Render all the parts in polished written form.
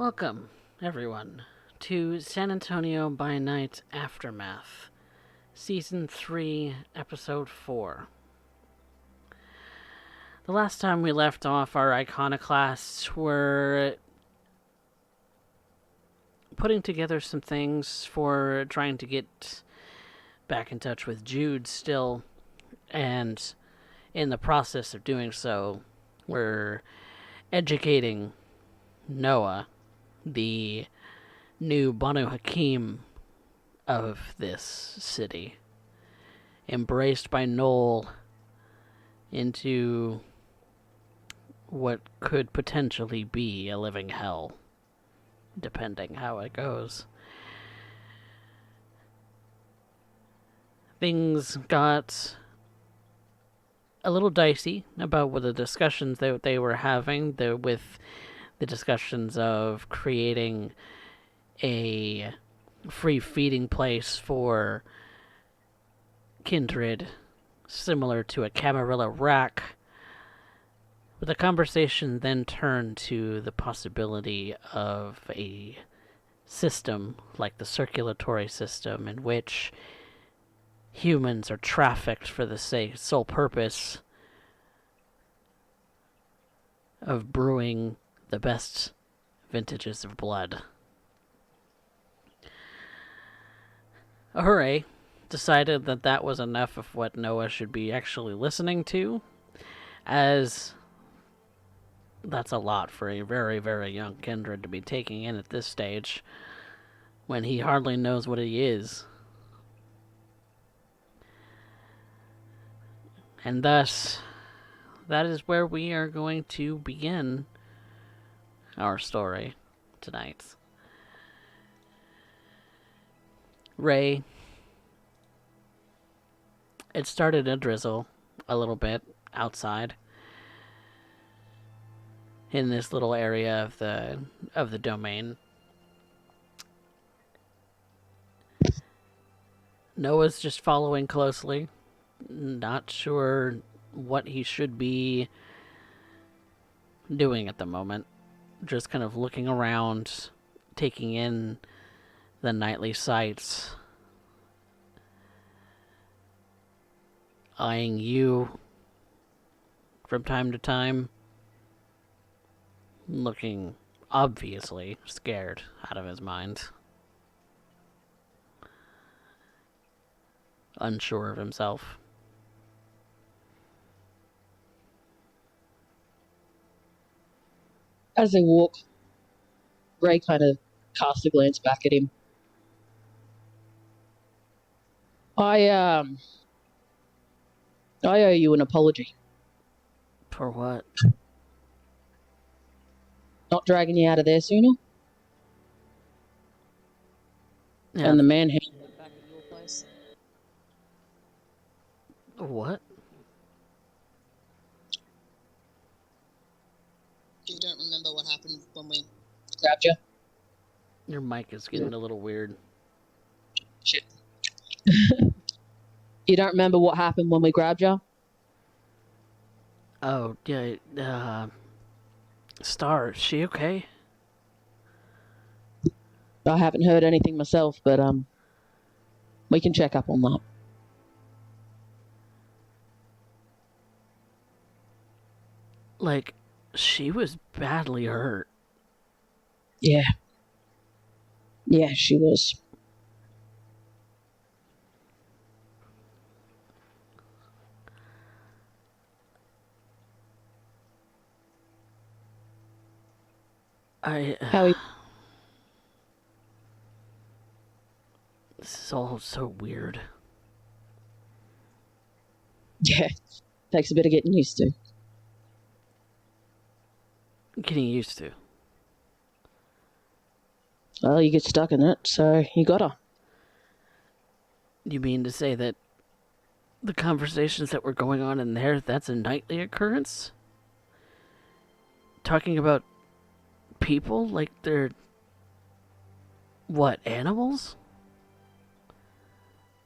Welcome, everyone, to San Antonio by Night Aftermath, Season 3, Episode 4. The last time we left off, our iconoclasts were putting together some things for trying to get back in touch with Jude still, and in the process of doing so, we're educating Noah, the new Banu Hakim of this city, embraced by Noel into what could potentially be a living hell, depending how it goes. Things got a little dicey about what the discussions that they were having with the discussions of creating a free feeding place for kindred similar to a Camarilla rack. But the conversation then turned to the possibility of a system like the circulatory system in which humans are trafficked for the sole purpose of brewing the best vintages of blood. Hooray decided that that was enough of what Noah should be actually listening to, as that's a lot for a very, very young kindred to be taking in at this stage, when he hardly knows what he is. And thus, that is where we are going to begin our story tonight. Ray, it started to drizzle a little bit outside in this little area of the domain. Noah's just following closely, not sure what he should be doing at the moment. Just kind of looking around, taking in the nightly sights, eyeing you from time to time, looking obviously scared out of his mind, unsure of himself. As they walk, Ray kind of casts a glance back at him. I owe you an apology. For what? Not dragging you out of there sooner. Yeah. And the manhandle back at your place. What? You don't remember what happened when we grabbed you? Your mic is getting a little weird. Shit. You don't remember what happened when we grabbed you? Oh, yeah, Star, is she okay? I haven't heard anything myself, but we can check up on that. Like, she was badly hurt. Yeah. Yeah, she was. How are you? This is all so weird. Yeah. Takes a bit of getting used to. Getting used to. Well, you get stuck in it, so you gotta. You mean to say that the conversations that were going on in there, that's a nightly occurrence? Talking about people like they're... what, animals?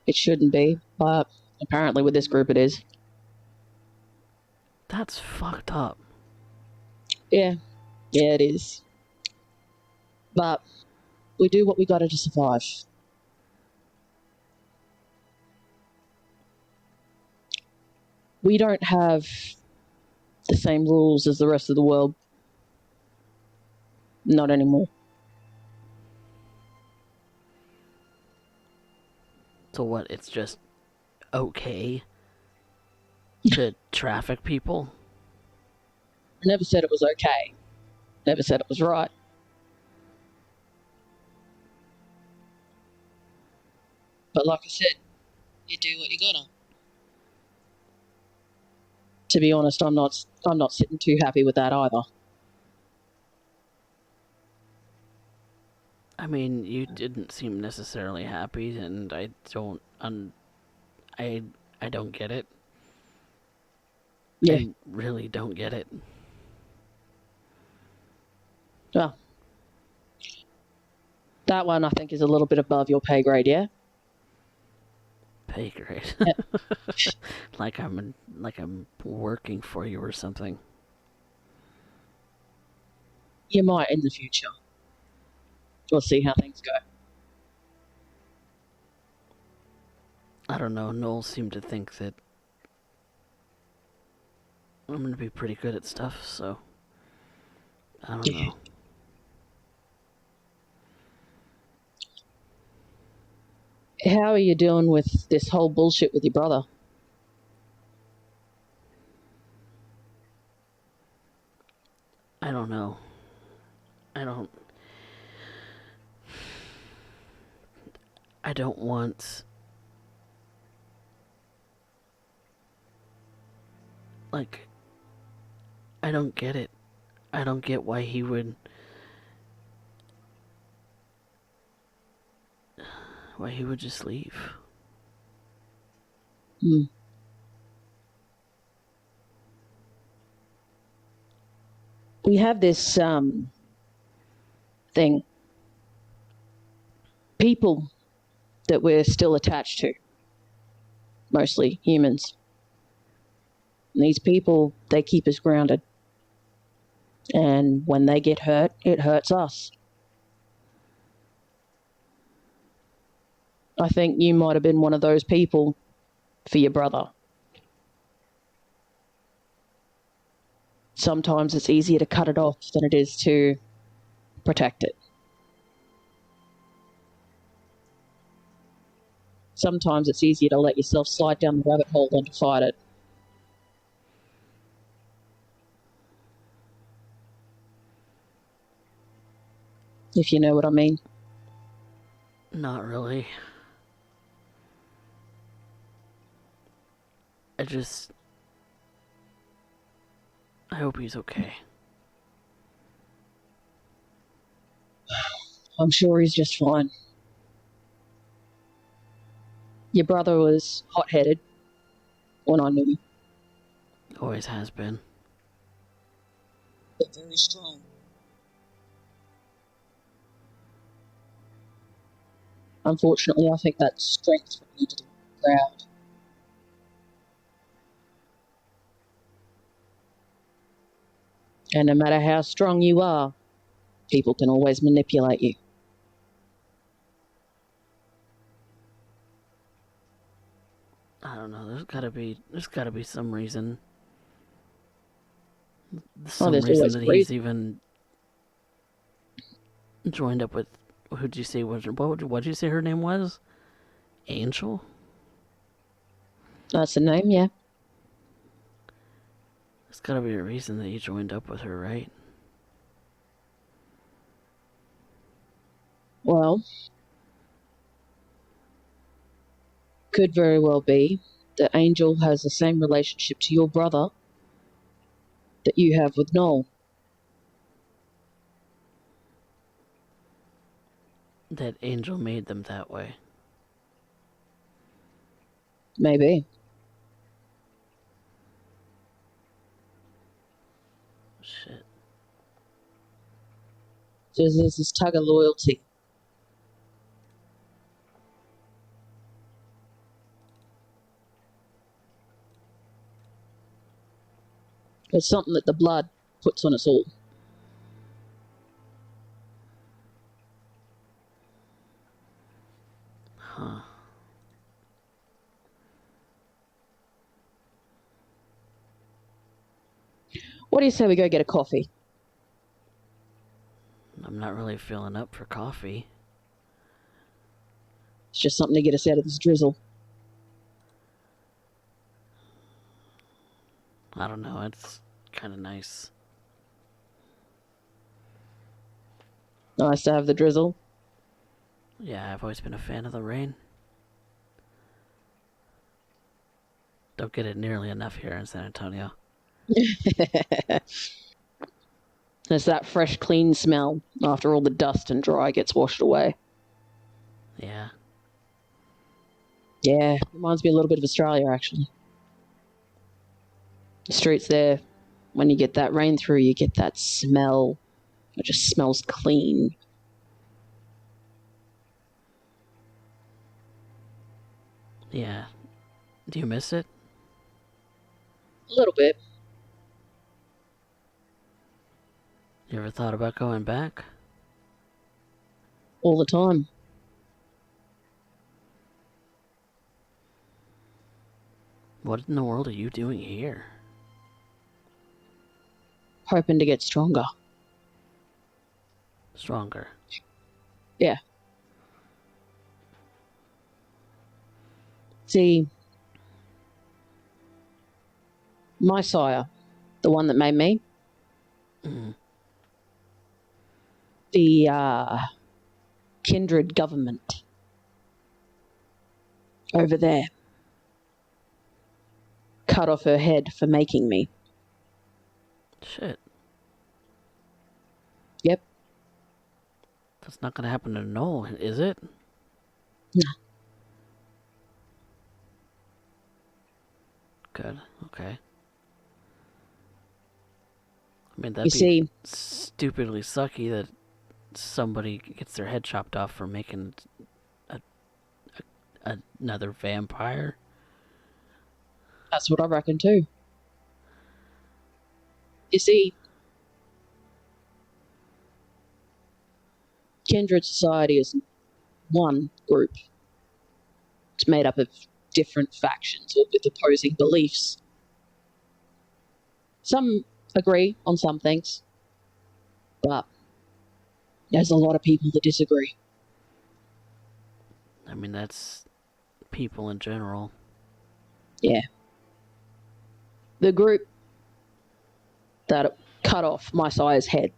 It shouldn't be, but apparently with this group it is. That's fucked up. Yeah. Yeah, it is. But we do what we got to survive. We don't have the same rules as the rest of the world. Not anymore. So what? It's just okay to traffic people? I never said it was okay. Never said it was right. But like I said, you do what you gotta. To be honest, I'm not sitting too happy with that either. I mean, you didn't seem necessarily happy, and I I don't get it. Yeah. I really don't get it. Well, that one I think is a little bit above your pay grade, yeah? Pay grade. Yeah. like I'm working for you or something. You might in the future. We'll see how things go. I don't know. Noel seemed to think that I'm gonna be pretty good at stuff, so I don't know. How are you doing with this whole bullshit with your brother? I don't know. I don't. I don't want. Like, I don't get it. I don't get why he would. Why he would just leave. Hmm. We have this thing. People that we're still attached to, mostly humans. And these people, they keep us grounded. And when they get hurt, it hurts us. I think you might have been one of those people for your brother. Sometimes it's easier to cut it off than it is to protect it. Sometimes it's easier to let yourself slide down the rabbit hole than to fight it. If you know what I mean. Not really. I just. I hope he's okay. I'm sure he's just fine. Your brother was hot-headed when I knew him. Always has been. But very strong. Unfortunately, I think that strength needed to be proud. And no matter how strong you are, people can always manipulate you. I don't know. There's gotta be some reason. Oh, Some there's reason always a that he's reason. even joined up with. Who'd you say was? What'd you say her name was? Angel. That's the name, yeah. There's gotta be a reason that he joined up with her, right? Well, could very well be that Angel has the same relationship to your brother that you have with Noel. That Angel made them that way. Maybe. Shit. So there's this tug of loyalty. It's something that the blood puts on us all. Huh. What do you say we go get a coffee? I'm not really feeling up for coffee. It's just something to get us out of this drizzle. I don't know, it's kind of nice. Nice to have the drizzle. Yeah, I've always been a fan of the rain. Don't get it nearly enough here in San Antonio. There's that fresh, clean smell after all the dust and dry gets washed away. Yeah. Yeah, reminds me a little bit of Australia, actually. The streets there, when you get that rain through, you get that smell. It just smells clean. Yeah. Do you miss it? A little bit. You ever thought about going back? All the time. What in the world are you doing here? Hoping to get stronger. Stronger. Yeah. See, my sire, the one that made me, Mm. the kindred government over there cut off her head for making me. Shit. Yep. That's not gonna happen to Noel, is it? Nah. Good. Okay. I mean, You that'd be see, stupidly sucky that somebody gets their head chopped off for making another vampire. that's what I reckon too. You see, kindred society is one group. It's made up of different factions or with opposing beliefs. Some agree on some things, but there's a lot of people that disagree. I mean, that's people in general. Yeah. The group that cut off my sire's head,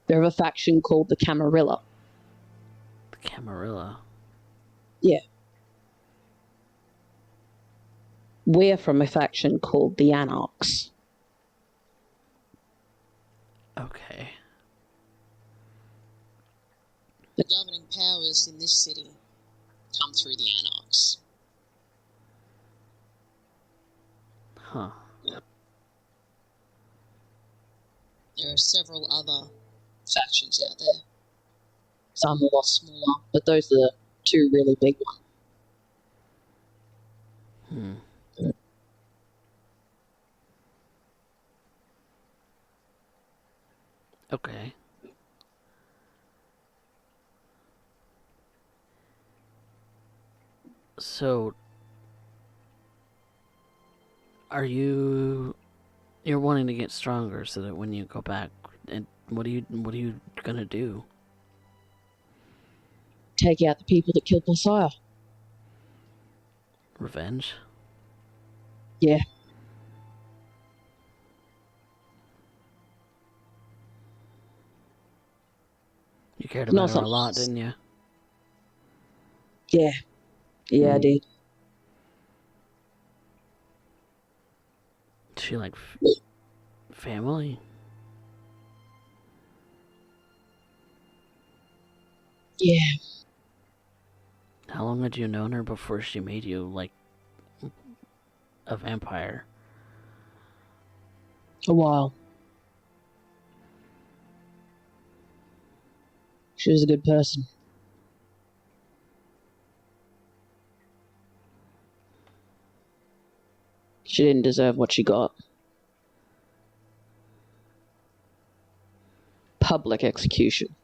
they're of a faction called the Camarilla. The Camarilla. Yeah. We're from a faction called the Anarchs. Okay. The governing powers in this city come through the Anarchs. Huh. There are several other factions out there. Some a lot smaller, but those are the two really big ones. Hmm. Okay. So, you're wanting to get stronger so that when you go back, and what are you gonna do? Take out the people that killed my sire. Revenge? Yeah. You cared Not about her a something lot, else. didn't you? Yeah. Yeah, I did. Is she like family? Yeah. How long had you known her before she made you like a vampire? A while. She was a good person. She didn't deserve what she got. Public execution.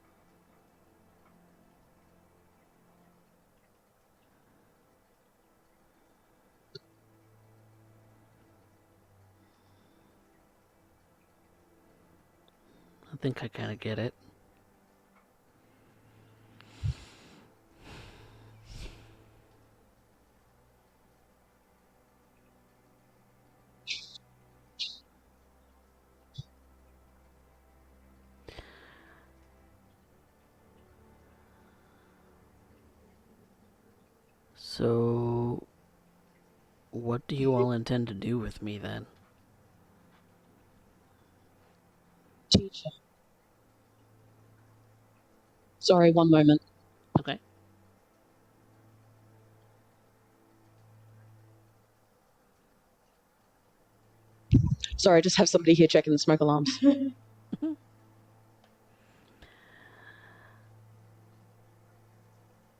think I kind of get it. So, what do you all intend to do with me then? Teacher. Sorry, one moment. Okay. Sorry, I just have somebody here checking the smoke alarms.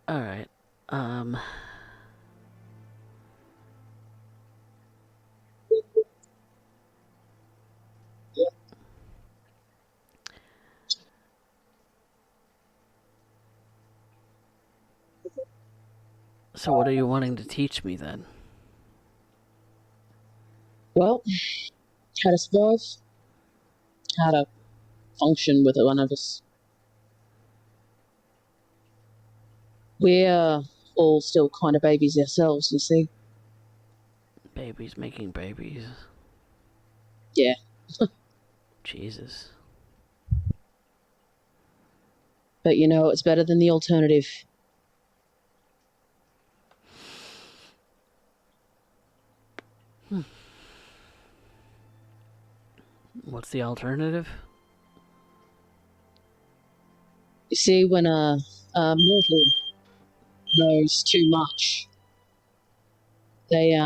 All right. So what are you wanting to teach me then? Well, how to survive, how to function with one of us. We're all still kind of babies ourselves, you see. Babies making babies. Yeah. Jesus. But you know, it's better than the alternative. What's the alternative? You see, when a mortal knows too much, they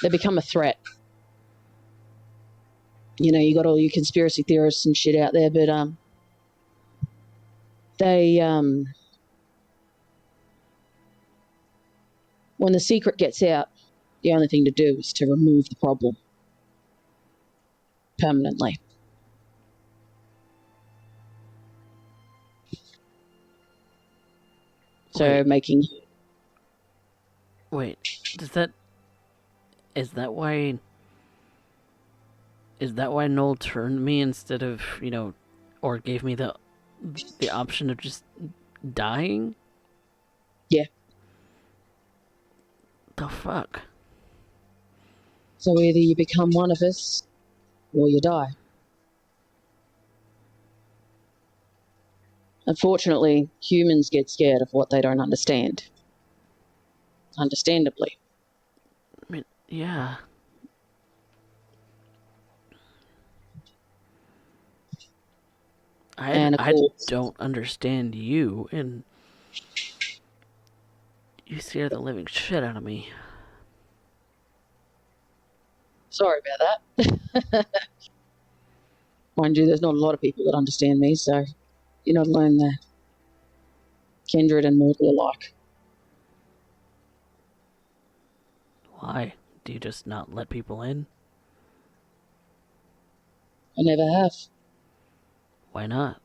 they become a threat. You know, you got all your conspiracy theorists and shit out there, but they when the secret gets out, the only thing to do is to remove the problem permanently. So making Wait, does that is that why Noel turned me instead of, or gave me the option of just dying? Yeah. The fuck? So either you become one of us or you die. Unfortunately, humans get scared of what they don't understand. Understandably. I mean, yeah. And of I course, don't understand you, and you scare the living shit out of me. sorry about that. Mind you, there's not a lot of people that understand me, so you're not alone there. Kindred and mortal alike. Why? Do you just not let people in? I never have. Why not?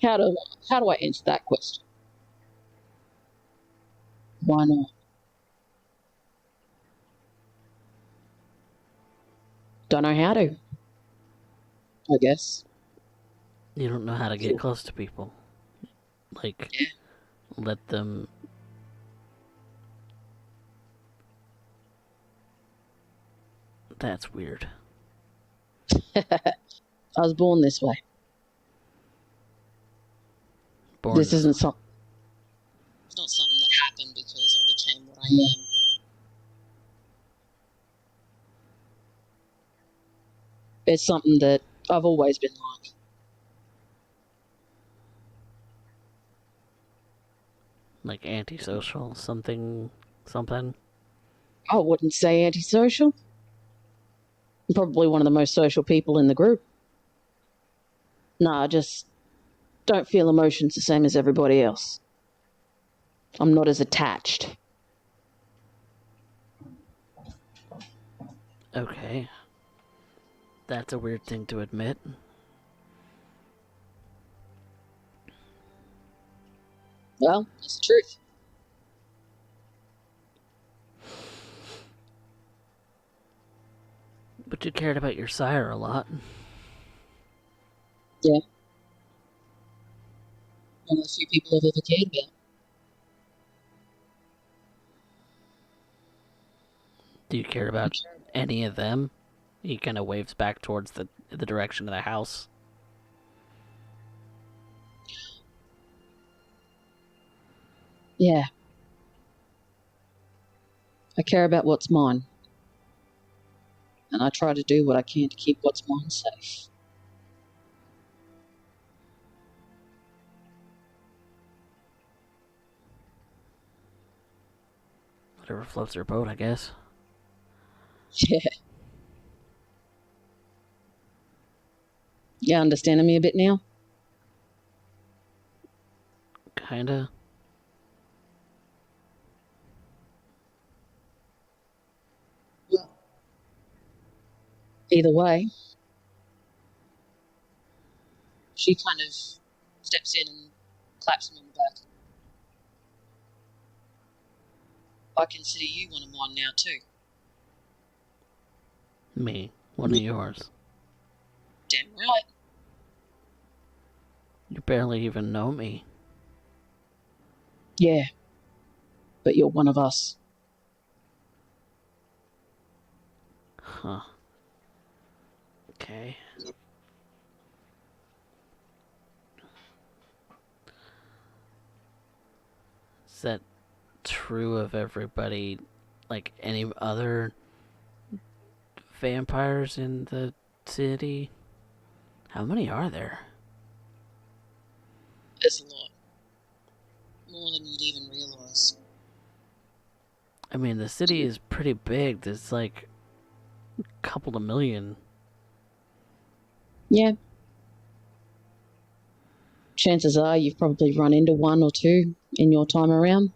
How do I answer that question? Why not? Don't know how to. I guess. You don't know how to get close to people. Like, Yeah. let them. That's weird. I was born this way. Born This this isn't way. something. It's not something that happened because I became what I am. It's something that I've always been like. Like antisocial, something. I wouldn't say antisocial. I'm probably one of the most social people in the group. Nah, I just don't feel emotions the same as everybody else. I'm not as attached. Okay. That's a weird thing to admit. Well, that's the truth. But you cared about your sire a lot. Yeah. One of the few people I've ever cared about. Do you care about any of them? He kind of waves back towards the direction of the house. Yeah. I care about what's mine. And I try to do what I can to keep what's mine safe. Whatever floats your boat, I guess. Yeah. You understanding me a bit now? Kinda. Well, either way, she kind of steps in and claps him on the back. I consider you one of mine now, too. Me. One of yours. Damn right. You barely even know me. Yeah. But you're one of us. Huh. Okay. Is that true of everybody? Like any other vampires in the city? How many are there? There's a lot. More than you'd even realise. I mean, the city is pretty big. There's like a couple of million. Yeah. Chances are you've probably run into one or two in your time around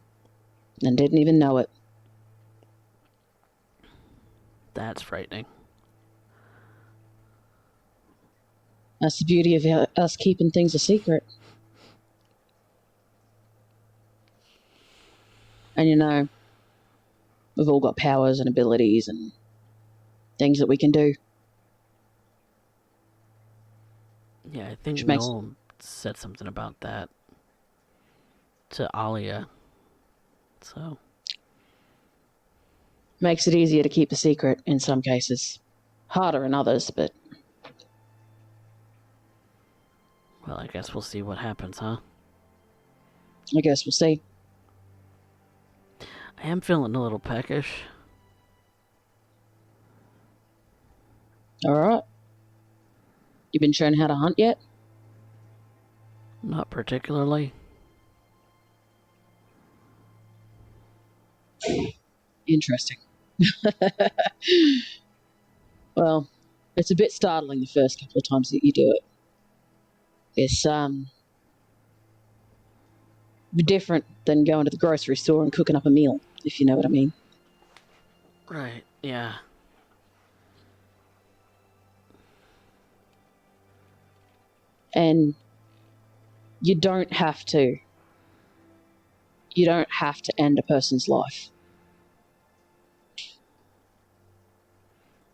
and didn't even know it. That's frightening. That's the beauty of us keeping things a secret. And you know, we've all got powers and abilities and things that we can do. Yeah, I think Which makes Noel said something about that to Alia. So, makes it easier to keep a secret in some cases. Harder in others, but well, I guess we'll see what happens, huh? I guess we'll see. I am feeling a little peckish. Alright. You been shown how to hunt yet? Not particularly. Interesting. Well, it's a bit startling the first couple of times that you do it. It's different than going to the grocery store and cooking up a meal, if you know what I mean. Right, yeah. And you don't have to. You don't have to end a person's life.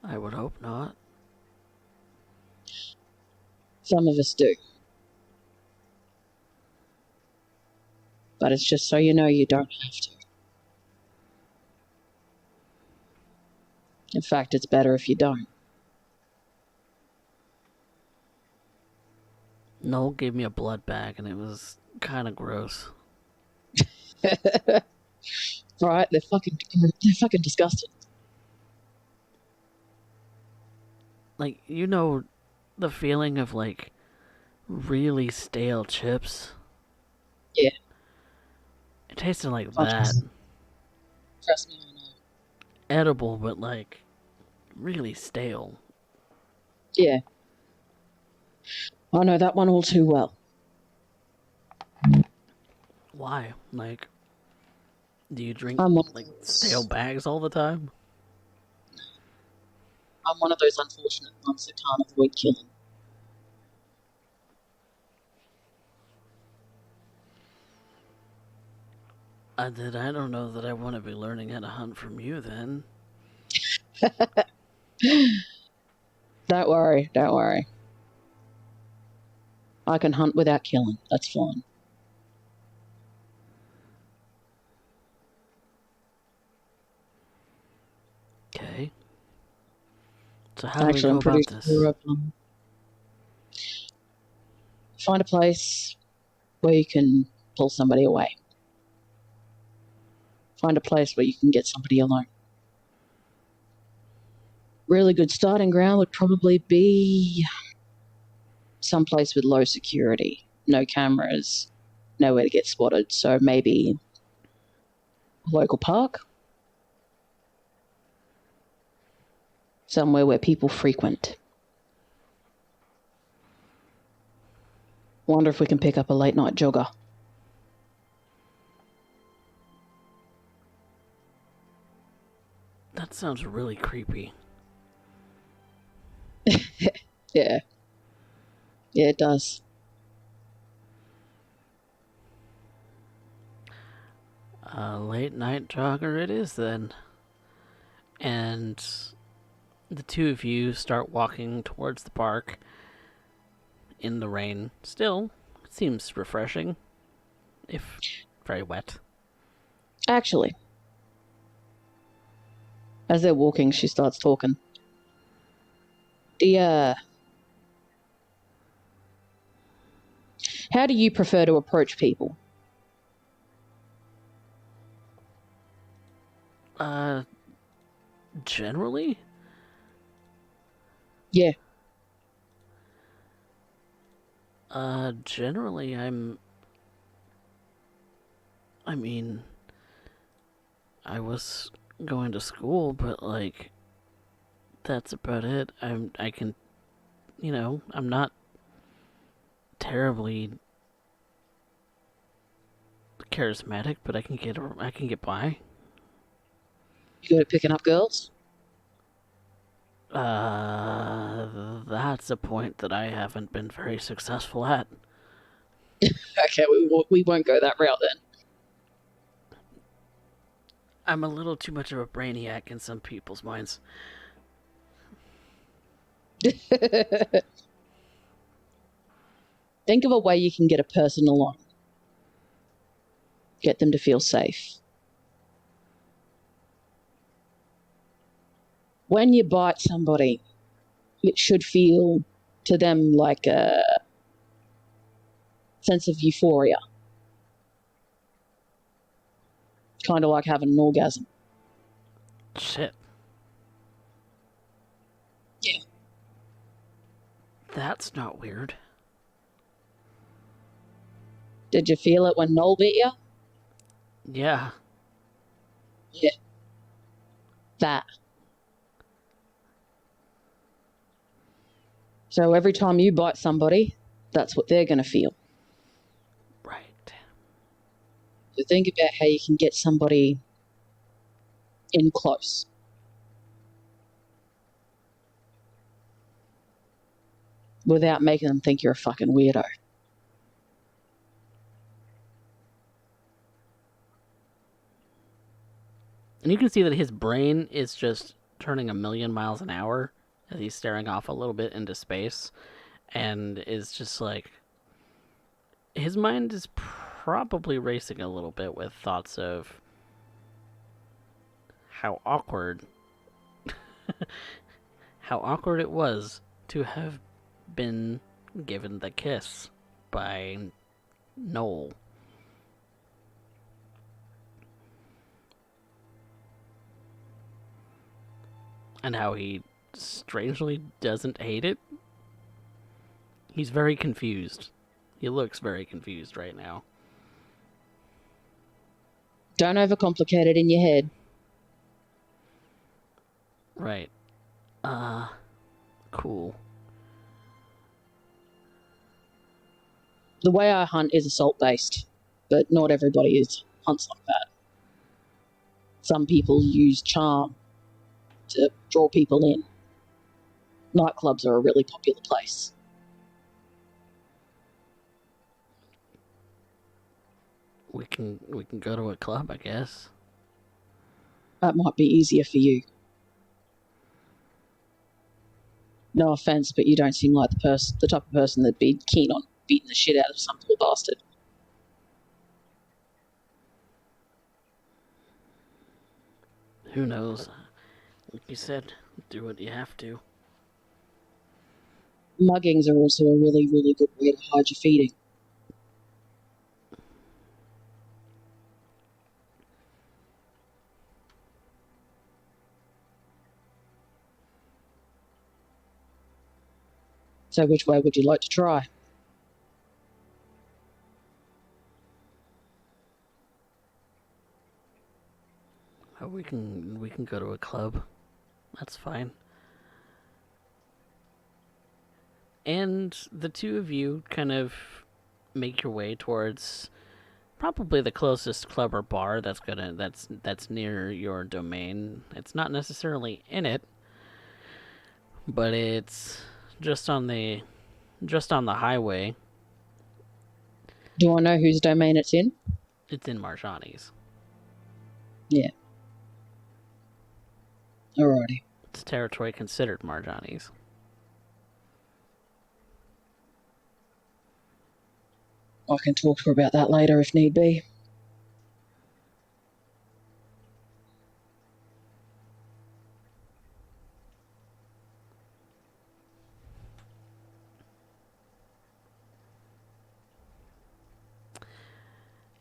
I would hope not. Some of us do. But it's just so you know you don't have to. In fact, it's better if you don't. Noel gave me a blood bag and it was kind of gross. Right? They're fucking disgusting. Like, you know the feeling of like really stale chips? Yeah. It tasted like Oh, that. trust me, I know. Edible, but like really stale. Yeah. I know that one all too well. Why? Like, do you drink I'm one of like stale those. bags all the time? I'm one of those unfortunate ones that can't avoid killing. I don't know that I want to be learning how to hunt from you then. Don't worry, don't worry. I can hunt without killing. That's fine. Okay. So how do we Actually, go I'm pretty about this? sure of find a place where you can pull somebody away. Find a place where you can get somebody alone. Really good starting ground would probably be someplace with low security, no cameras, nowhere to get spotted. So maybe a local park, somewhere where people frequent. Wonder if we can pick up a late night jogger. That sounds really creepy. Yeah, yeah, it does. A late night jogger it is then. And the two of you start walking towards the park in the rain. Still, it seems refreshing, if very wet. Actually, as they're walking, she starts talking. The how do you prefer to approach people? Uh, generally? Yeah, Generally, I mean, I was going to school, but, like, that's about it. I can, I'm not terribly charismatic, but I can get by. you good at picking up girls? That's a point that I haven't been very successful at. Okay, we won't go that route I'm a little too much of a brainiac in some people's minds. then. Think of a way you can get a person alone. Get them to feel safe. When you bite somebody, it should feel to them like a sense of euphoria, kind of like having an orgasm. Shit. Yeah. That's not weird. Did you feel it when Noel bit you? Yeah. Yeah. That. So every time you bite somebody, that's what they're going to feel. Right. So think about how you can get somebody in close. Without making them think you're a fucking weirdo. And you can see that his brain is just turning a million miles an hour as he's staring off a little bit into space. And is just like. His mind is probably racing a little bit with thoughts of how awkward. how awkward it was to have been given the kiss by Noel. And how he strangely doesn't hate it. He's very confused. He looks very confused right now. Don't overcomplicate it in your head. Right. Cool. The way I hunt is assault based, but not everybody hunts like that. Some people use charm to draw people in. Nightclubs are a really popular place. We can go to a club, I guess. That might be easier for you. No offense, but you don't seem like the type of person that'd be keen on beating the shit out of some poor bastard. Who knows? Like you said, do what you have to. Muggings are also a really, really good way to hide your feeding. So which way would you like to try? We can go to a club. That's fine. And the two of you kind of make your way towards probably the closest club or bar that's near your domain. It's not necessarily in it, but it's just on the highway. Do I know whose domain it's in? It's in Marjani's. Yeah. Alrighty. It's territory considered Marjani's. I can talk to her about that later if need be.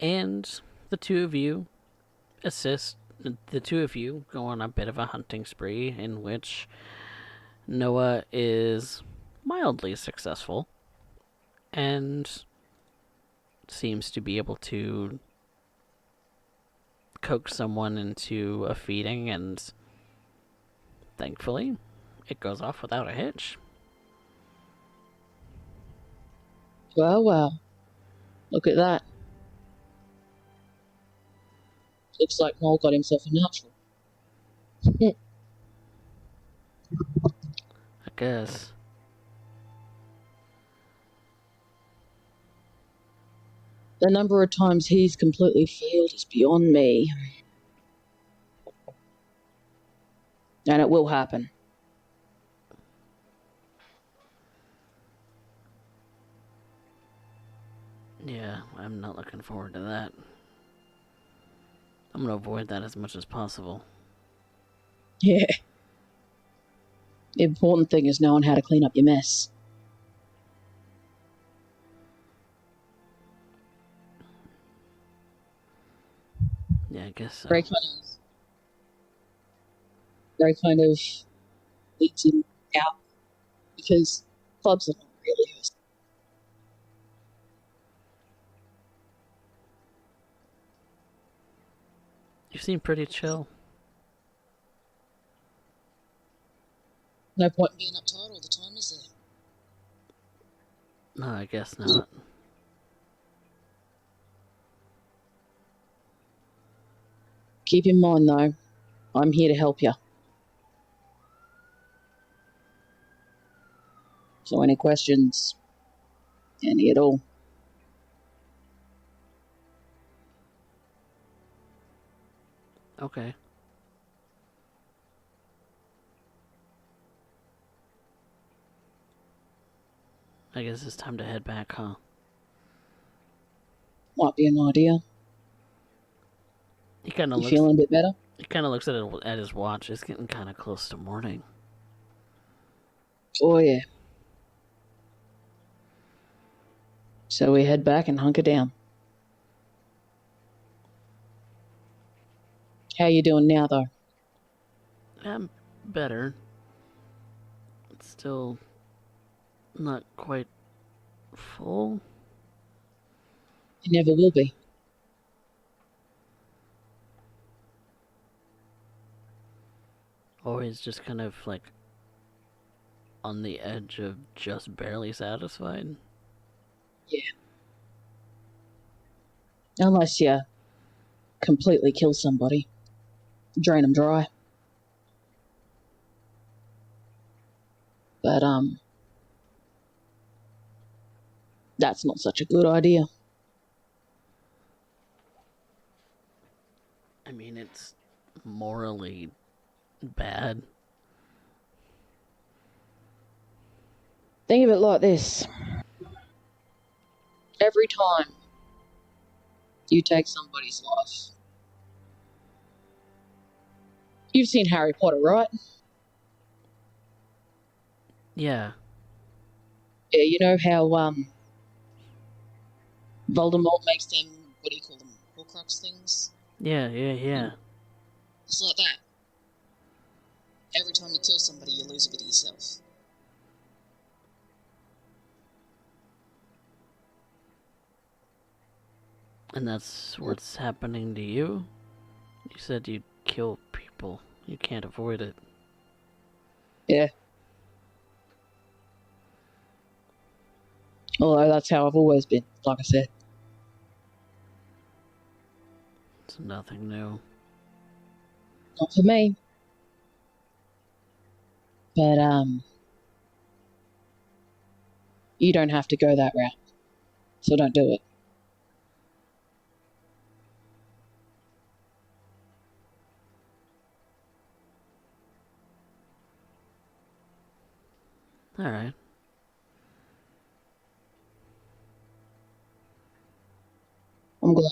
And the two of you assist. The two of you go on a bit of a hunting spree in which Noah is mildly successful and seems to be able to coax someone into a feeding, and thankfully, it goes off without a hitch. Well, well. Look at that. Looks like Noel got himself a natural. I guess. The number of times he's completely failed is beyond me. And it will happen. Yeah, I'm not looking forward to that. I'm gonna avoid that as much as possible. Yeah. The important thing is knowing how to clean up your mess. Yeah, I guess so. Ray kind of leads him out because clubs are not really his. You seem pretty chill. No point in being uptight all the time, is there? No, I guess not. Keep in mind, though, I'm here to help you. So, any questions? Any at all? Okay. I guess it's time to head back, huh? Might be an idea. He kind of You looks. feeling a bit better? He kind of looks at his watch. It's getting kind of close to morning. Oh, yeah. So we head back and hunker down. How you doing now, though? I'm better. It's still not quite full. You never will be. Always just kind of like on the edge of just barely satisfied. Yeah. Unless you completely kill somebody. Drain them dry. But, that's not such a good idea. I mean, it's morally bad. Think of it like this. Every time you take somebody's life, you've seen Harry Potter, right? Yeah. Yeah, you know how Voldemort makes them, what do you call them, Horcrux things? Yeah. It's like that. Every time you kill somebody, you lose a bit of yourself. And that's what's happening to you? You said you'd kill people. You can't avoid it. Yeah. Although that's how I've always been, like I said. It's nothing new. Not for me. But, you don't have to go that route. So don't do it. Alright. I'm glad.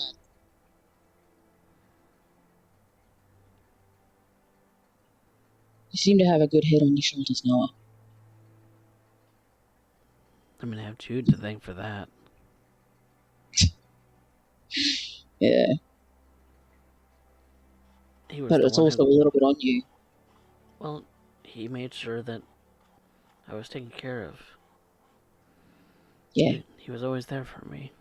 You seem to have a good head on your shoulders, Noah. I'm gonna have Jude to thank for that. Yeah. He was But the it's one also who... a little bit on you. Well, he made sure that I was taken care of. Yeah. He was always there for me.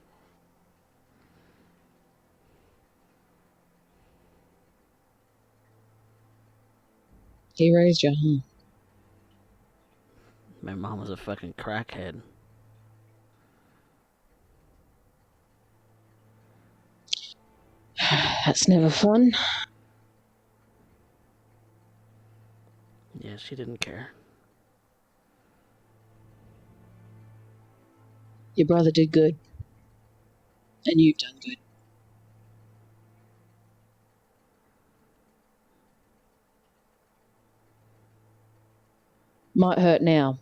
He raised you, huh? My mom was a fucking crackhead. That's never fun. Yeah, she didn't care. Your brother did good. And you've done good. Might hurt now.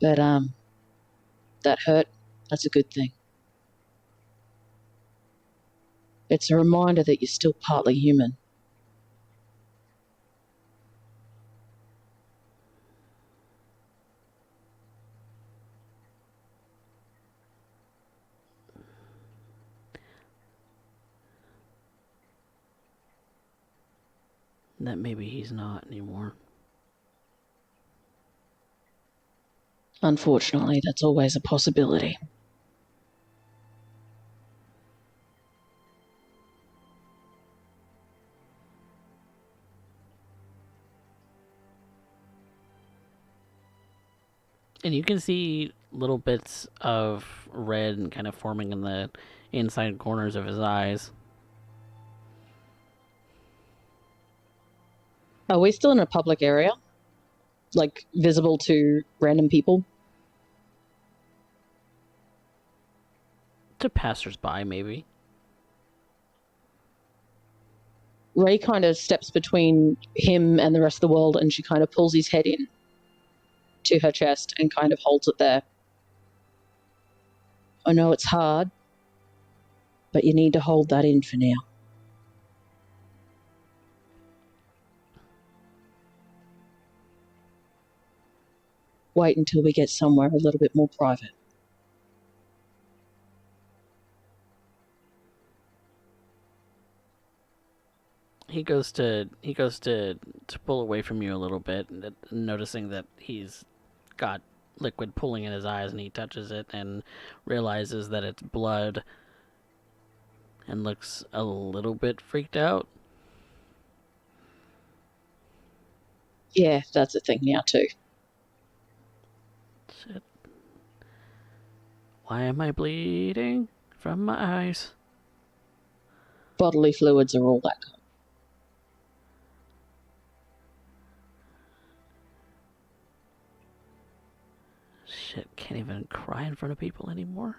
But, that hurt, that's a good thing. It's a reminder that you're still partly human. That maybe he's not anymore. Unfortunately, that's always a possibility. And you can see little bits of red and kind of forming in the inside corners of his eyes. Are we still in a public area? Like, visible to random people? To passersby, maybe. Ray kind of steps between him and the rest of the world, and she kind of pulls his head in to her chest and kind of holds it there. I know it's hard, but you need to hold that in for now. Wait until we get somewhere a little bit more private. He goes to pull away from you a little bit, noticing that he's got liquid pooling in his eyes, and he touches it and realizes that it's blood and looks a little bit freaked out. Yeah, that's a thing now too. Shit. Why am I bleeding from my eyes? Bodily fluids are all that kind. Shit, can't even cry in front of people anymore.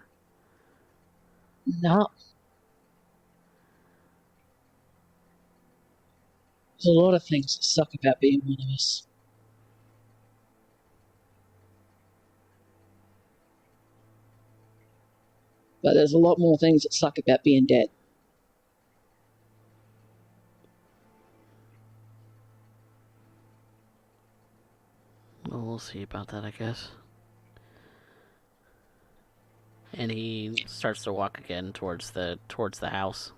No. There's a lot of things that suck about being one of us. But there's a lot more things that suck about being dead. Well, we'll see about that, I guess. And he starts to walk again towards the house.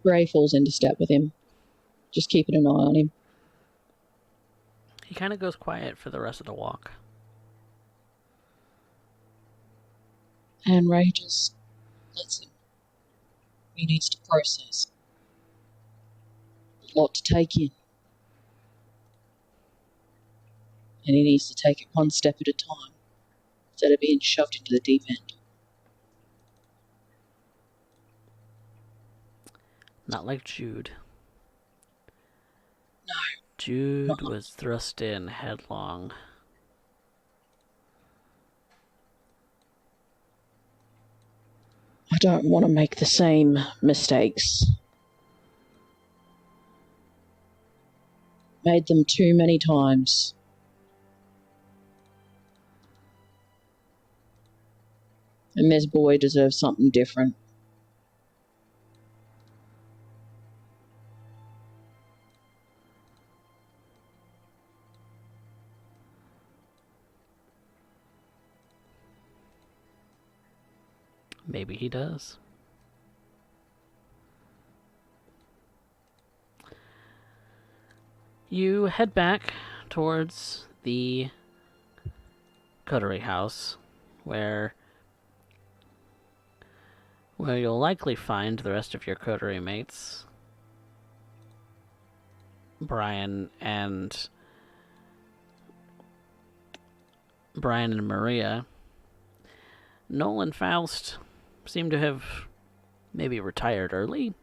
Ray falls into step with him, just keeping an eye on him. He kind of goes quiet for the rest of the walk. And Ray just lets him. He needs to process. A lot to take in. And he needs to take it one step at a time, instead of being shoved into the deep end. Not like Jude. No. Jude was thrust in headlong. I don't want to make the same mistakes. Made them too many times. And this boy deserves something different. Maybe he does. You head back towards the coterie house, where you'll likely find the rest of your coterie mates. Brian and Maria. Noel and Faust seem to have maybe retired early.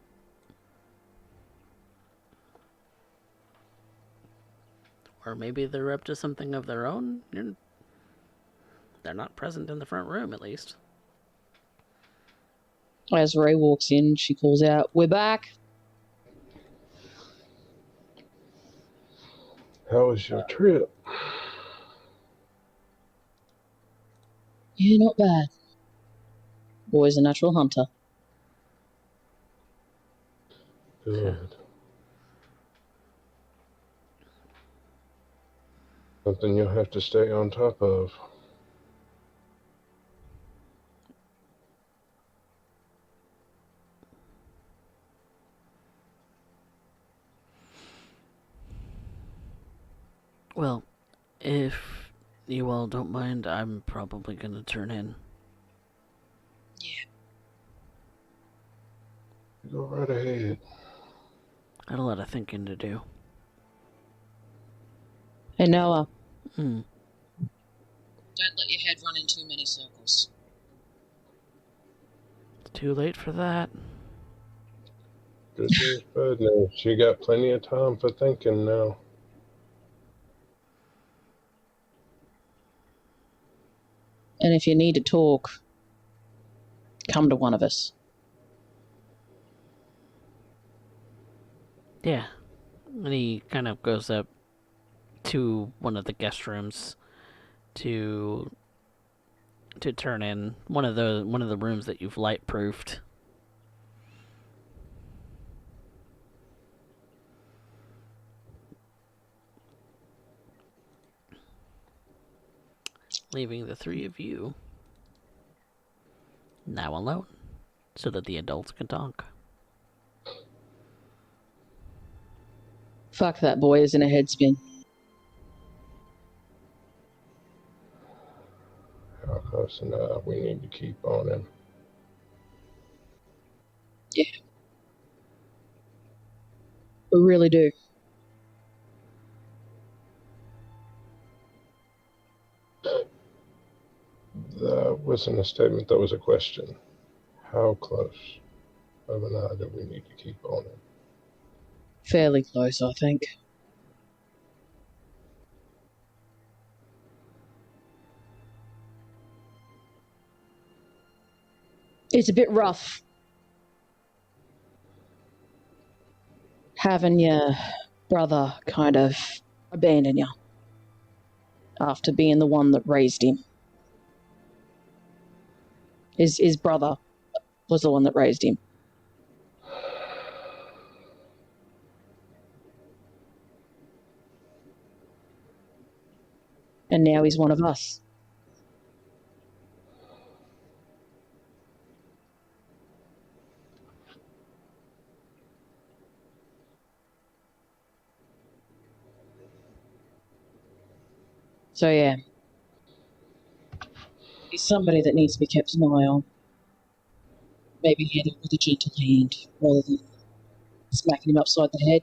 Or maybe they're up to something of their own. They're not present in the front room, at least. As Ray walks in, she calls out, "We're back." How was your trip? Yeah, not bad. Boy's a natural hunter. Good. Something you'll have to stay on top of. Well, if you all don't mind, I'm probably gonna turn in. Yeah. Go right ahead. I had a lot of thinking to do. Hey, Noah. Hmm. Don't let your head run in too many circles. It's too late for that. Good news, bad news. You got plenty of time for thinking now. And if you need to talk, come to one of us. Yeah. And he kind of goes up to one of the guest rooms to turn in one of the rooms that you've light proofed. Leaving the three of you now alone, so that the adults can talk. Fuck, that boy is in a headspin. How close enough? We need to keep on him. Yeah. We really do. That wasn't a statement, that was a question. How close of an eye do we need to keep on him? Fairly close, I think. It's a bit rough having your brother kind of abandon you after being the one that raised him. His brother was the one that raised him. And now he's one of us. So yeah, he's somebody that needs to be kept an eye on. Maybe handled with a gentle hand rather than smacking him upside the head.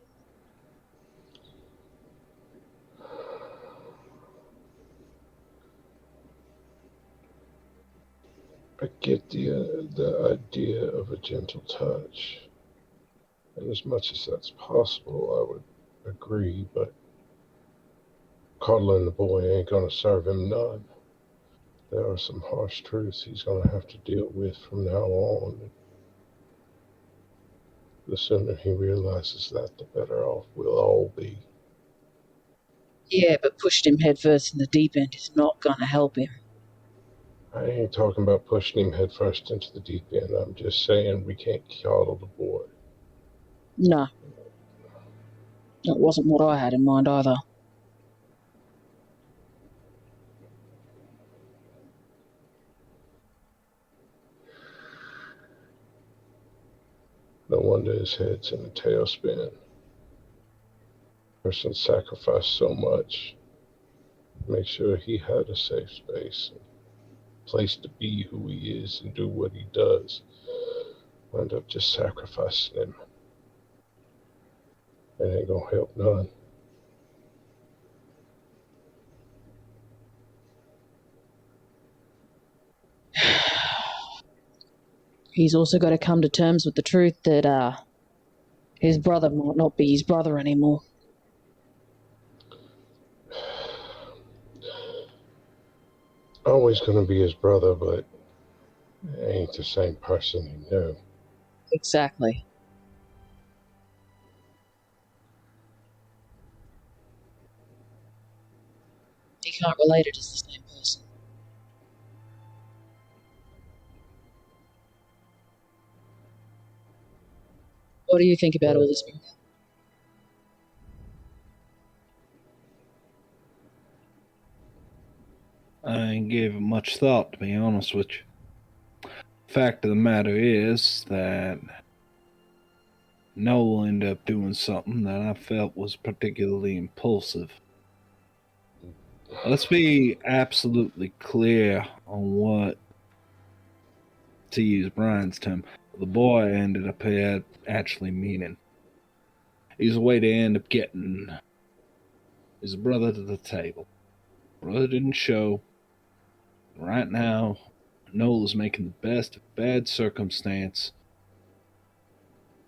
I get the idea of a gentle touch, and as much as that's possible, I would agree, but coddling the boy ain't gonna serve him none. There are some harsh truths he's gonna have to deal with from now on. The sooner he realizes that, the better off we'll all be. Yeah, but pushing him headfirst in the deep end is not going to help him. I ain't talking about pushing him headfirst into the deep end. I'm just saying we can't coddle the boy. No, that wasn't what I had in mind either. No wonder his head's in a tailspin. Person sacrificed so much. Make sure he had a safe space, a place to be who he is and do what he does. Wind up just sacrificing him. It ain't gonna help none. He's also got to come to terms with the truth that his brother might not be his brother anymore. Always gonna be his brother, but ain't the same person he knew. Exactly. He can't relate it as the same person. What do you think about all this? I ain't gave it much thought, to be honest with you. Fact of the matter is that Noel ended up doing something that I felt was particularly impulsive. Let's be absolutely clear on what, to use Brian's term, the boy ended up actually meaning. He's a way to end up getting his brother to the table. Brother didn't show. Right now, Noel is making the best of bad circumstance.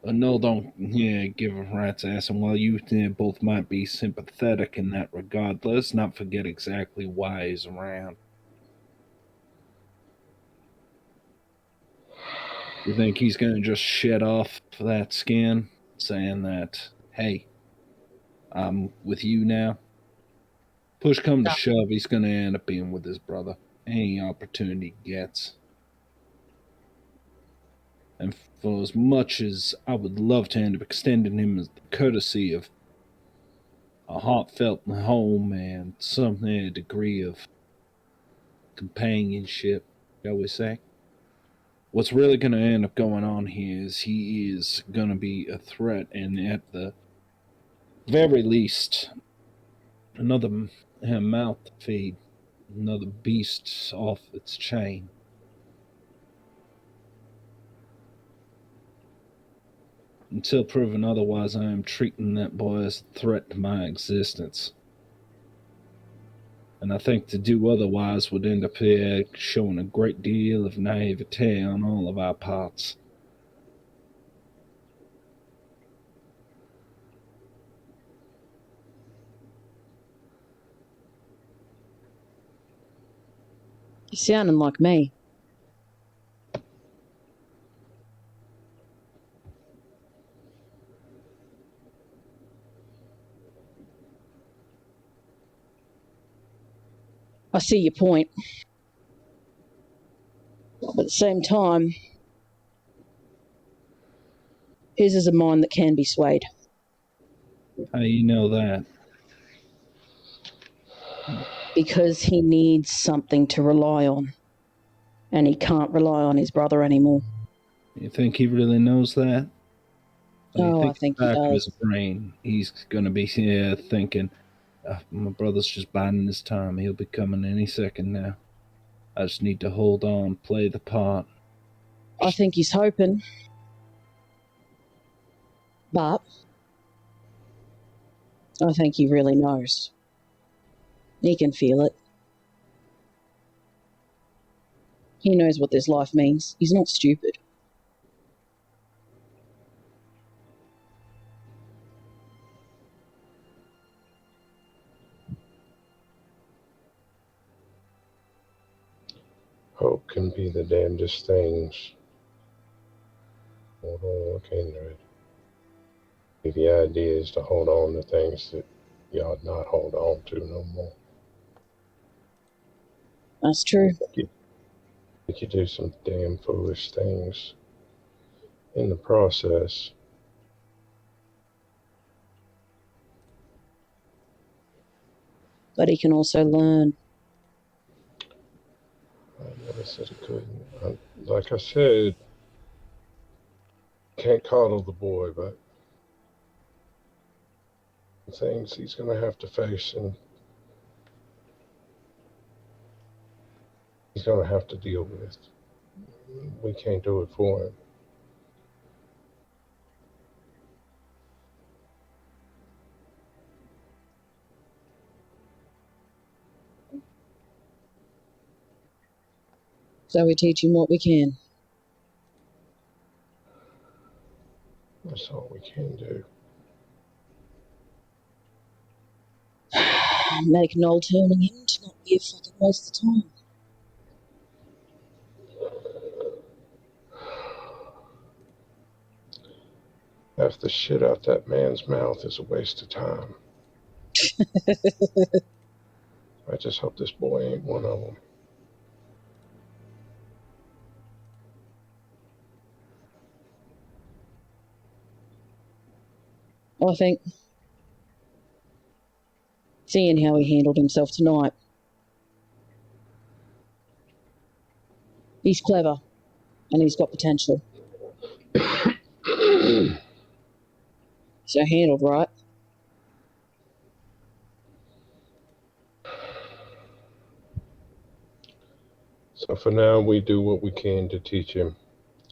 Noel don't give a rat's ass, and while you both might be sympathetic in that regard, let's not forget exactly why he's around. You think he's going to just shed off that skin, saying that, hey, I'm with you now? Push come to No. shove, he's going to end up being with his brother any opportunity he gets. And for as much as I would love to end up extending him as the courtesy of a heartfelt home and some degree of companionship, shall we say, what's really going to end up going on here is he is going to be a threat, and at the very least, another mouth to feed, another beast off its chain. Until proven otherwise, I am treating that boy as a threat to my existence. And I think to do otherwise would end up showing a great deal of naivete on all of our parts. You're sounding like me. I see your point. But at the same time, his is a mind that can be swayed. How do you know that? Because he needs something to rely on. And he can't rely on his brother anymore. You think he really knows that? Oh, I think he back of does. his brain, he's going to be here thinking, my brother's just biding his time. He'll be coming any second now. I just need to hold on, play the part. I think he's hoping. But I think he really knows. He can feel it. He knows what this life means. He's not stupid. Hope can be the damnedest things. Hold on, kindred. The idea is to hold on to things that you ought not hold on to no more. That's true. You do some damn foolish things in the process. But he can also learn. I never said he couldn't. Like I said, can't coddle the boy, but things he's going to have to face and he's going to have to deal with. We can't do it for him. So we teach him what we can. That's all we can do. Make an old turning him to not be a fucking waste of time. Half the shit out that man's mouth is a waste of time. I just hope this boy ain't one of them. I think, seeing how he handled himself tonight, he's clever and he's got potential. So handled right. So for now, we do what we can to teach him,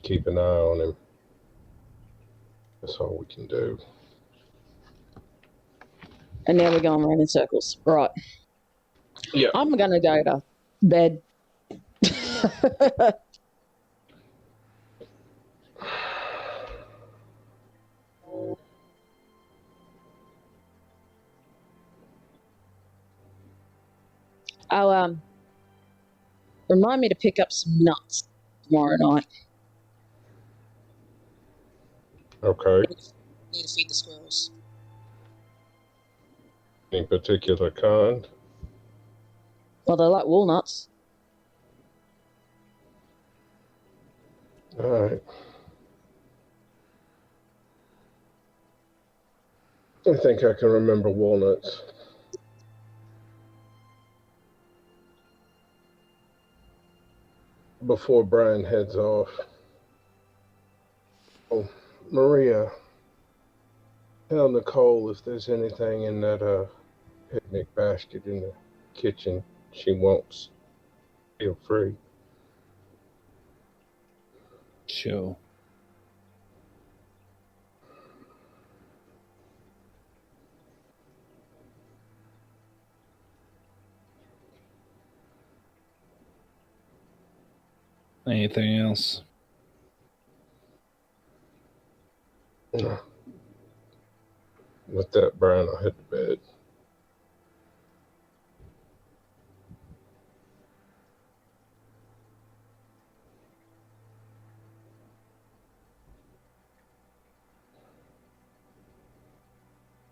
keep an eye on him. That's all we can do. And now we're going around in circles. Right. Yeah. I'm going to go to bed. Oh, remind me to pick up some nuts tomorrow night. Okay. Need to feed the squirrels. Any particular kind? Well, they like walnuts. All right. I think I can remember walnuts. Before Brian heads off. Oh, Maria, tell Nicole if there's anything in that picnic basket in the kitchen she wants. Feel free. Sure. Anything else? No. With that, Brian, I'll head to bed.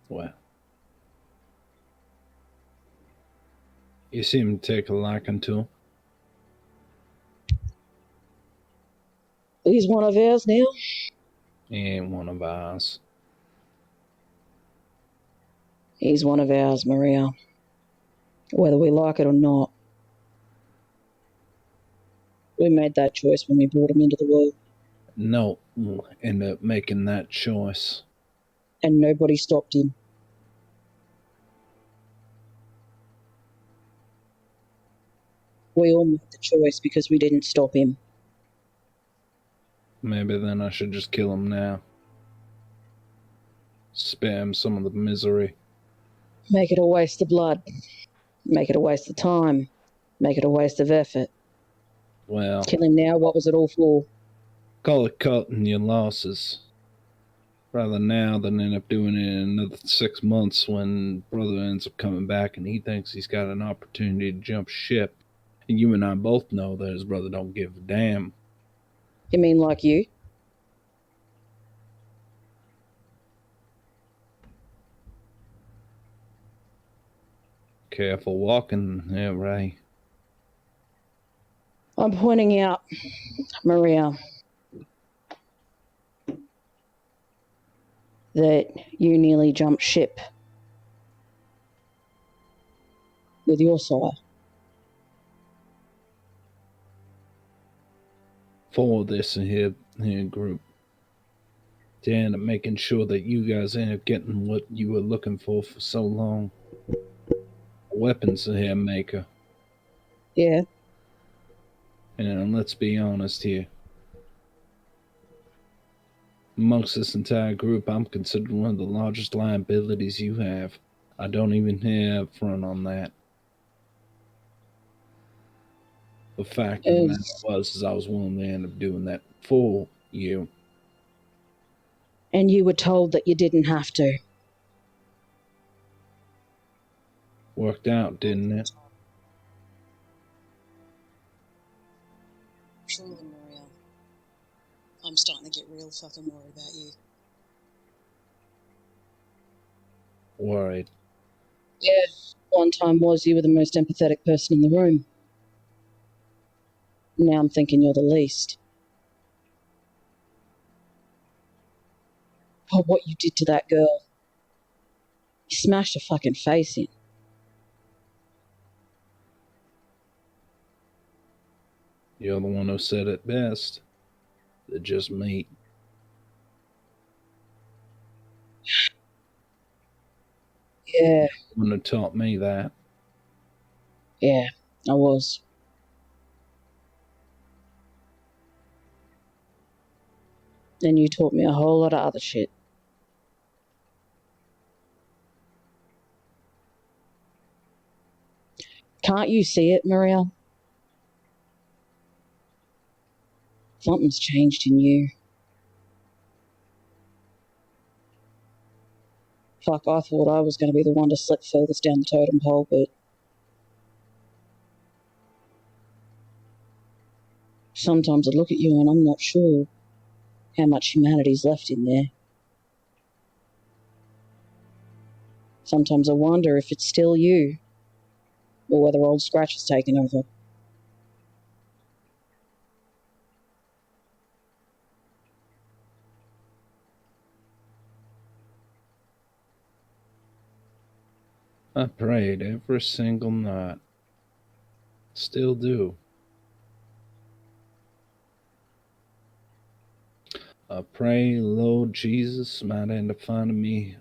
Well, you seem to take a liking to him. he's one of ours now. He ain't one of ours. He's one of ours, Maria. Whether we like it or not. We made that choice when we brought him into the world, No, we'll end up making that choice. and nobody stopped him. We all made the choice because we didn't stop him. Maybe then I should just kill him now. Spare him some of the misery. Make it a waste of blood. Make it a waste of time. Make it a waste of effort. Well, Kill him now, what was it all for? call it cutting your losses. Rather now than end up doing it in another 6 months when brother ends up coming back and he thinks he's got an opportunity to jump ship. And you and I both know that his brother don't give a damn. You mean like you? Careful walking, yeah, Ray. I'm pointing out, Maria, that you nearly jumped ship with your sire. For this here group. To end up making sure that you guys end up getting what you were looking for so long. Weapons here maker. Yeah, And let's be honest here. Amongst this entire group, I'm considered one of the largest liabilities you have. I don't even have front on that. The fact of the matter was I was willing to end up doing that for you. and you were told that you didn't have to. Worked out, didn't it? Truly, Maria. I'm starting to get real fucking worried about you. Worried. Yeah, one time was you were the most empathetic person in the room. Now I'm thinking you're the least. But what you did to that girl, you smashed her fucking face in. You're the one who said it best. They're just meat. Yeah, The one who taught me that. yeah, I was. And you taught me a whole lot of other shit. Can't you see it, Maria? Something's changed in you. Fuck, I thought I was going to be the one to slip furthest down the totem pole, but sometimes I look at you and I'm not sure how much humanity's left in there. Sometimes I wonder if it's still you, or whether Old Scratch has taken over. I prayed every single night. Still do. I pray, Lord Jesus might end up finding me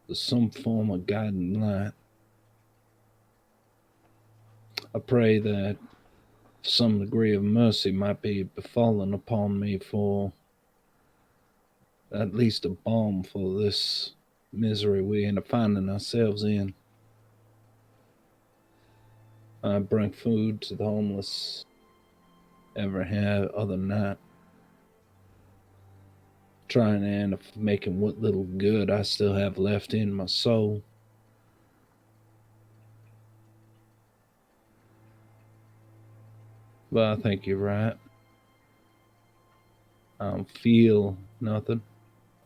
with some form of guiding light. I pray that some degree of mercy might be befallen upon me for at least a balm for this misery we end up finding ourselves in. I bring food to the homeless every other night, trying to end up making what little good I still have left in my soul. But I think you're right. I don't feel nothing.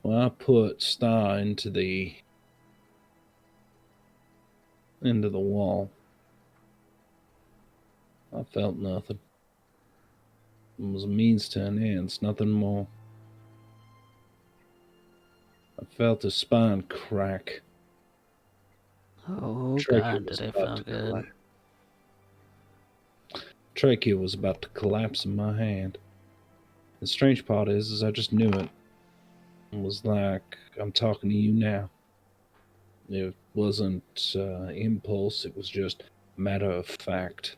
When I put Star into the wall, I felt nothing. It was a means to an end, nothing more. I felt his spine crack. Oh Trachea God, was did it about feel to good? collapse. Trachea was about to collapse in my hand. The strange part is I just knew it. It was like I'm talking to you now. It wasn't impulse, it was just matter of fact.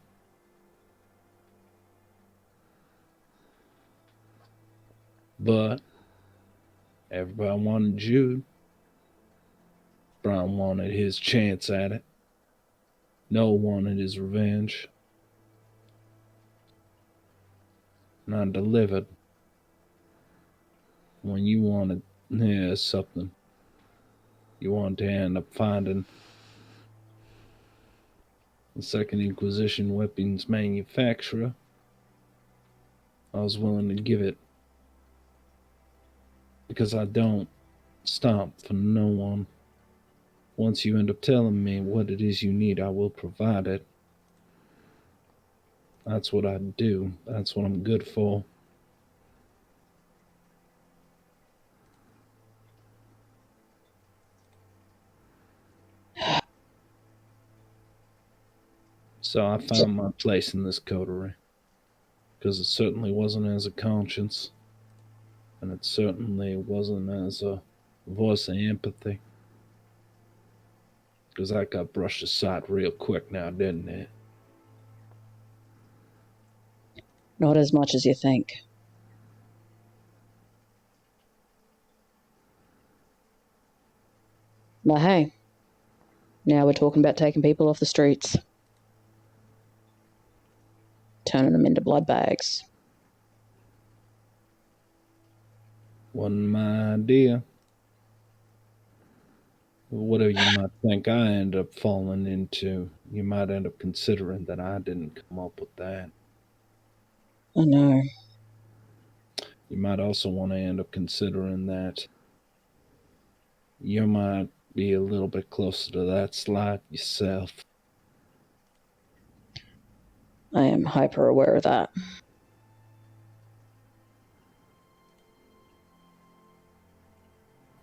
But everybody wanted Jude. Brian wanted his chance at it. Noah wanted his revenge. And I delivered. When you wanted something, you wanted to end up finding the Second Inquisition weapons manufacturer, I was willing to give it. Because I don't stop for no one. Once you end up telling me what it is you need, I will provide it. That's what I do. That's what I'm good for. So I found my place in this coterie. Because it certainly wasn't as a conscience. And it certainly wasn't as a voice of empathy. Because that got brushed aside real quick now, didn't it? Not as much as you think. But hey, now we're talking about taking people off the streets, turning them into blood bags. Wasn't my idea. Whatever you might think I end up falling into, you might end up considering that I didn't come up with that. I know. You might also want to end up considering that you might be a little bit closer to that slide yourself. I am hyper aware of that.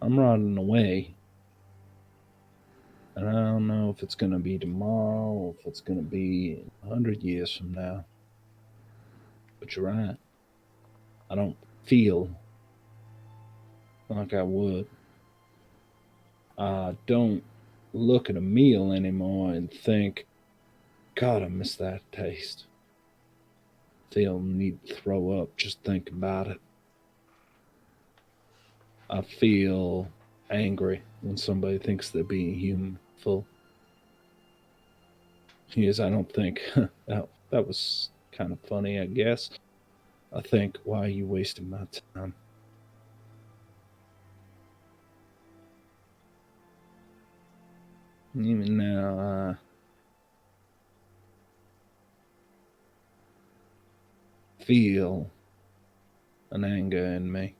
I'm riding away. And I don't know if it's going to be tomorrow or if it's going to be 100 years from now. But you're right. I don't feel like I would. I don't look at a meal anymore and think, God, I miss that taste. Feel the need to throw up just think about it. I feel angry when somebody thinks they're being humanful. Yes, I don't think that was kind of funny, I guess. I think, why are you wasting my time? Even now, I feel an anger in me.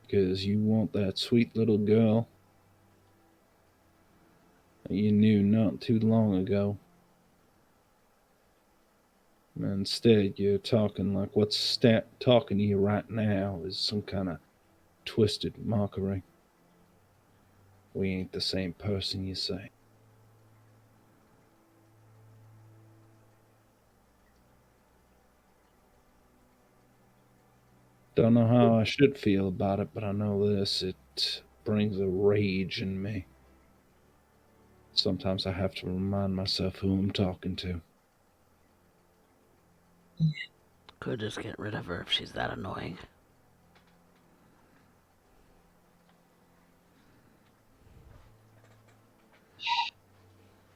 Because you want that sweet little girl that you knew not too long ago. And instead, you're talking like what's talking to you right now is some kind of twisted mockery. We ain't the same person, you say. Don't know how I should feel about it, but I know this. It brings a rage in me. Sometimes I have to remind myself who I'm talking to. Could just get rid of her if she's that annoying.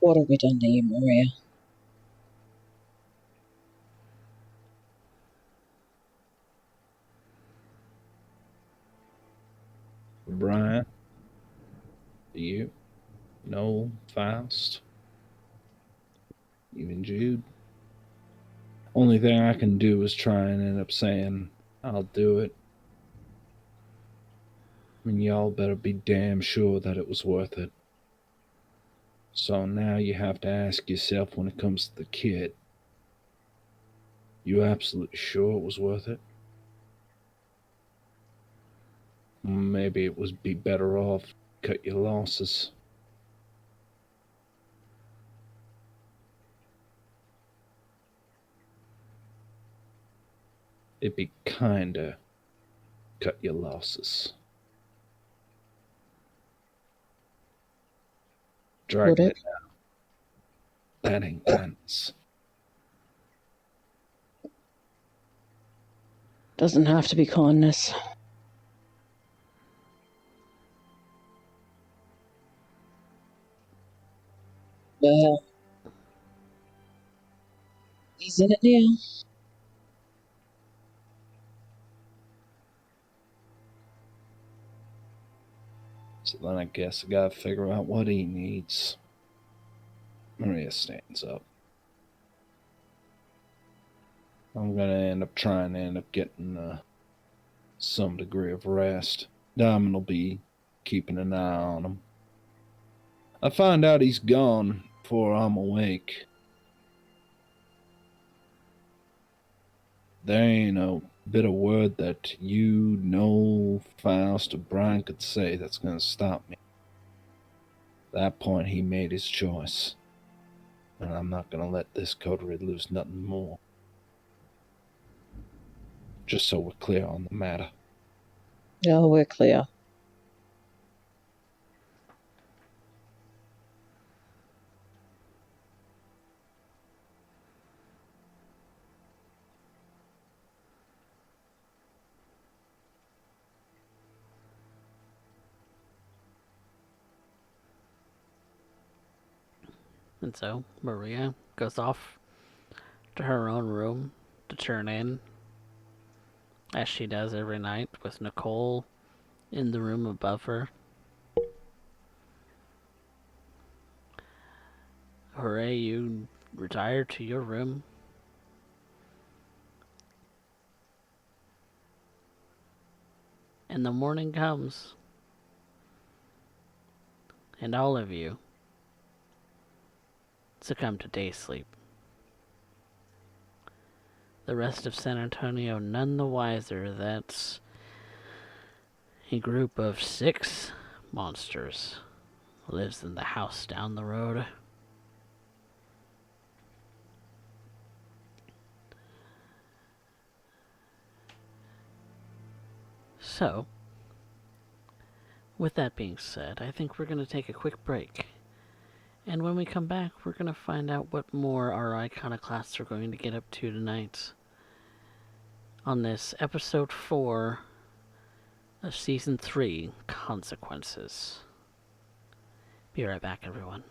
What have we done to you, Maria? Brian, you, Noel, Faust, even Jude. Only thing I can do is try and end up saying, I'll do it. And y'all better be damn sure that it was worth it. So now you have to ask yourself when it comes to the kid, You absolutely sure it was worth it? Maybe it would be better off cut your losses. It'd be kinda cut your losses. Would Dragging it? it down. That ain't kindness. Doesn't have to be kindness. Well, he's in it now. So then I guess I gotta figure out what he needs. Maria stands up. I'm gonna end up getting some degree of rest. Diamond will be keeping an eye on him. I find out he's gone before I'm awake. There ain't a bit of word that you know Faust or Brian could say that's gonna stop me. At that point, he made his choice. And I'm not gonna let this coterie lose nothing more. Just so we're clear on the matter. Oh, we're clear. And so Maria goes off to her own room to turn in, as she does every night, with Nicole in the room above her. Hooray, you retire to your room. And the morning comes. And all of you succumb to day sleep. The rest of San Antonio none the wiser that a group of 6 monsters lives in the house down the road. So, with that being said, I think we're going to take a quick break. And when we come back, we're going to find out what more our iconoclasts are going to get up to tonight on this episode 4 of Season 3, Consequences. Be right back, everyone.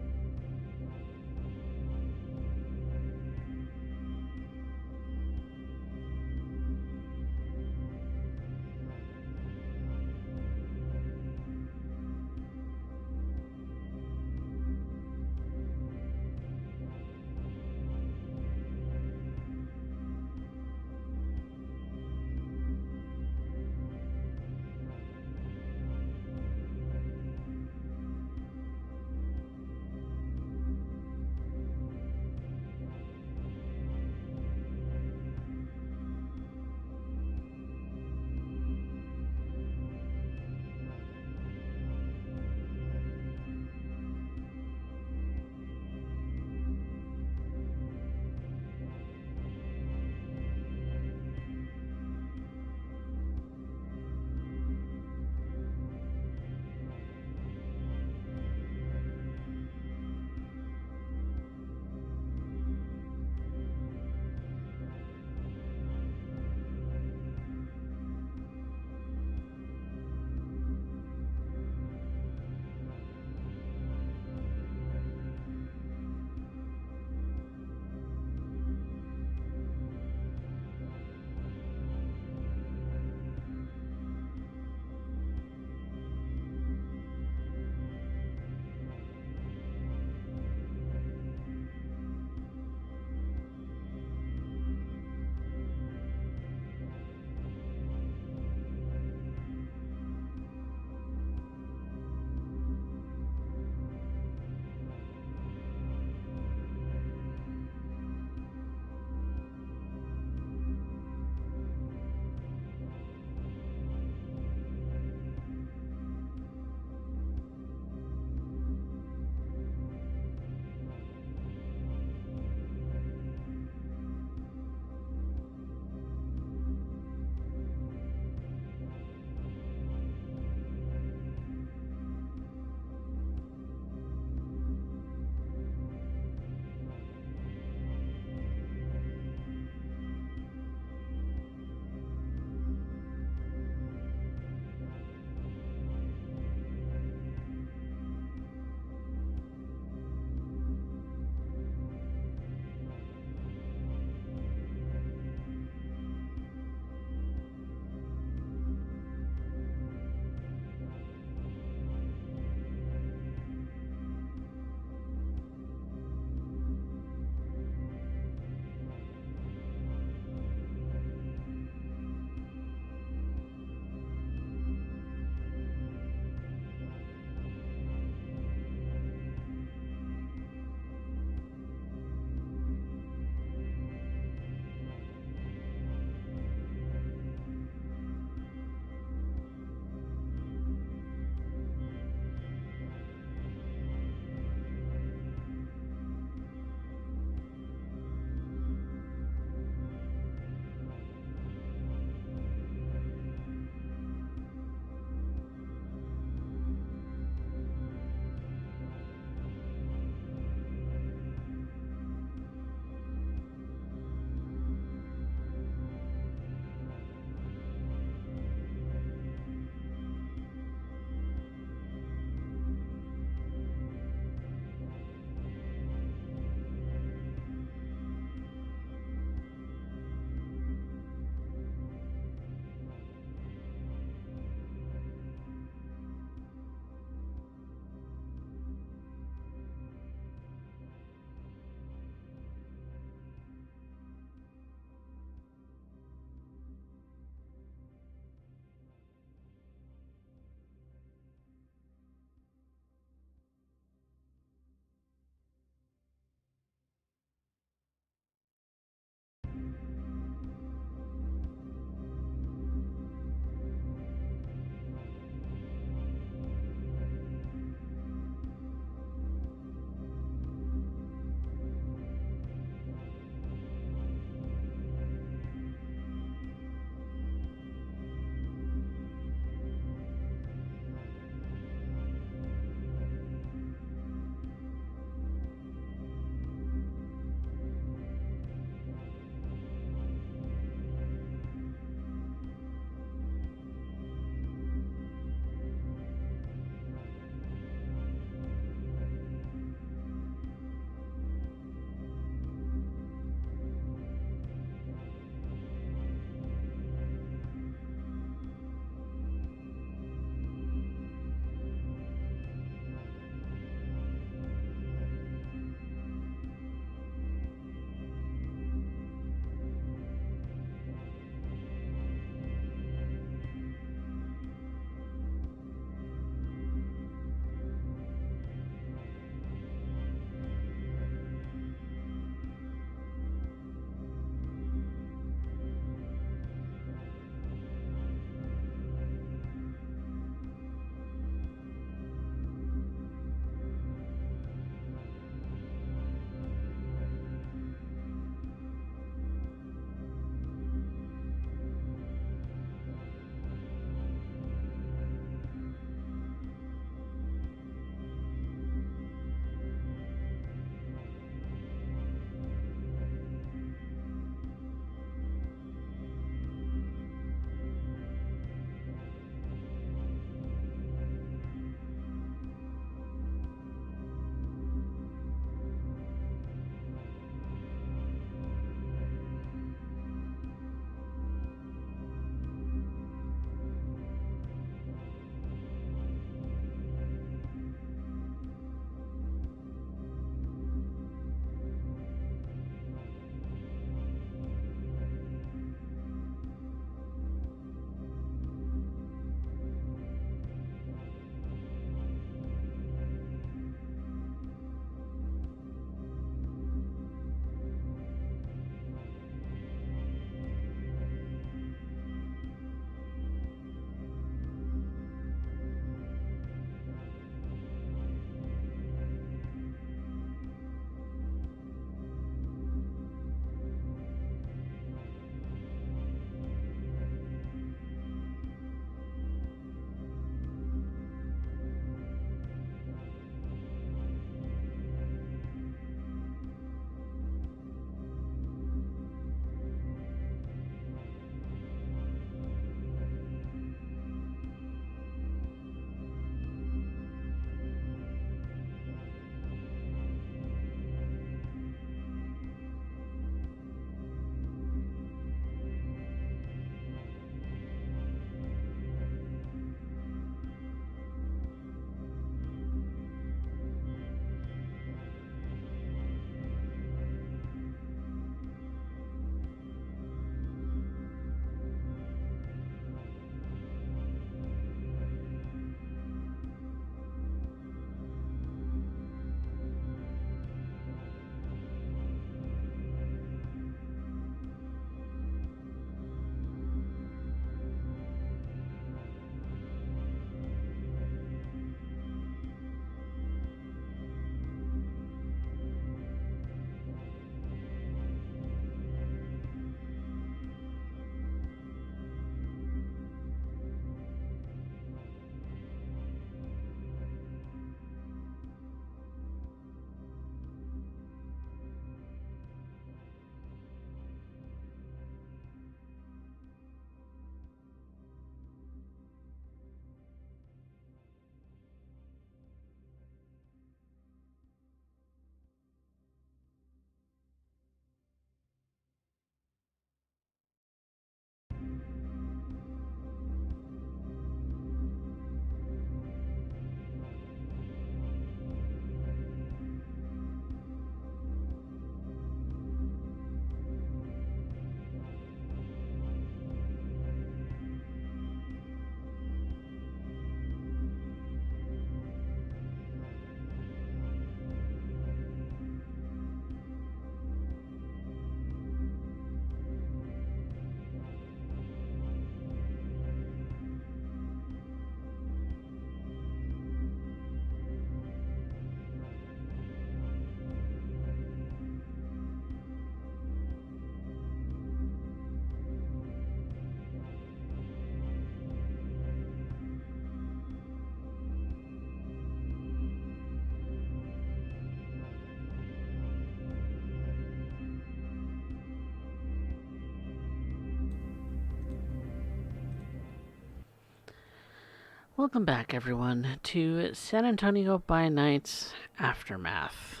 Welcome back, everyone, to San Antonio by Night's Aftermath,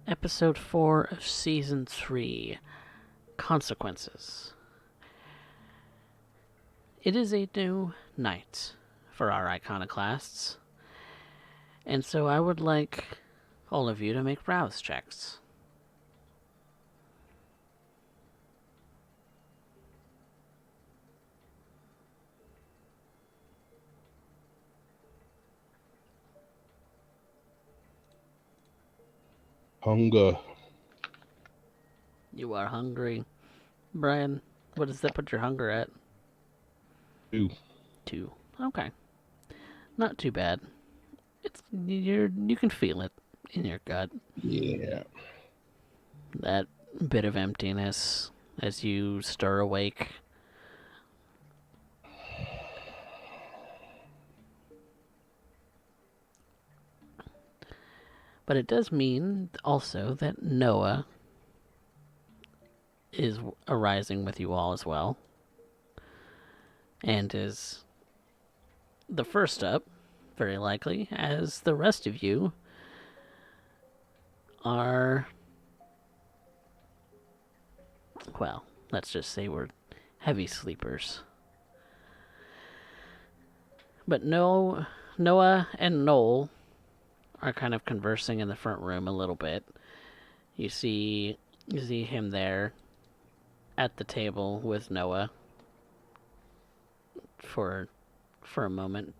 Episode 4 of Season 3, Consequences. It is a new night for our iconoclasts, and so I would like all of you to make rouse checks. Hunger. You are hungry. Brian, what does that put your hunger at? 2. 2. Okay. Not too bad. You can feel it in your gut. Yeah. That bit of emptiness as you stir awake. But it does mean also that Noah is arising with you all as well. And is the first up, very likely, as the rest of you are, well, let's just say we're heavy sleepers. But Noah and Noel are kind of conversing in the front room a little bit. You see him there at the table with Noah for a moment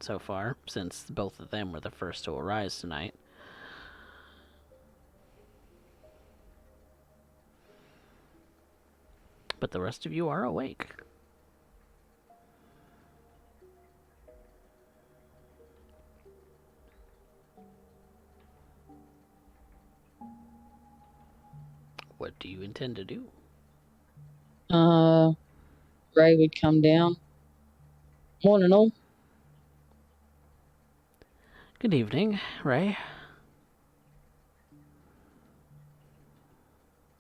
so far, since both of them were the first to arise tonight. But the rest of you are awake. What do you intend to do? Ray would come down. Morning, all. Good evening, Ray.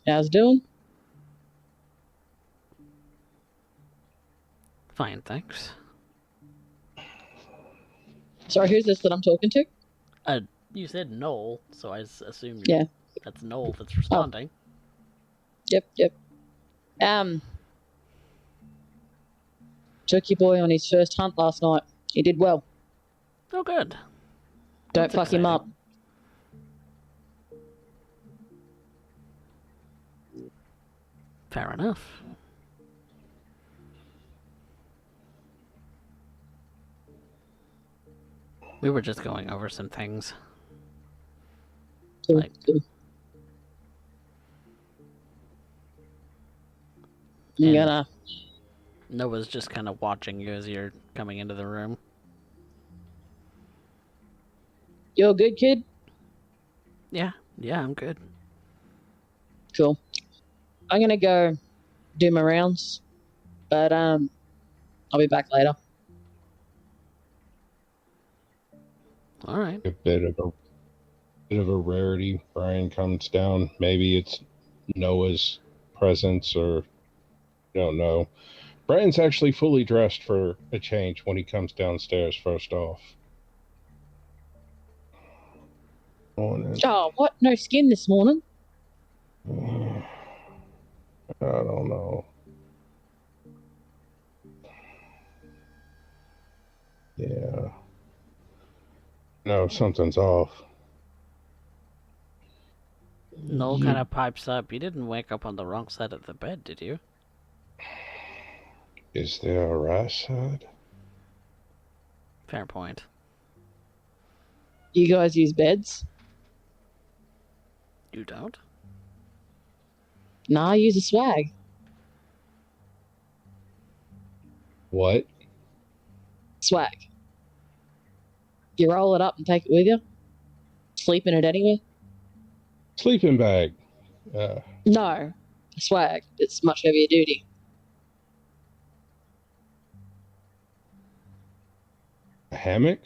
How's it doing? Fine, thanks. Sorry, who's this that I'm talking to? You said Noel, so I assume Yeah. that's Noel that's responding. Yep. Took your boy on his first hunt last night. He did well. Oh, good. Don't That's fuck him up. Fair enough. We were just going over some things. Cool, Like- cool. I'm And- gonna. Noah's just kind of watching you as you're coming into the room. You're a good kid? Yeah, I'm good. Cool. I'm gonna go do my rounds, but I'll be back later. All right. A bit of a rarity. Brian comes down. Maybe it's Noah's presence, or don't know. Brian's actually fully dressed for a change when he comes downstairs. First off. Morning. Oh, what? No skin this morning? I don't know. Yeah. No, something's off. Noel kind of pipes up. You didn't wake up on the wrong side of the bed, did you? Is there a right side? Fair point. You guys use beds? You don't? Nah, I use a swag. What? Swag. You roll it up and take it with you? Sleep in it anyway? Sleeping bag. No. A swag. It's much heavier duty. A hammock?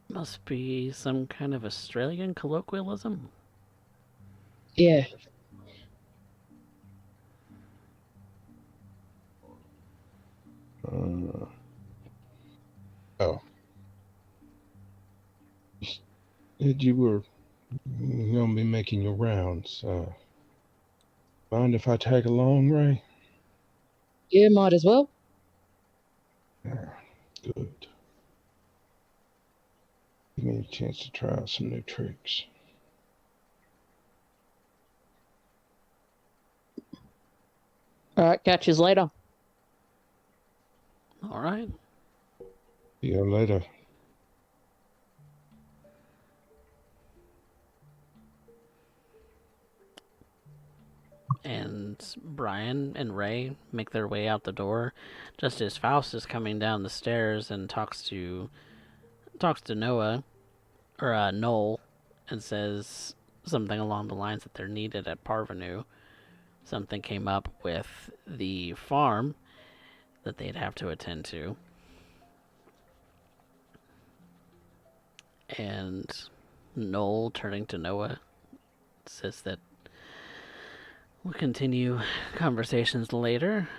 Must be some kind of Australian colloquialism. Yeah. Said you were gonna be making your rounds. Mind if I tag along, Ray? Yeah, might as well. Yeah, good. Give me a chance to try out some new tricks. All right, catch you later. All right. See you later. And Brian and Ray make their way out the door, just as Faust is coming down the stairs and talks to Noah or Noel, and says something along the lines that they're needed at Parvenu. Something came up with the farm that they'd have to attend to, and Noel, turning to Noah, says that we'll continue conversations later.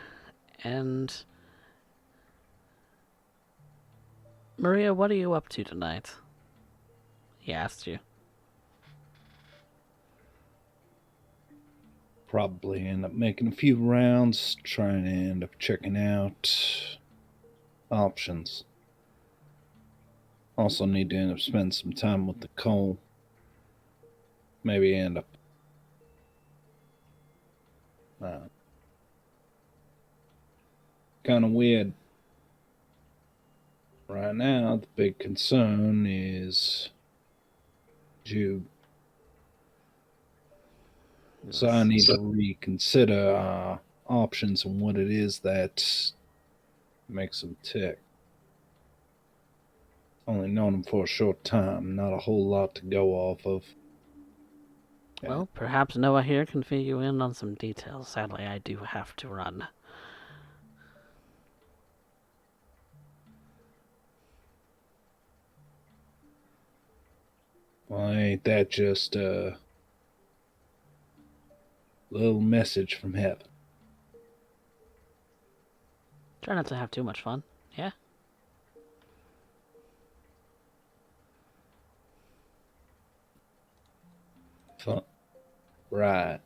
And Maria, what are you up to tonight? He asked you. Probably end up making a few rounds, trying to end up checking out options. Also need to end up spending some time with Nicole. Maybe end up kind of weird. Right now, the big concern is Jude. So I need to reconsider options and what it is that makes them tick. Only known him for a short time, not a whole lot to go off of. Well, perhaps Noah here can fill you in on some details. Sadly, I do have to run. Well, ain't that just a little message from heaven? Try not to have too much fun, yeah? Fun. Right.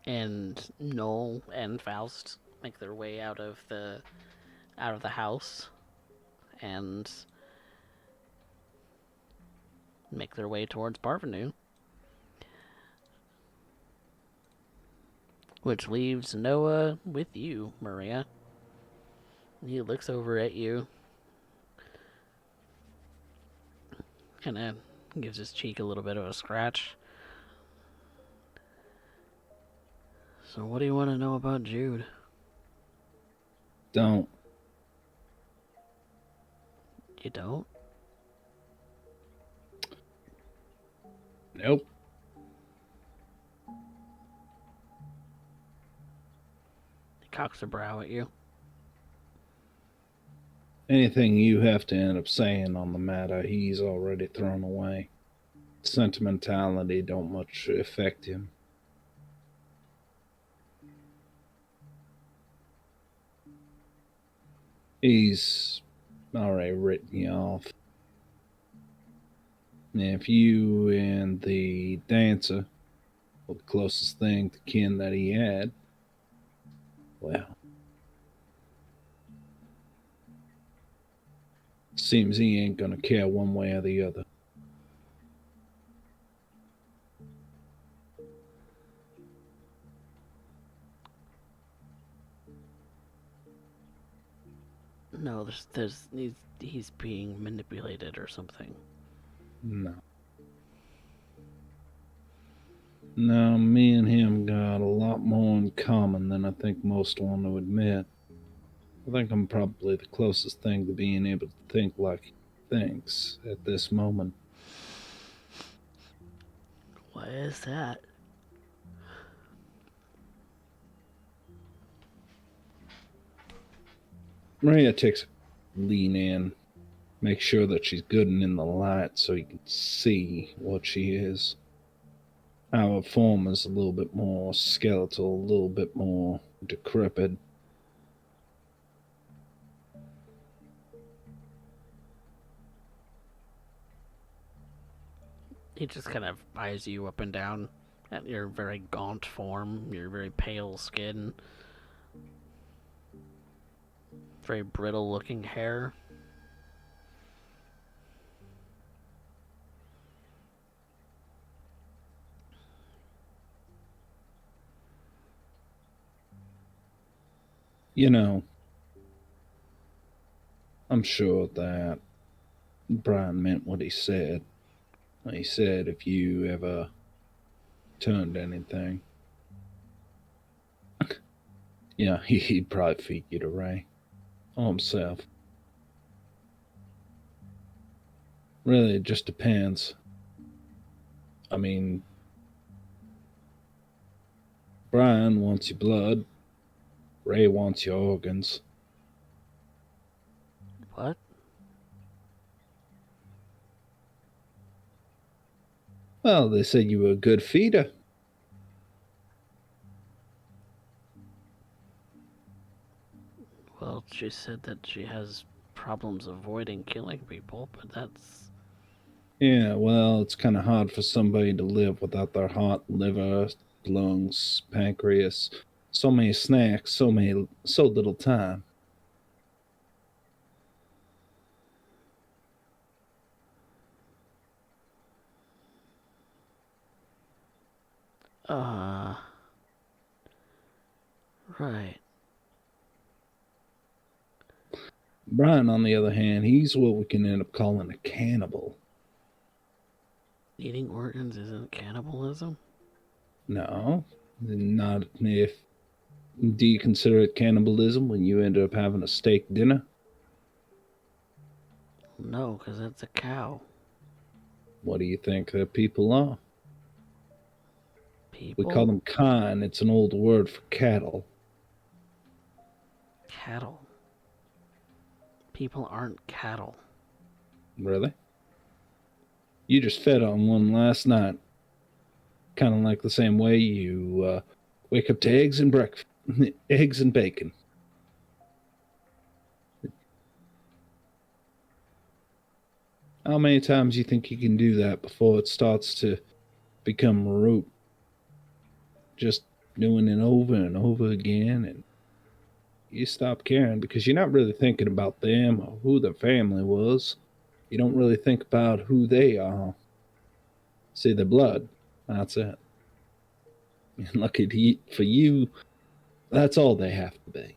And Noel and Faust make their way out of the house and make their way towards Parvenu, which leaves Noah with you, Maria. He looks over at you, kind of gives his cheek a little bit of a scratch. So what do you want to know about Jude? Don't. You don't? Nope. He cocks a brow at you. Anything you have to end up saying on the matter, he's already thrown away. Sentimentality don't much affect him. He's already written you off. If you and the dancer were the closest thing to kin that he had, well, seems he ain't gonna care one way or the other. No, he's being manipulated or something. No. No, me and him got a lot more in common than I think most want to admit. I think I'm probably the closest thing to being able to think like he thinks at this moment. Why is that? Maria takes a lean in, make sure that she's good and in the light so you can see what she is. Our form is a little bit more skeletal, a little bit more decrepit. He just kind of eyes you up and down at your very gaunt form, your very pale skin, very brittle looking hair. You know, I'm sure that Brian meant what he said. He said if you ever turned anything, yeah, he'd probably feed you to Ray. Or himself. Really, it just depends. I mean, Brian wants your blood. Ray wants your organs. What? Well, they said you were a good feeder. Well, she said that she has problems avoiding killing people, but that's... Yeah, well, it's kind of hard for somebody to live without their heart, liver, lungs, pancreas. So many snacks, so little time. Right. Brian, on the other hand, he's what we can end up calling a cannibal. Eating organs isn't cannibalism? No, not if. Do you consider it cannibalism when you end up having a steak dinner? No, because that's a cow. What do you think that people are? People? We call them kine. It's an old word for cattle. Cattle. People aren't cattle. Really? You just fed on one last night. Kind of like the same way you wake up to eggs and breakfast, eggs and bacon. How many times do you think you can do that before it starts to become rote? Just doing it over and over again, and you stop caring because you're not really thinking about them or who their family was. You don't really think about who they are. See, the blood. That's it. And lucky for you, that's all they have to be.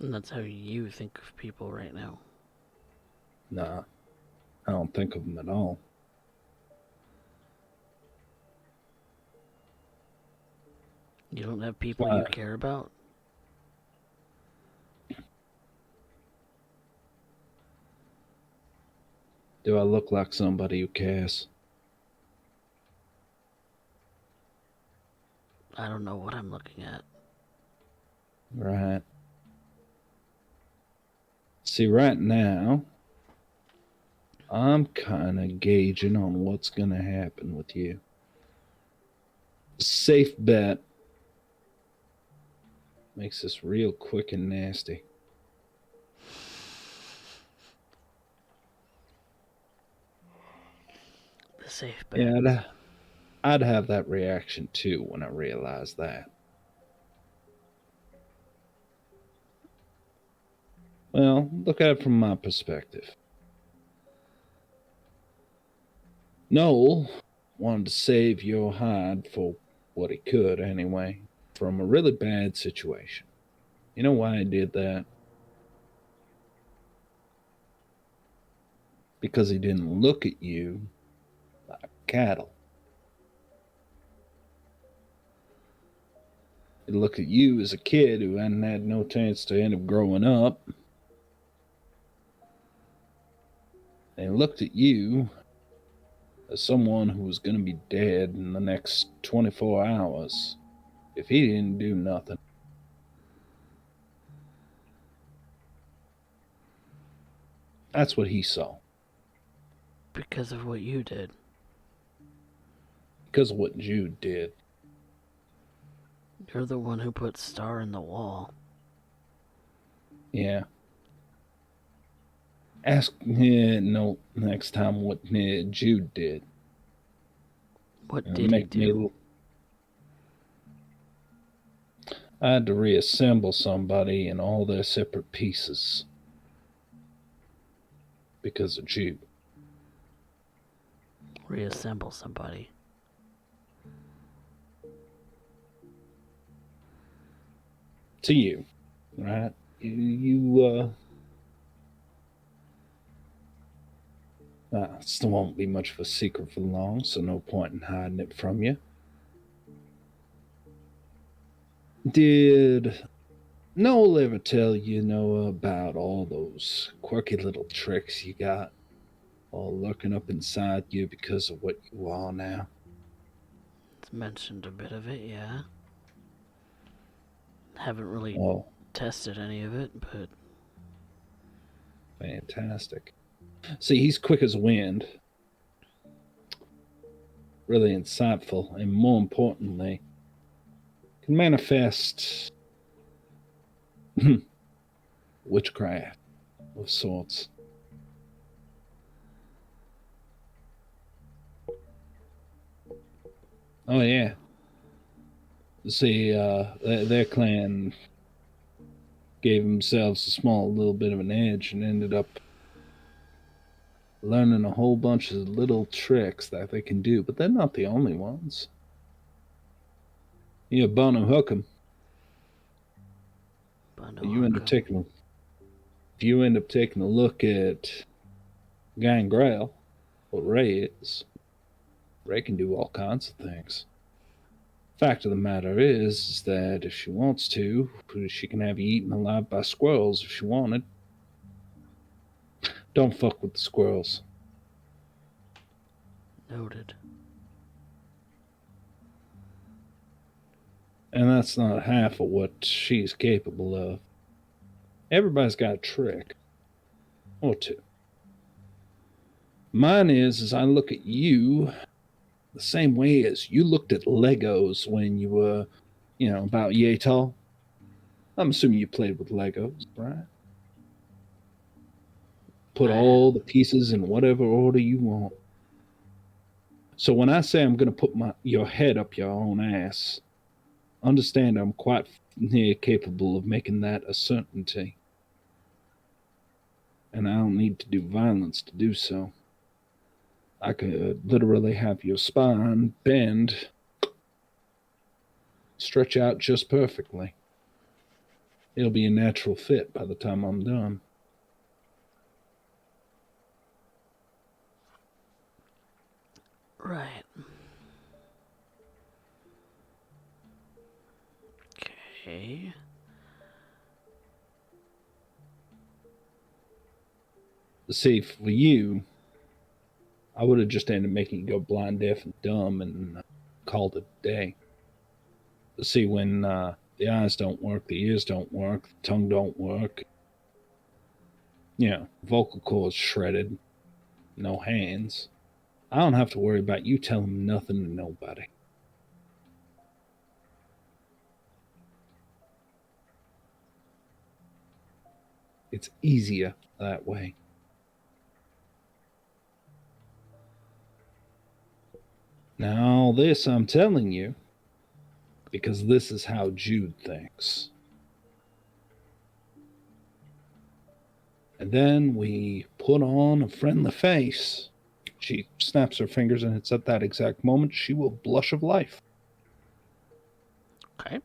And that's how you think of people right now. Nah, I don't think of them at all. You don't have people Why? you care about? Do I look like somebody who cares? I don't know what I'm looking at. Right. See, right now, I'm kind of gauging on what's going to happen with you. Safe bet makes this real quick and nasty. The safe bet. Yeah, I'd have that reaction too when I realized that. Well, look at it from my perspective. Noel wanted to save your hide for what he could anyway, from a really bad situation. You know why he did that? Because he didn't look at you like cattle. He looked at you as a kid who hadn't had no chance to end up growing up. And he looked at you as someone who was going to be dead in the next 24 hours if he didn't do nothing. That's what he saw. Because of what you did. Because of what Jude did. You're the one who put Star in the wall. Yeah. Ask no next time what Jude did. What did he Make me. do? I had to reassemble somebody in all their separate pieces because of Jude. Reassemble somebody. To you, right? You still won't be much of a secret for long, so no point in hiding it from you. Did Noel ever tell you, Noah, about all those quirky little tricks you got all lurking up inside you because of what you are now? It's mentioned a bit of it, yeah. Haven't really Oh, tested any of it, but fantastic. See, he's quick as wind, really insightful, and more importantly, can manifest witchcraft of sorts. Oh, yeah. See, their clan gave themselves a small little bit of an edge and ended up learning a whole bunch of little tricks that they can do, but they're not the only ones. Yeah, Bono Hookham. You end up taking, if you end up taking a look at Gangrel, what Ray is, Ray can do all kinds of things. Fact of the matter is that if she wants to, she can have you eaten alive by squirrels if she wanted. Don't fuck with the squirrels. noted. And that's not half of what she's capable of. Everybody's got a trick or two. Mine is I look at you the same way as you looked at Legos when you were, about yay tall. I'm assuming you played with Legos, right? Put all the pieces in whatever order you want. So when I say I'm going to put your head up your own ass, understand I'm quite near capable of making that a certainty. And I don't need to do violence to do so. I could literally have your spine bend, stretch out just perfectly. It'll be a natural fit by the time I'm done. Right. Okay. See, for you, I would have just ended up making you go blind, deaf, and dumb and called it a day. See, when the eyes don't work, the ears don't work, the tongue don't work, vocal cords shredded, no hands, I don't have to worry about you telling nothing to nobody. It's easier that way. Now, this I'm telling you because this is how Jude thinks. And then we put on a friendly face. She snaps her fingers, and it's at that exact moment she will blush of life. Okay.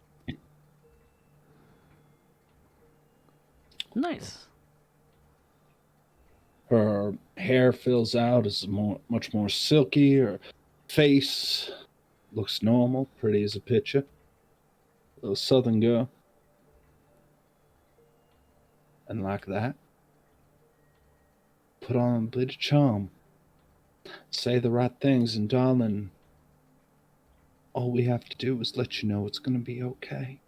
Nice. Her hair fills out, is much more silky. Her face looks normal, pretty as a picture. Little southern girl. And like that, put on a bit of charm. Say the right things, and darling, all we have to do is let you know it's going to be okay.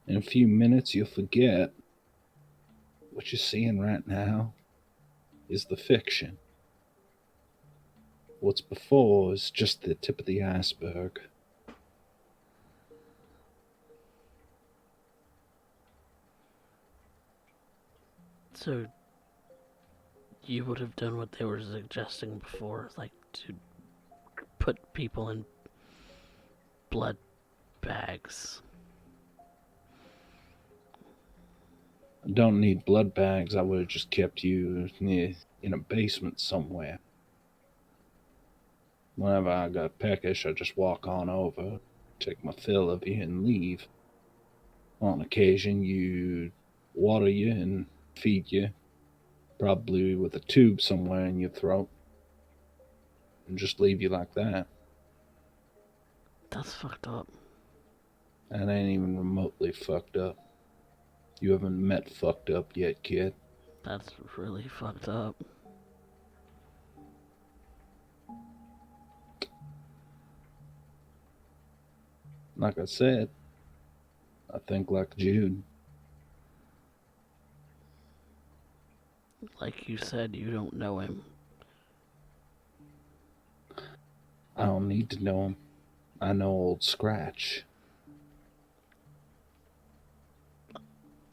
In a few minutes, you'll forget what you're seeing right now is the fiction. What's before is just the tip of the iceberg. So you would have done what they were suggesting before, like to put people in blood bags. I don't need blood bags. I would have just kept you in a basement somewhere. Whenever I got peckish, I just walk on over, take my fill of you, and leave. On occasion, you water you and feed you, probably with a tube somewhere in your throat, and just leave you like that. That's fucked up. That ain't even remotely fucked up. You haven't met fucked up yet, kid. That's really fucked up. Like I said, I think like Jude. Like you said, you don't know him. I don't need to know him. I know Old Scratch.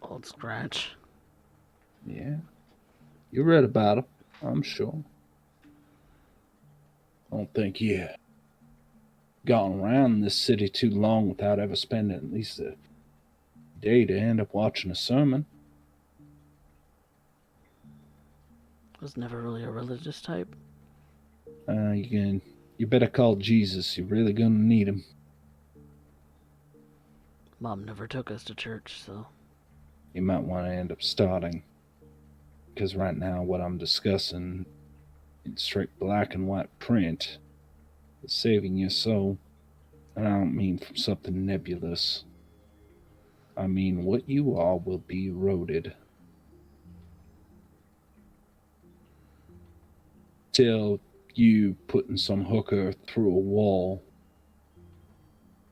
Old Scratch. Yeah. You read about him, I'm sure. I don't think you gone around this city too long without ever spending at least a day to end up watching a sermon. Was never really a religious type. You better call Jesus. You're really gonna need him. Mom never took us to church, so You might want to end up starting. Because right now, what I'm discussing in straight black and white print is saving your soul. And I don't mean from something nebulous. I mean, what you are will be eroded. Till you putting some hooker through a wall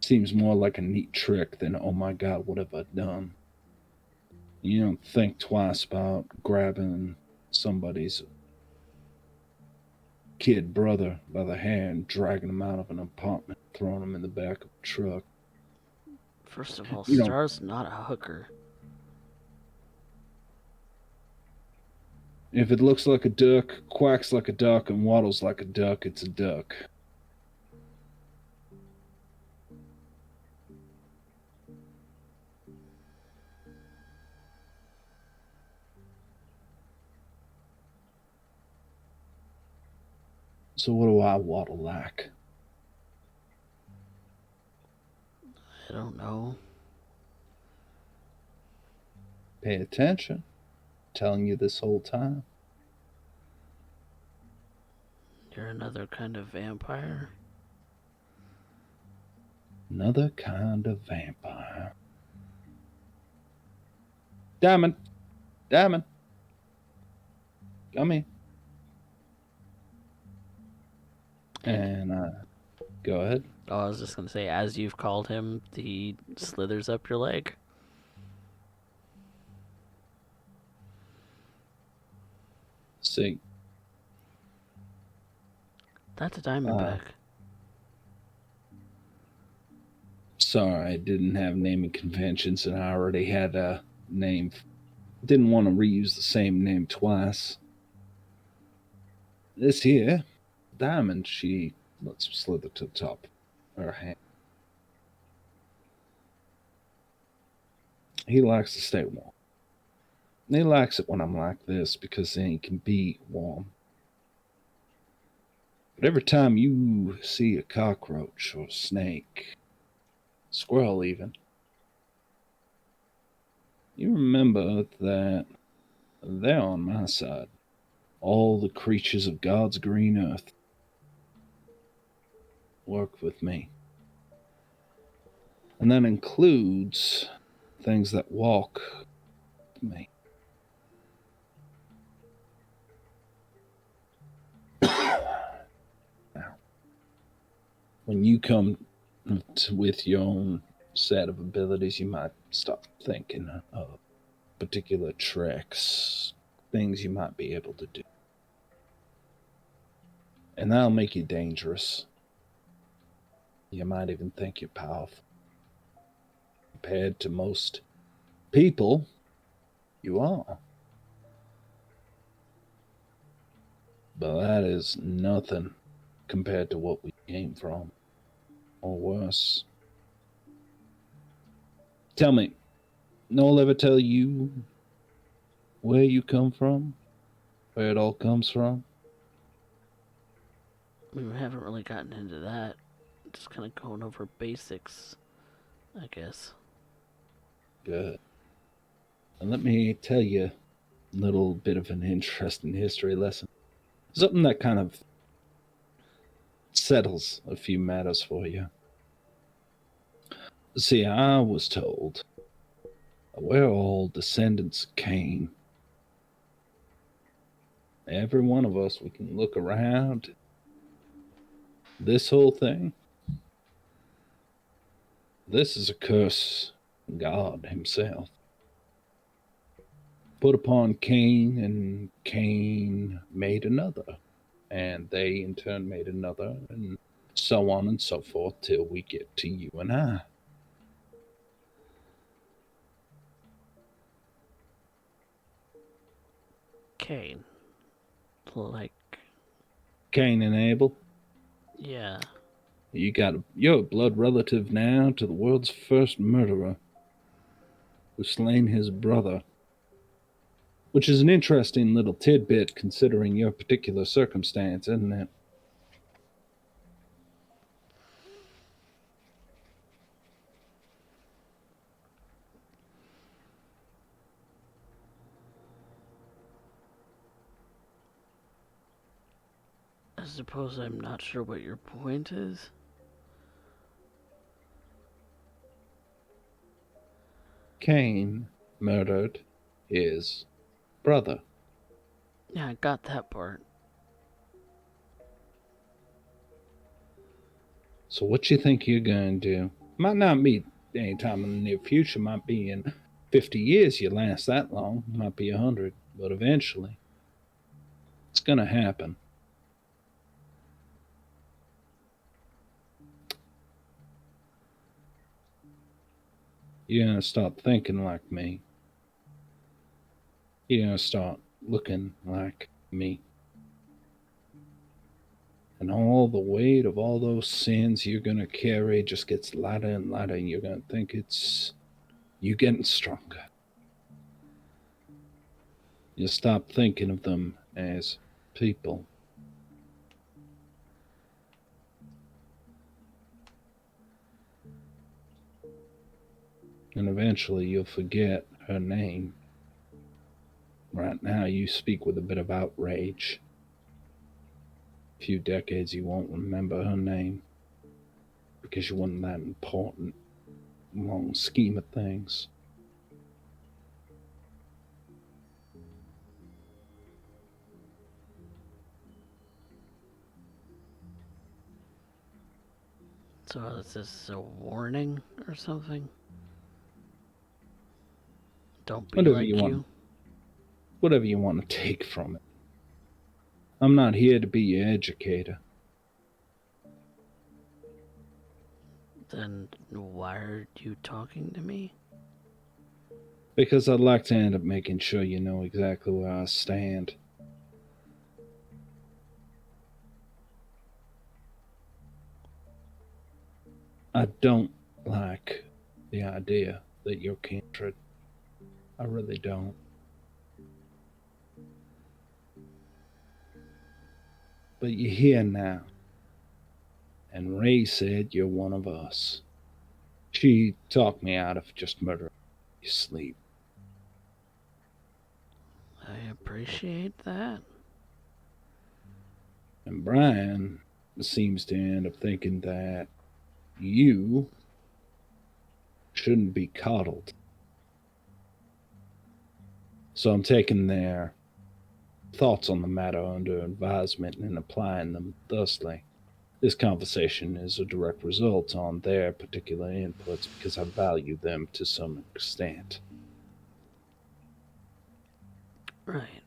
seems more like a neat trick than, oh my god, what have I done? You don't think twice about grabbing somebody's kid brother by the hair and dragging him out of an apartment, throwing him in the back of a truck. first of all, You don't- Star's not a hooker. If it looks like a duck, quacks like a duck, and waddles like a duck, it's a duck. So what do I waddle like? I don't know. Pay attention. I'm telling you this whole time. You're another kind of vampire. Another kind of vampire. Diamond! Diamond! Come here. And go ahead. Oh, I was just gonna say, as you've called him, he slithers up your leg. See, That's a Diamondback. sorry, I didn't have naming conventions and I already had a name. Didn't want to reuse the same name twice. This here, Diamond, she lets him slither to the top of her hand. He likes to stay warm. And he likes it when I'm like this because then he can be warm. But every time you see a cockroach or a snake, squirrel even, you remember that they're on my side. All the creatures of God's green earth work with me. And that includes things that walk with me. Now, when you come with your own set of abilities, you might start thinking of particular tricks, things you might be able to do. And that'll make you dangerous. You might even think you're powerful. Compared to most people, you are. But that is nothing compared to what we came from, or worse. Tell me, Noel ever tell you where you come from? Where it all comes from? We haven't really gotten into that. Just kind of going over basics, I guess. Good. And let me tell you a little bit of an interesting history lesson. Something that kind of settles a few matters for you. See, I was told that we're all descendants of Cain. Every one of us, we can look around. This whole thing, this is a curse God himself put upon Cain, and Cain made another. And they in turn made another, and so on and so forth till we get to you and I. Cain. Like, Cain and Abel, yeah. you're a blood relative now to the world's first murderer who slain his brother. Which is an interesting little tidbit considering your particular circumstance, isn't it? I suppose I'm not sure what your point is. Cain murdered his brother. Yeah, I got that part. So what you think you're going to do? Might not be anytime in the near future. Might be in 50 years you last that long. Might be 100. But eventually, it's going to happen. You're going to start thinking like me. You're going to start looking like me. And all the weight of all those sins you're going to carry just gets lighter and lighter, and you're going to think it's you getting stronger. You stop thinking of them as people. And eventually you'll forget her name. Right now you speak with a bit of outrage. A few decades you won't remember her name because she wasn't that important in the long scheme of things. So is this a warning or something? Don't be Whatever like you want. you. Whatever you want to take from it. I'm not here to be your educator. Then why are you talking to me? Because I'd like to end up making sure you know exactly where I stand. I don't like the idea that you're kindred. I really don't. But you're here now. And Ray said you're one of us. She talked me out of just murdering you sleep. I appreciate that. And Brian seems to end up thinking that you shouldn't be coddled. So I'm taking their thoughts on the matter under advisement and applying them thusly. This conversation is a direct result on their particular inputs because I value them to some extent. Right.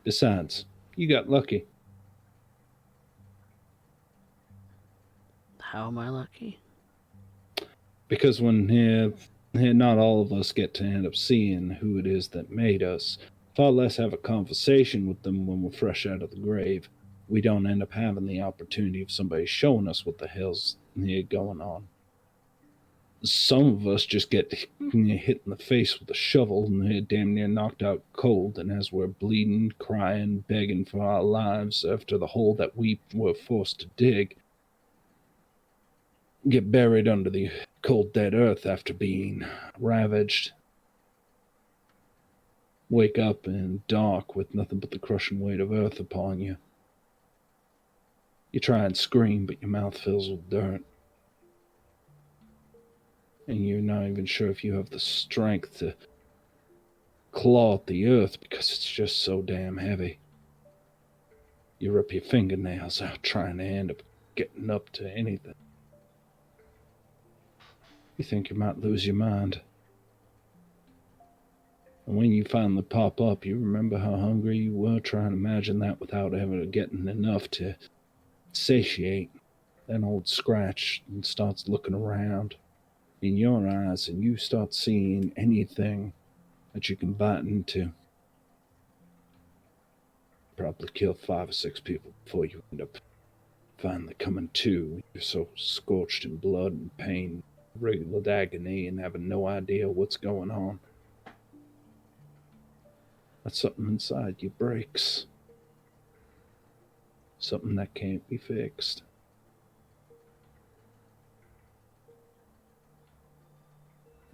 Besides, You got lucky. How am I lucky? Because when not all of us get to end up seeing who it is that made us, far less have a conversation with them when we're fresh out of the grave. We don't end up having the opportunity of somebody showing us what the hell's going on. Some of us just get hit in the face with a shovel and they're damn near knocked out cold, and as we're bleeding, crying, begging for our lives after the hole that we were forced to dig, get buried under the cold dead earth after being ravaged. Wake up in dark with nothing but the crushing weight of earth upon you. You try and scream, but your mouth fills with dirt. And you're not even sure if you have the strength to claw at the earth because it's just so damn heavy. You rip your fingernails out trying to end up getting up to anything. You think you might lose your mind. And when you finally pop up, you remember how hungry you were trying to imagine that without ever getting enough to satiate. Then old Scratch and starts looking around in your eyes, and you start seeing anything that you can bite into. Probably kill 5 or 6 people before you end up finally coming to. You're so scorched in blood and pain, regular agony, and having no idea what's going on. But something inside you breaks. Something that can't be fixed.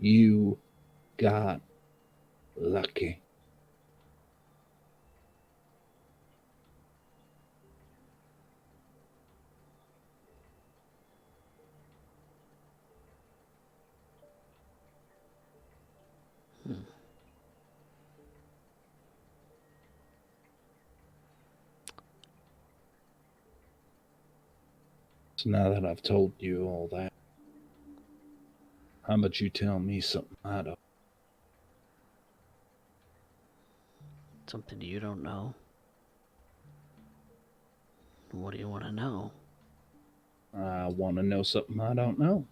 You got lucky. So now that I've told you all that, how about you tell me something I don't? Something you don't know? What do you want to know? I want to know something I don't know.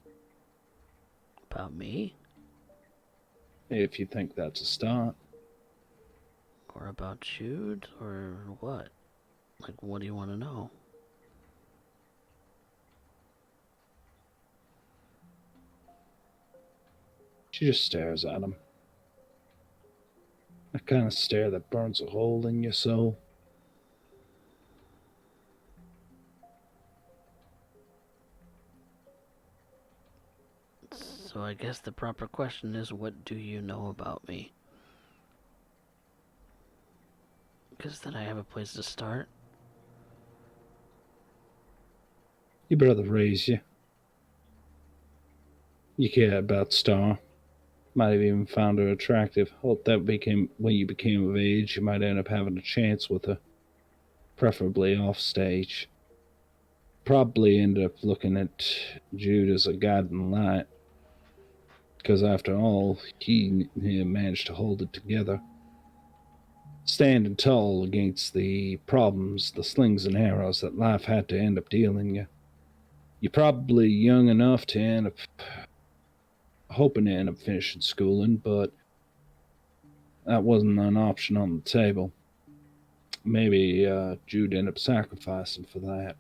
About me? If you think that's a start. Or about Jude? Or what? Like, what do you want to know? She just stares at him. That kind of stare that burns a hole in your soul. So I guess the proper question is, what do you know about me? Because then I have a place to start. Your brother raised you. You care about Star. Might have even found her attractive. Hope that became when you became of age, you might end up having a chance with her. Preferably off stage. Probably ended up looking at Jude as a guiding light. Because after all, he managed to hold it together. Standing tall against the problems, the slings and arrows that life had to end up dealing you. You're probably young enough to end up hoping to end up finishing schooling, but that wasn't an option on the table. Maybe Jude ended up sacrificing for that.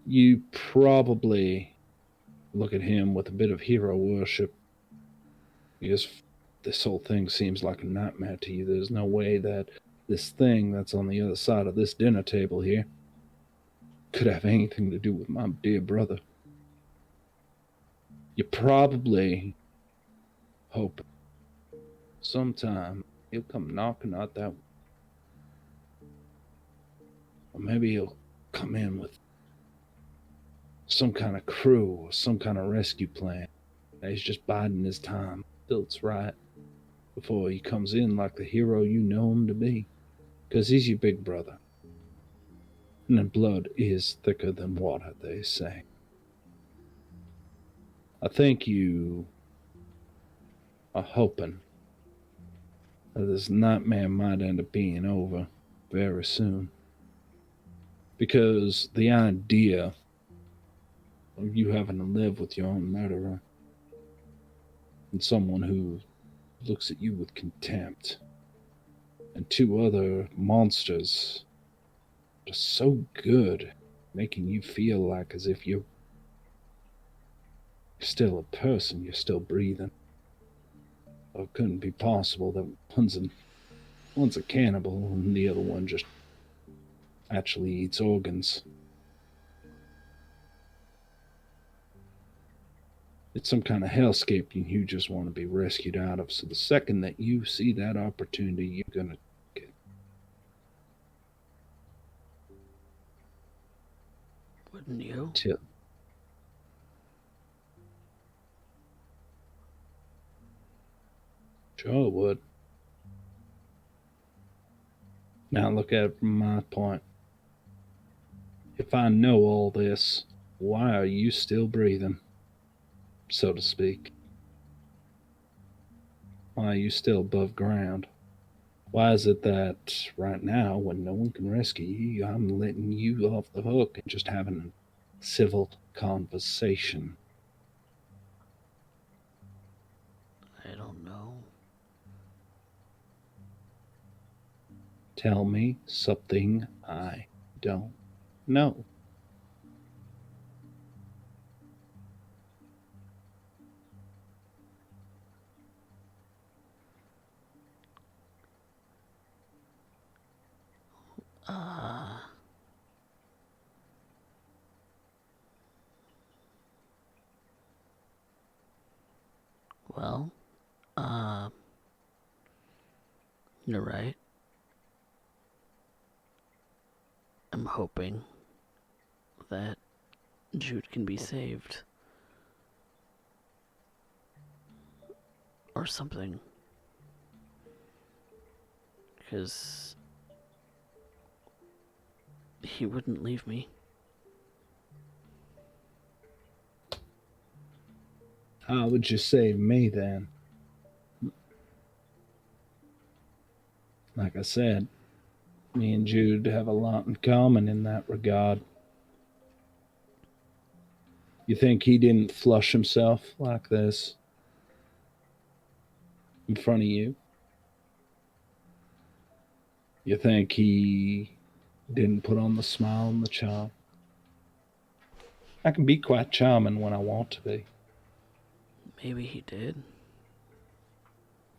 You probably look at him with a bit of hero worship, because this whole thing seems like a nightmare to you. There's no way that this thing that's on the other side of this dinner table here could have anything to do with my dear brother. You probably hope sometime he'll come knocking out that, or maybe he'll come in with some kind of crew or some kind of rescue plan. He's just biding his time till it's right before he comes in like the hero you know him to be. Because he's your big brother. And then blood is thicker than water, they say. I think you are hoping that this nightmare might end up being over very soon. Because the idea of you having to live with your own murderer and someone who looks at you with contempt and two other monsters are so good, making you feel like as if you're still a person, you're still breathing. Or it couldn't be possible that one's a cannibal and the other one just actually eats organs. It's some kind of hellscape you just want to be rescued out of. So the second that you see that opportunity, you're gonna get. Wouldn't you? Till sure would. Now look at it from my point. If I know all this, why are you still breathing, so to speak? Why are you still above ground? Why is it that right now, when no one can rescue you, I'm letting you off the hook and just having a civil conversation? I don't know. Tell me something I don't know. Uh, well, uh, you're right. I'm hoping that Jude can be saved. Or something. Because he wouldn't leave me. How would you save me then? Like I said, me and Jude have a lot in common in that regard. You think he didn't flush himself like this in front of you? You think he didn't put on the smile and the charm? I can be quite charming when I want to be. Maybe he did.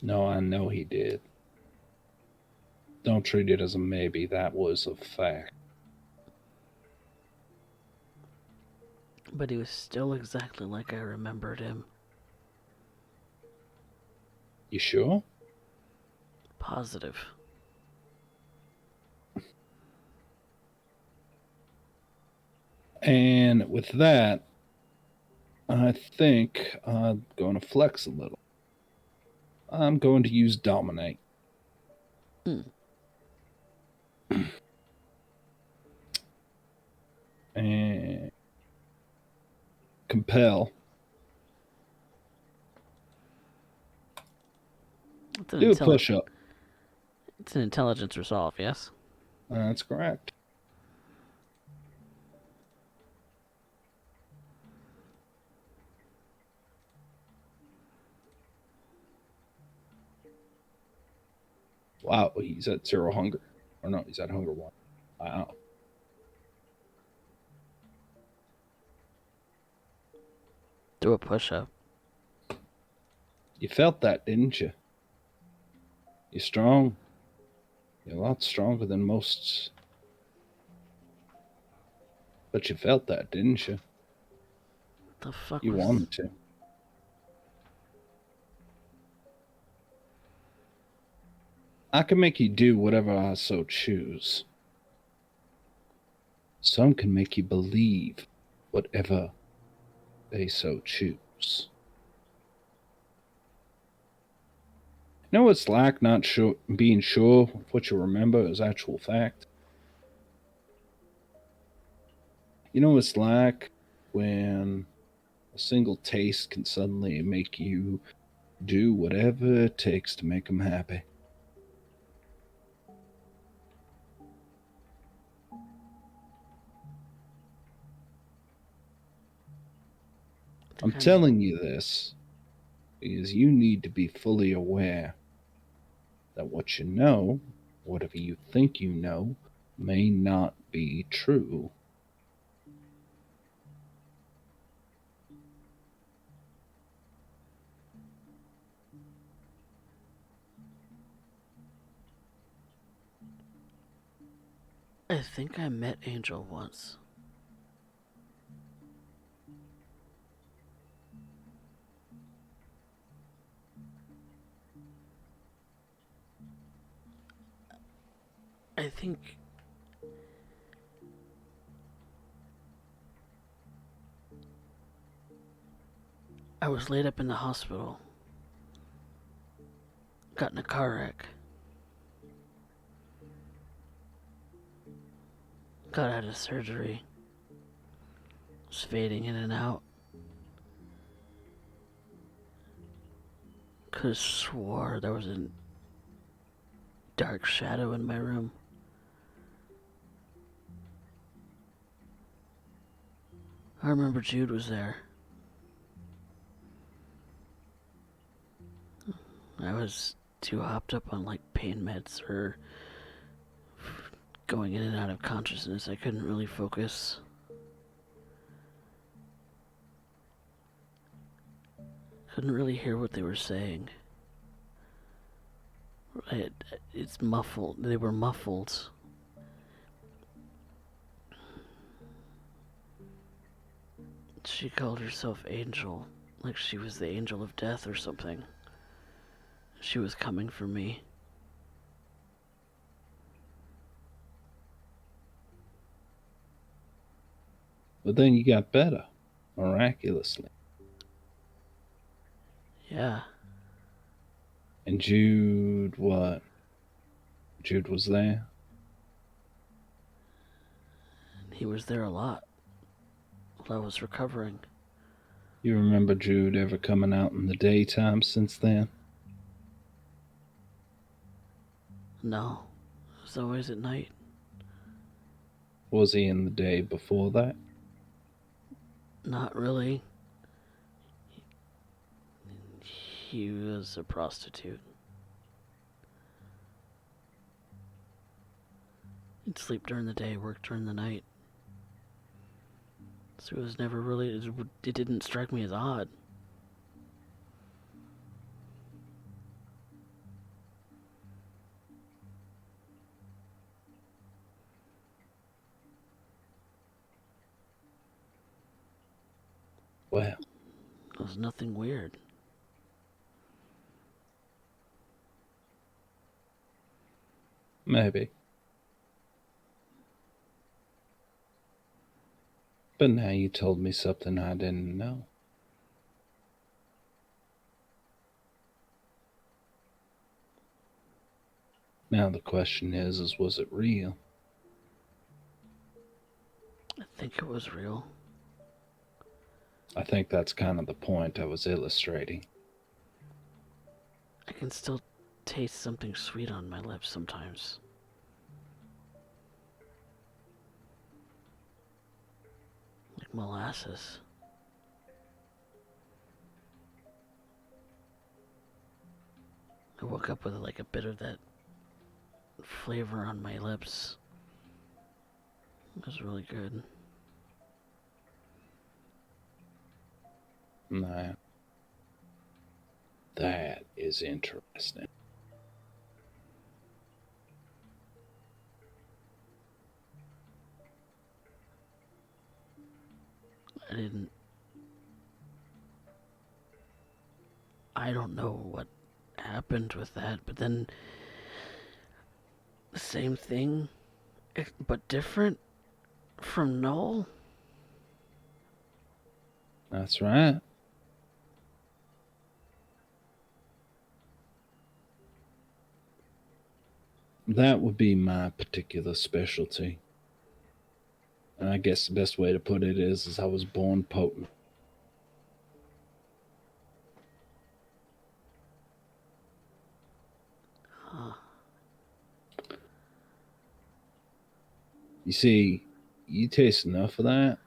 No, I know he did. Don't treat it as a maybe. That was a fact. But he was still exactly like I remembered him. You sure? Positive. And with that, I think I'm going to flex a little. I'm going to use Dominate. Hmm. And Compel. It's an Do a push up. It's an intelligence resolve, yes? That's correct. Wow, he's at 0 hunger. Or no, he's at hunger 1. Wow. Do a push up. You felt that, didn't you? You're strong. You're a lot stronger than most. But you felt that, didn't you? The fuck You was... wanted to. I can make you do whatever I so choose. Some can make you believe whatever they so choose. You know what it's like not sure, being sure of what you remember is actual fact? You know what it's like when a single taste can suddenly make you do whatever it takes to make them happy? I'm telling you this because you need to be fully aware that what you know, whatever you think you know, may not be true. I think I met Angel once. I think I was laid up in the hospital. Got in a car wreck. Got out of surgery. Was fading in and out. Could've swore there was a dark shadow in my room. I remember Jude was there. I was too hopped up on like pain meds or going in and out of consciousness. I couldn't really focus. Couldn't really hear what they were saying. It's muffled. They were muffled. She called herself Angel, like she was the angel of death or something. She was coming for me. But then you got better, miraculously. Yeah. And Jude, what? Jude was there? He was there a lot while I was recovering. You remember Jude ever coming out in the daytime since then? No. It was always at night. Was he in the day before that? Not really. He was a prostitute. He'd sleep during the day, work during the night. So it was never really, it didn't strike me as odd. Well, It was nothing weird. maybe. But now you told me something I didn't know. Now the question is was it real? I think it was real. I think that's kind of the point I was illustrating. I can still taste something sweet on my lips sometimes. Like molasses. I woke up with like a bit of that flavor on my lips. It was really good. Nah. That is interesting. I don't know what happened with that, but then the same thing, but different from Noel. That's right. That would be my particular specialty. And I guess the best way to put it is I was born potent. Huh. You see, you taste enough of that,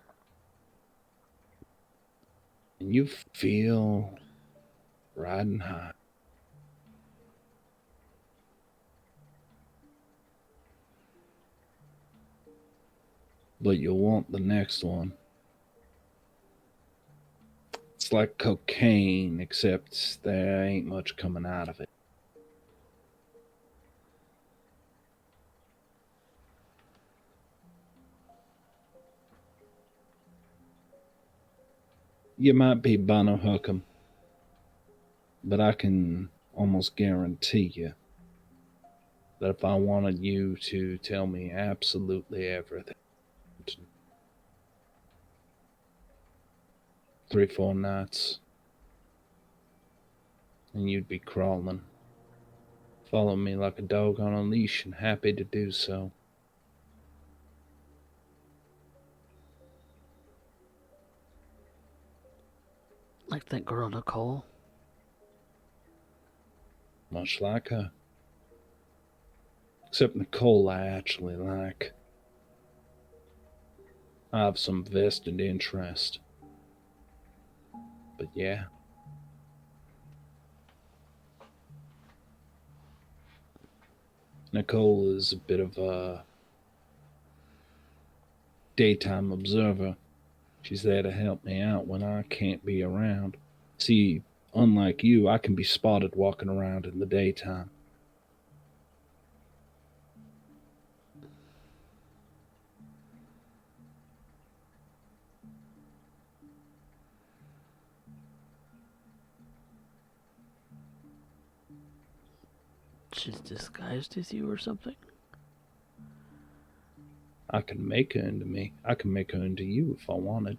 and you feel riding high. But you'll want the next one. It's like cocaine, except there ain't much coming out of it. You might be Bono Hookham, but I can almost guarantee you that if I wanted you to tell me absolutely everything, 3, 4 nights, and you'd be crawling, following me like a dog on a leash and happy to do so. Like that girl Nicole. Much like her. Except Nicole I actually like. I have some vested interest. But yeah. Nicole is a bit of a daytime observer. She's there to help me out when I can't be around. See, unlike you, I can be spotted walking around in the daytime. She's disguised as you or something? I can make her into me. I can make her into you if I wanted.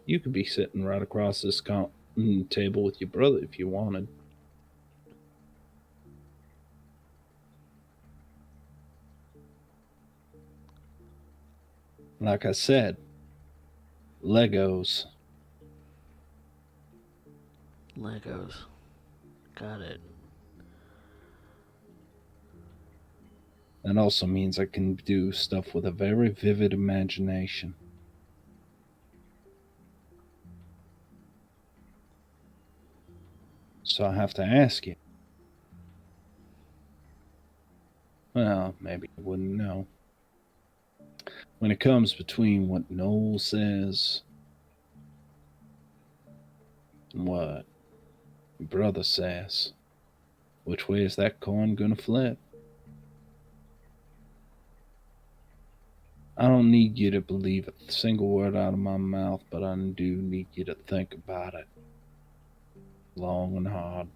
You could be sitting right across this table with your brother if you wanted. Like I said, Legos. Legos. Got it. That also means I can do stuff with a very vivid imagination. So I have to ask you. Well, maybe you wouldn't know. When it comes between what Noel says and what your brother says, which way is that coin gonna flip? I don't need you to believe a single word out of my mouth, but I do need you to think about it long and hard.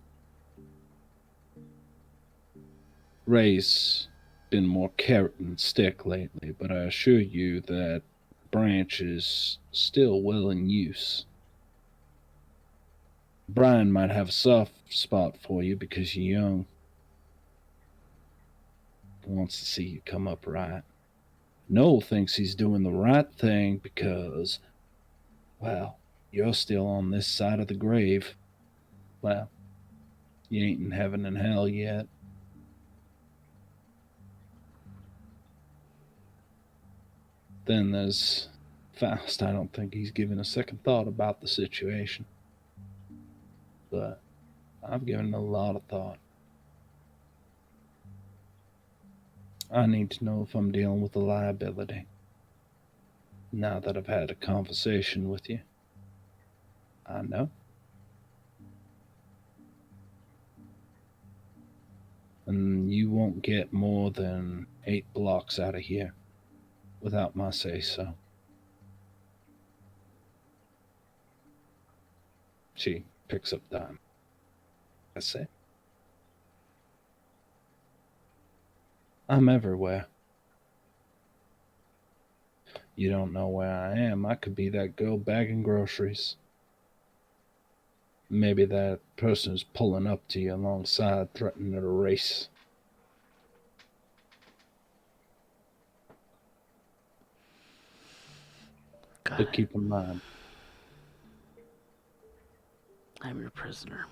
Ray's been more carrot than stick lately, but I assure you that Branch is still well in use. Brian might have a soft spot for you because you're young. He wants to see you come up right. Noel thinks he's doing the right thing because, well, you're still on this side of the grave. Well, you ain't in heaven and hell yet. Then there's Faust. I don't think he's given a second thought about the situation. But I've given a lot of thought. I need to know if I'm dealing with a liability. Now that I've had a conversation with you, I know. And you won't get more than 8 blocks out of here without my say-so. She picks up dime. I say, I'm everywhere. You don't know where I am. I could be that girl bagging groceries. Maybe that person who's pulling up to you alongside, threatening to race. Got But it. keep in mind, I'm your prisoner.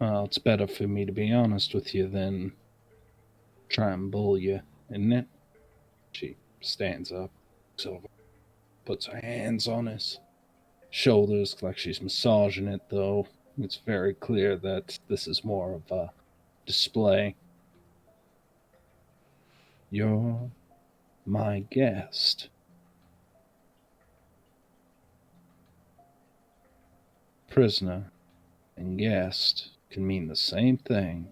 well, it's better for me to be honest with you than try and bull you, isn't it? She stands up, looks over, puts her hands on his shoulders like she's massaging it, though it's very clear that this is more of a display. You're my guest. Prisoner and guest can mean the same thing,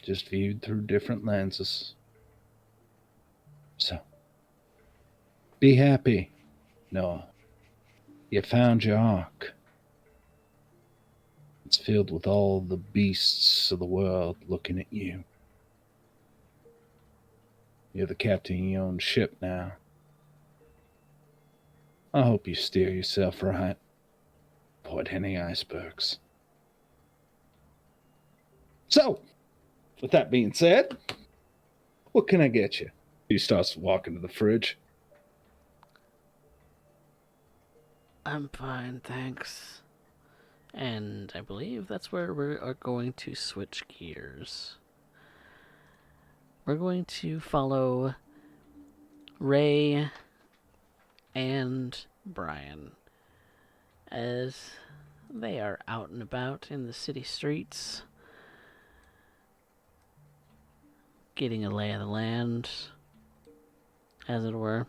just viewed through different lenses. So, be happy, Noah. You found your ark. It's filled with all the beasts of the world looking at you. You're the captain of your own ship now. I hope you steer yourself right. Avoid any icebergs. So, with that being said, what can I get you? He starts walking to the fridge. I'm fine, thanks. And I believe that's where we are going to switch gears. We're going to follow Ray and Brian as they are out and about in the city streets, getting a lay of the land, as it were.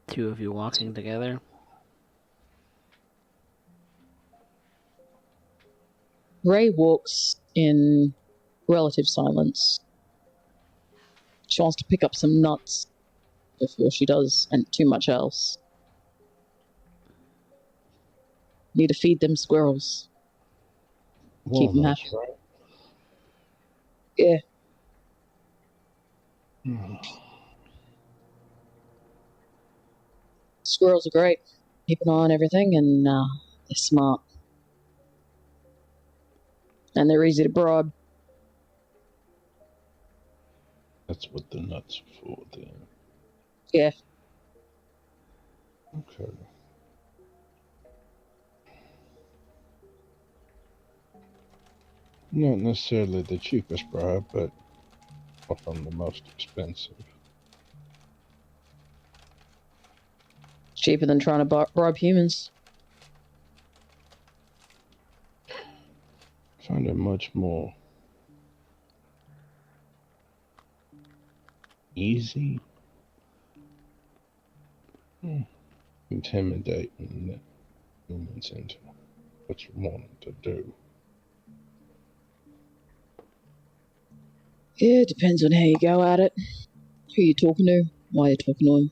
Two of you walking together. Ray walks in relative silence. She wants to pick up some nuts before she does and too much else. Need to feed them squirrels. Keep them Walnuts, happy. right? Yeah. Squirrels are great. Keep an eye on everything, and they're smart. And they're easy to bribe. That's what the nuts are for, then. Yeah. Okay. Not necessarily the cheapest bribe, but often the most expensive. It's cheaper than trying to bribe humans. I find it much more easy, intimidating that humans into what you want them to do. Yeah, it depends on how you go at it. Who you talking to, why you're talking to them.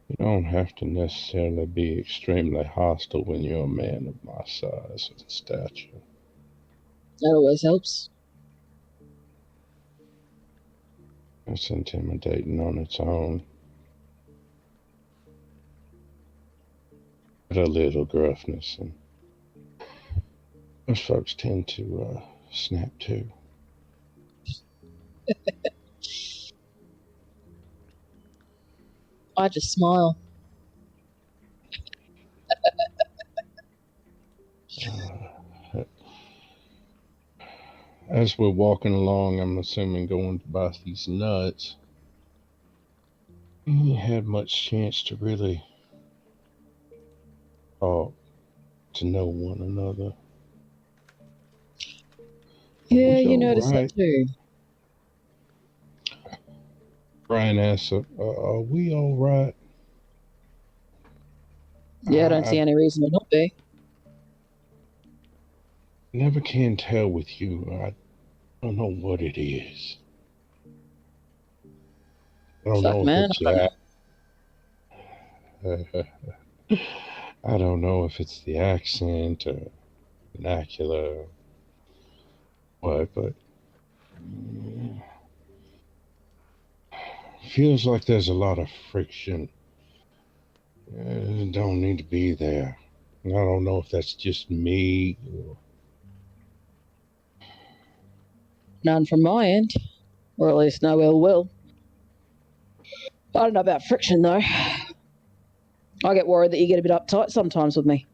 You don't have to necessarily be extremely hostile when you're a man of my size and stature. That always helps. It's intimidating on its own. But a little gruffness, and most folks tend to snap too. I just smile. As we're walking along, I'm assuming going to buy these nuts, we ain't had much chance to really talk, to know one another. Yeah, We you all notice right? that too. Brian asks, are we all right? Yeah, I don't see any reason to not be. Never can tell with you. I don't know what it is. I don't Fuck, know man. if it's I don't know if it's the accent or vernacular, what, but feels like there's a lot of friction. It don't need to be there. I don't know if that's just me. None from my end. Or at least no ill will. I don't know about friction, though. I get worried that you get a bit uptight sometimes with me.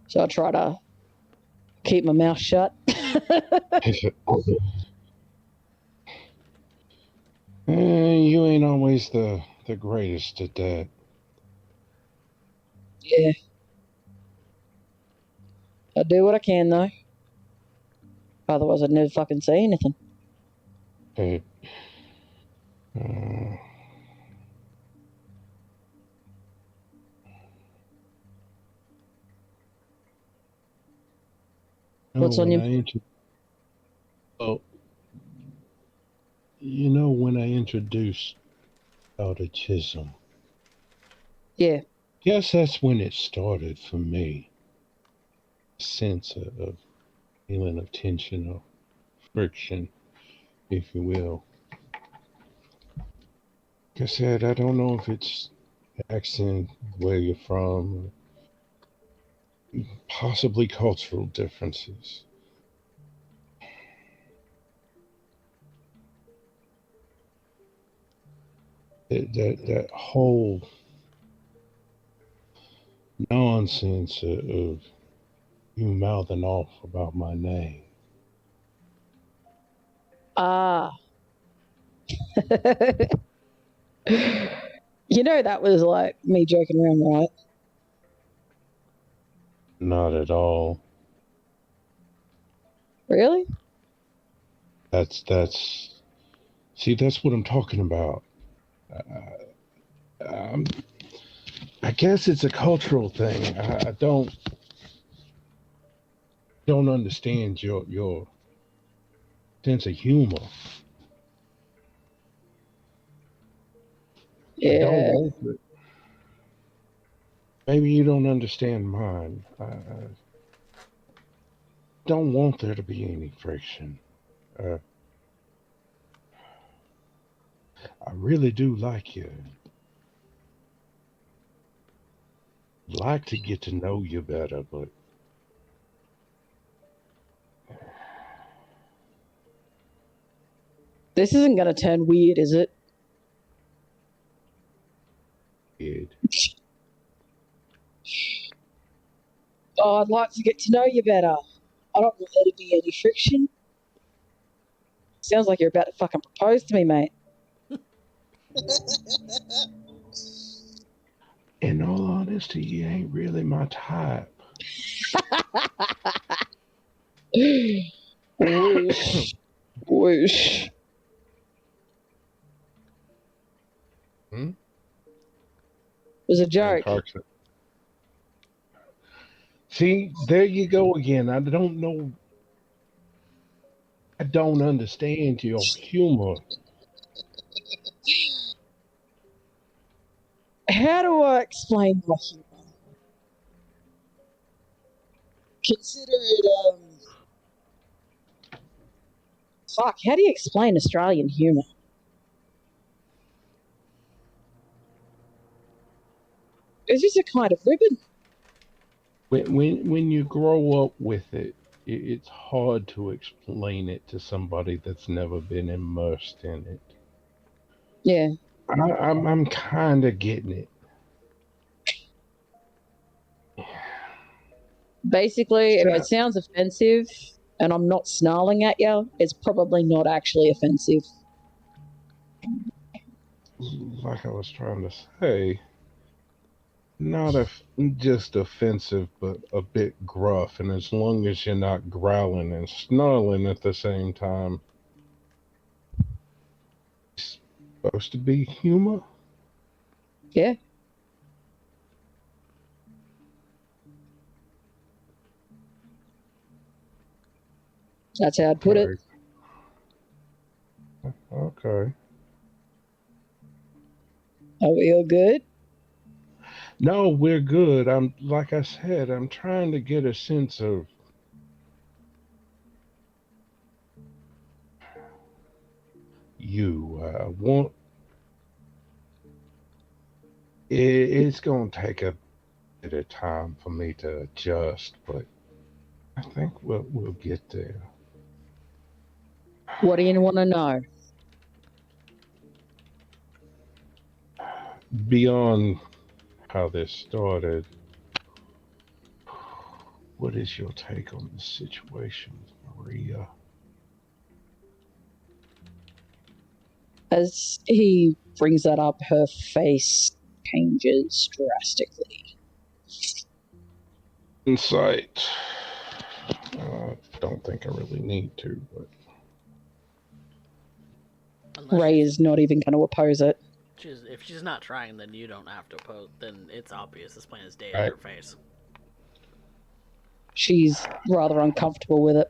So I try to keep my mouth shut. You ain't always the greatest at that. Yeah. I do what I can, though. Otherwise, I'd never fucking say anything. Hey, What's on your... Oh, you know, when I introduced Elder Chisholm, Yeah. guess that's when it started for me. Sense of feeling of tension or friction, if you will. Like I said, I don't know if it's accent, where you're from, possibly cultural differences. That whole nonsense of you mouthing off about my name. Ah. You know that was like me joking around, right? Not at all. Really? That's see, that's what I'm talking about. Um, I guess it's a cultural thing. I don't understand your sense of humor. I don't Yeah. want it. Maybe you don't understand mine. I don't want there to be any friction. Uh, I really do like you. Like to get to know you better, but This isn't going to turn weird, is it? it. Oh, I'd like to get to know you better. I don't want there to be any friction. Sounds like you're about to fucking propose to me, mate. In all honesty, you ain't really my type. Whoosh. Whoosh. Hmm? It was a And joke. Clarkson. See, there you go again. I don't know. I don't understand your humor. How do I explain my humor? Consider it, fuck, how do you explain Australian humour? It's just a kind of ribbon. When you grow up with it, it's hard to explain it to somebody that's never been immersed in it. Yeah. I'm kind of getting it. Basically, if Yeah, it sounds offensive and I'm not snarling at you, it's probably not actually offensive. like I was trying to say, not just offensive, but a bit gruff. And as long as you're not growling and snarling at the same time, it's supposed to be humor. Yeah. That's how I'd put it. Right. Okay. Are we all good? No, we're good. I'm like I said, I'm trying to get a sense of you. I want it's going to take a bit of time for me to adjust, but I think we'll get there. What do you want to know? Beyond how this started. What is your take on the situation with Maria? As he brings that up, her face changes drastically. Insight. I don't think I really need to, but Unless Ray is not even going to oppose it. if she's not trying, then you don't have to oppose. Then it's obvious. This plan is day in Right. her face. She's rather uncomfortable with it.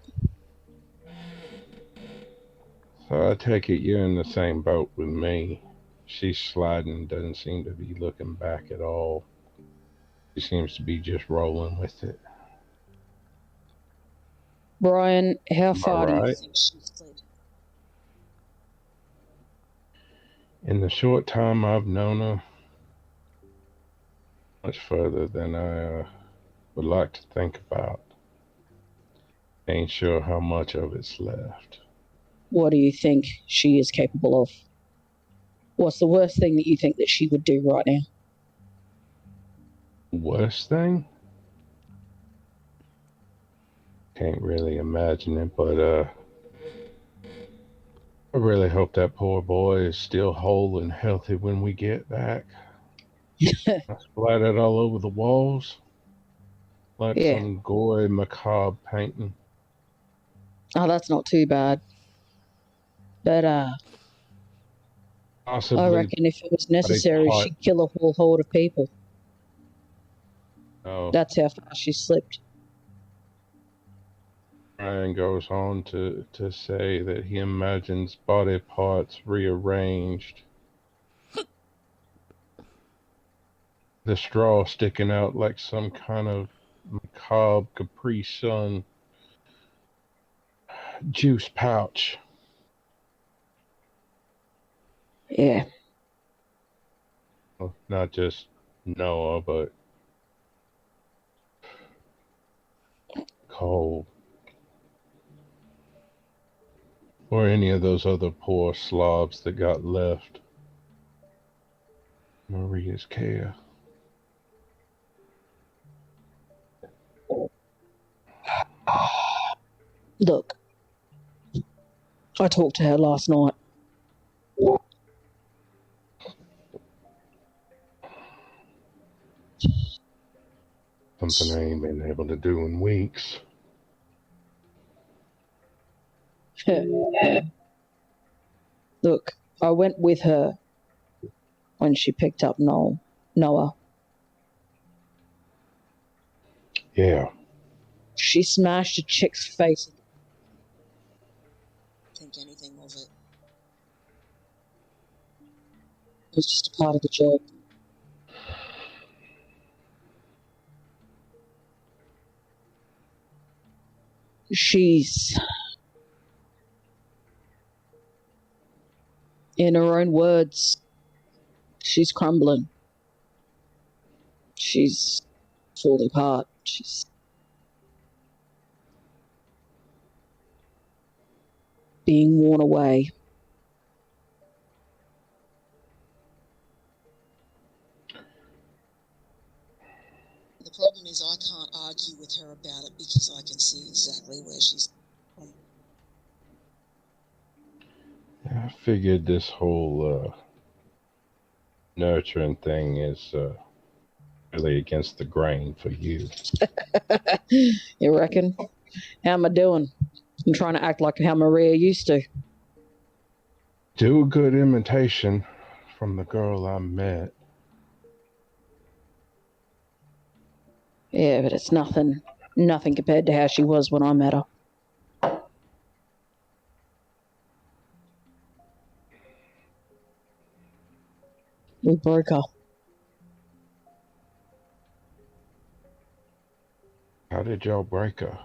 so I take it you're in the same boat with me. She's sliding, doesn't seem to be looking back at all. She seems to be just rolling with it. Brian, how far do you right? think? She fled. In the short time I've known her, much further than I would like to think about. Ain't sure how much of it's left. What do you think she is capable of? What's the worst thing that you think that she would do right now? Worst thing? Can't really imagine it, but I really hope that poor boy is still whole and healthy when we get back. Splattered all over the walls like Yeah. some gory macabre painting. Oh, that's not too bad. But I Possibly reckon if it was body necessary, part. she'd kill a whole horde of people. Oh, That's how far she slipped. Brian goes on to say that he imagines body parts rearranged, the straw sticking out like some kind of macabre Capri Sun juice pouch. Yeah. Well, not just Noah, but Cole. Or any of those other poor slobs that got left. Maria's care. Look, I talked to her last night. Something I ain't been able to do in weeks. Look, I went with her when she picked up Noah. Yeah. She smashed a chick's face. Think anything of it. It was just a part of the job. She's, in her own words, she's crumbling. She's falling apart. She's being worn away. The problem is I can't argue with her about it because I can see exactly where she's from. I figured this whole nurturing thing is really against the grain for you. You reckon? How am I doing? I'm trying to act like how Maria used to. Do a good imitation from the girl I met. Yeah, but it's nothing compared to how she was when I met her. We broke her. How did y'all break her?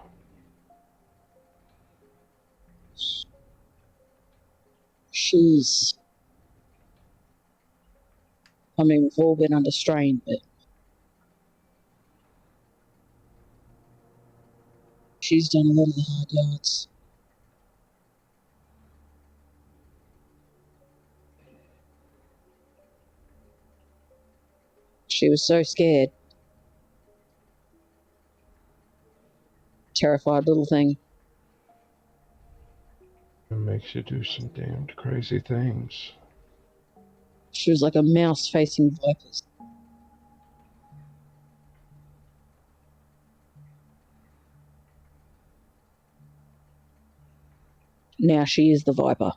I mean, we've all been under strain, but she's done a lot of the hard yards. She was so scared. Terrified little thing. It makes you do some damned crazy things. She was like a mouse facing vipers. Now she is the viper.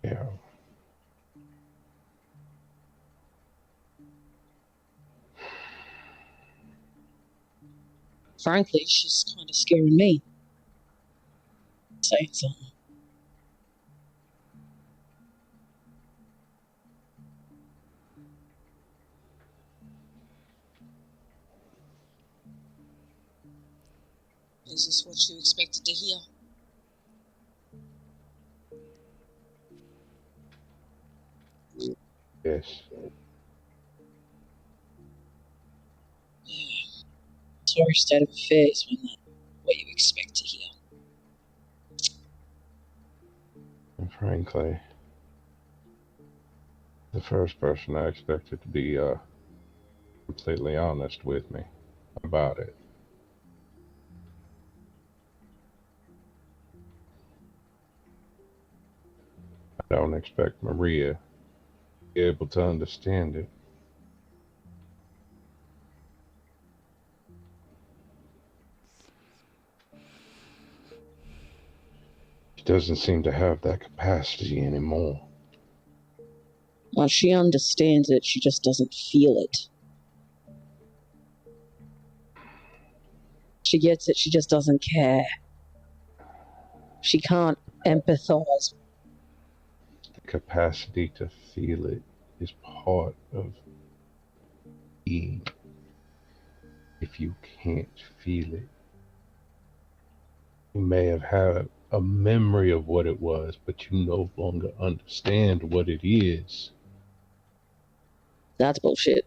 Yeah. Frankly, she's kind of scaring me. Saying something. Is this what you expected to hear? Yes. Yeah. Sorry state of affairs when that's what you expect to hear. And frankly, the first person I expected to be completely honest with me about it. I don't expect Maria to be able to understand it. She doesn't seem to have that capacity anymore. Well, she understands it, she just doesn't feel it. She gets it, she just doesn't care. She can't empathize. The capacity to feel it is part of being. If you can't feel it, you may have had a memory of what it was, but you no longer understand what it is. That's bullshit.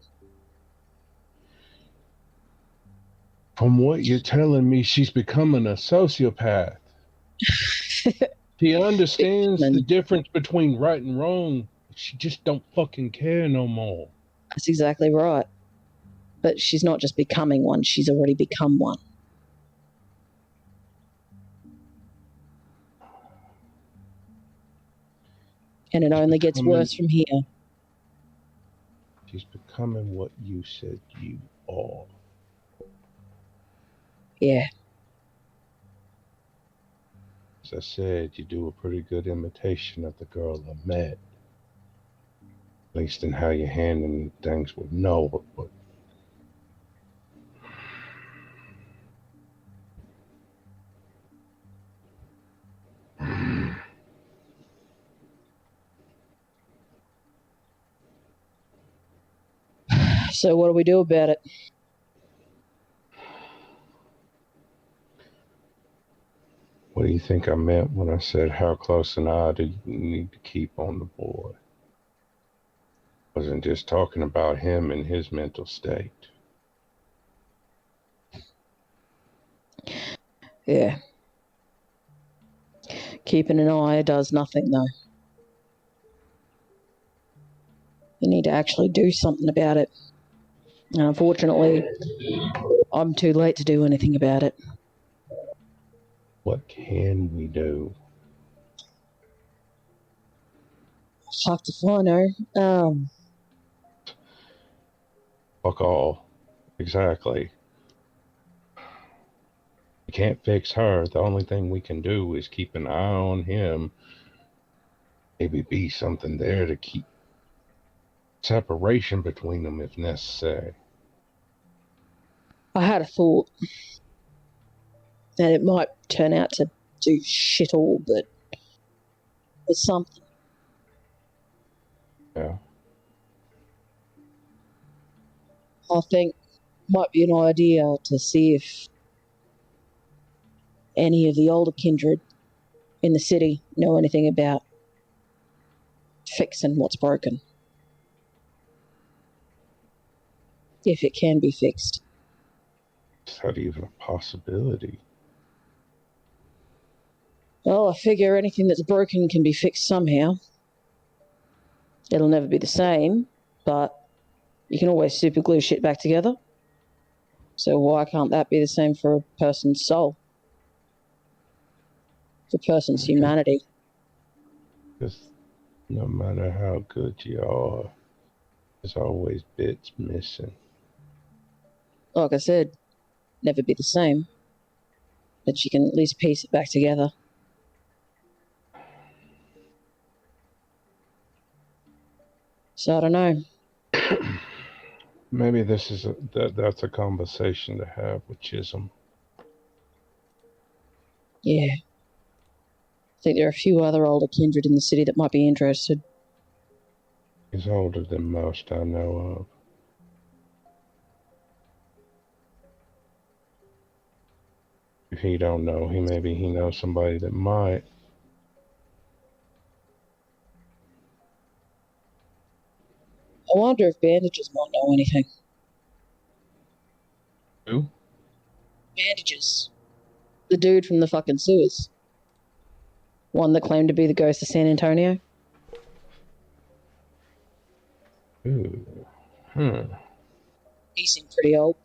From what you're telling me, she's becoming a sociopath. She understands the difference between right and wrong. She just don't fucking care no more. That's exactly right. But she's not just becoming one, she's already become one. And it only gets worse from here. She's becoming what you said you are. Yeah. As I said, you do a pretty good imitation of the girl I met. At least in how you're handling things with Noah, but So what do we do about it? what do you think I meant when I said how close an eye do you need to keep on the boy? I wasn't just talking about him and his mental state. Yeah. Keeping an eye does nothing, though. You need to actually do something about it. And unfortunately, I'm too late to do anything about it. What can we do? Fuck if I know. Fuck all. Exactly. We can't fix her. The only thing we can do is keep an eye on him. Maybe be something there to keep separation between them if necessary. I had a thought that it might turn out to do shit all, but it's something. Yeah. I think might be an idea to see if any of the older kindred in the city know anything about fixing what's broken. If it can be fixed. Is that even a possibility? Well, I figure anything that's broken can be fixed somehow. It'll never be the same, but you can always super glue shit back together. So why can't that be the same for a person's soul? For a person's humanity? Because no matter how good you are, there's always bits missing. Like I said, never be the same. But you can at least piece it back together. So I don't know. Maybe this is that's a conversation to have with Chisholm. Yeah. I think there are a few other older kindred in the city that might be interested. He's older than most I know of. If he don't know, maybe he knows somebody that might. I wonder if Bandages might know anything. Who? Bandages. The dude from the fucking sewers. One that claimed to be the ghost of San Antonio. Ooh. He seemed pretty old.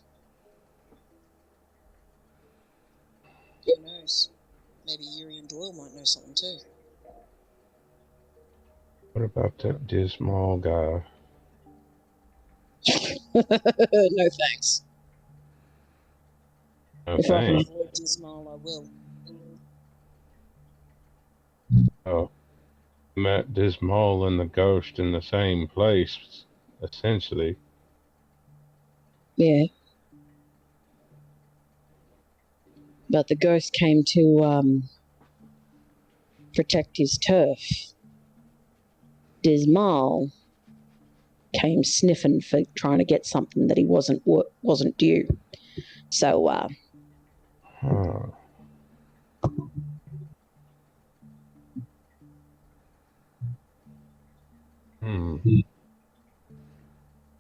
Who knows? Maybe Yuri and Doyle might know something too. What about that Dismal guy? No thanks. No If I can thanks. Avoid Dismal, I will. Oh, met Dismal and the ghost in the same place, essentially. Yeah. But the ghost came to protect his turf. Dismal came sniffing for trying to get something that he wasn't due. So Huh.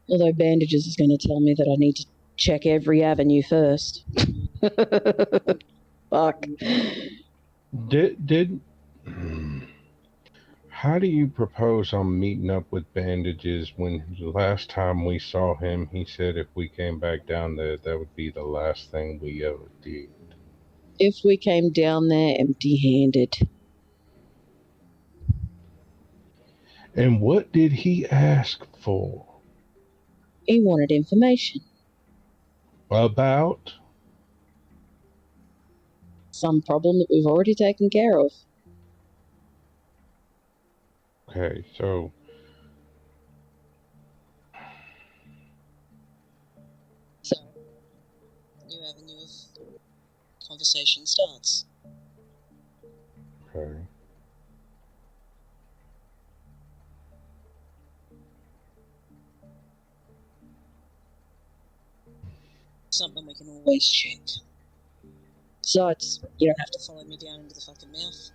although Bandages is going to tell me that I need to check every avenue first. Fuck. Did How do you propose on meeting up with Bandages when the last time we saw him, he said if we came back down there, that would be the last thing we ever did? If we came down there empty-handed. And what did he ask for? He wanted information. About? Some problem that we've already taken care of. Okay, so So, new avenue of conversation starts. okay. Something we can always check. Besides, you don't have To follow me down into the fucking mouth.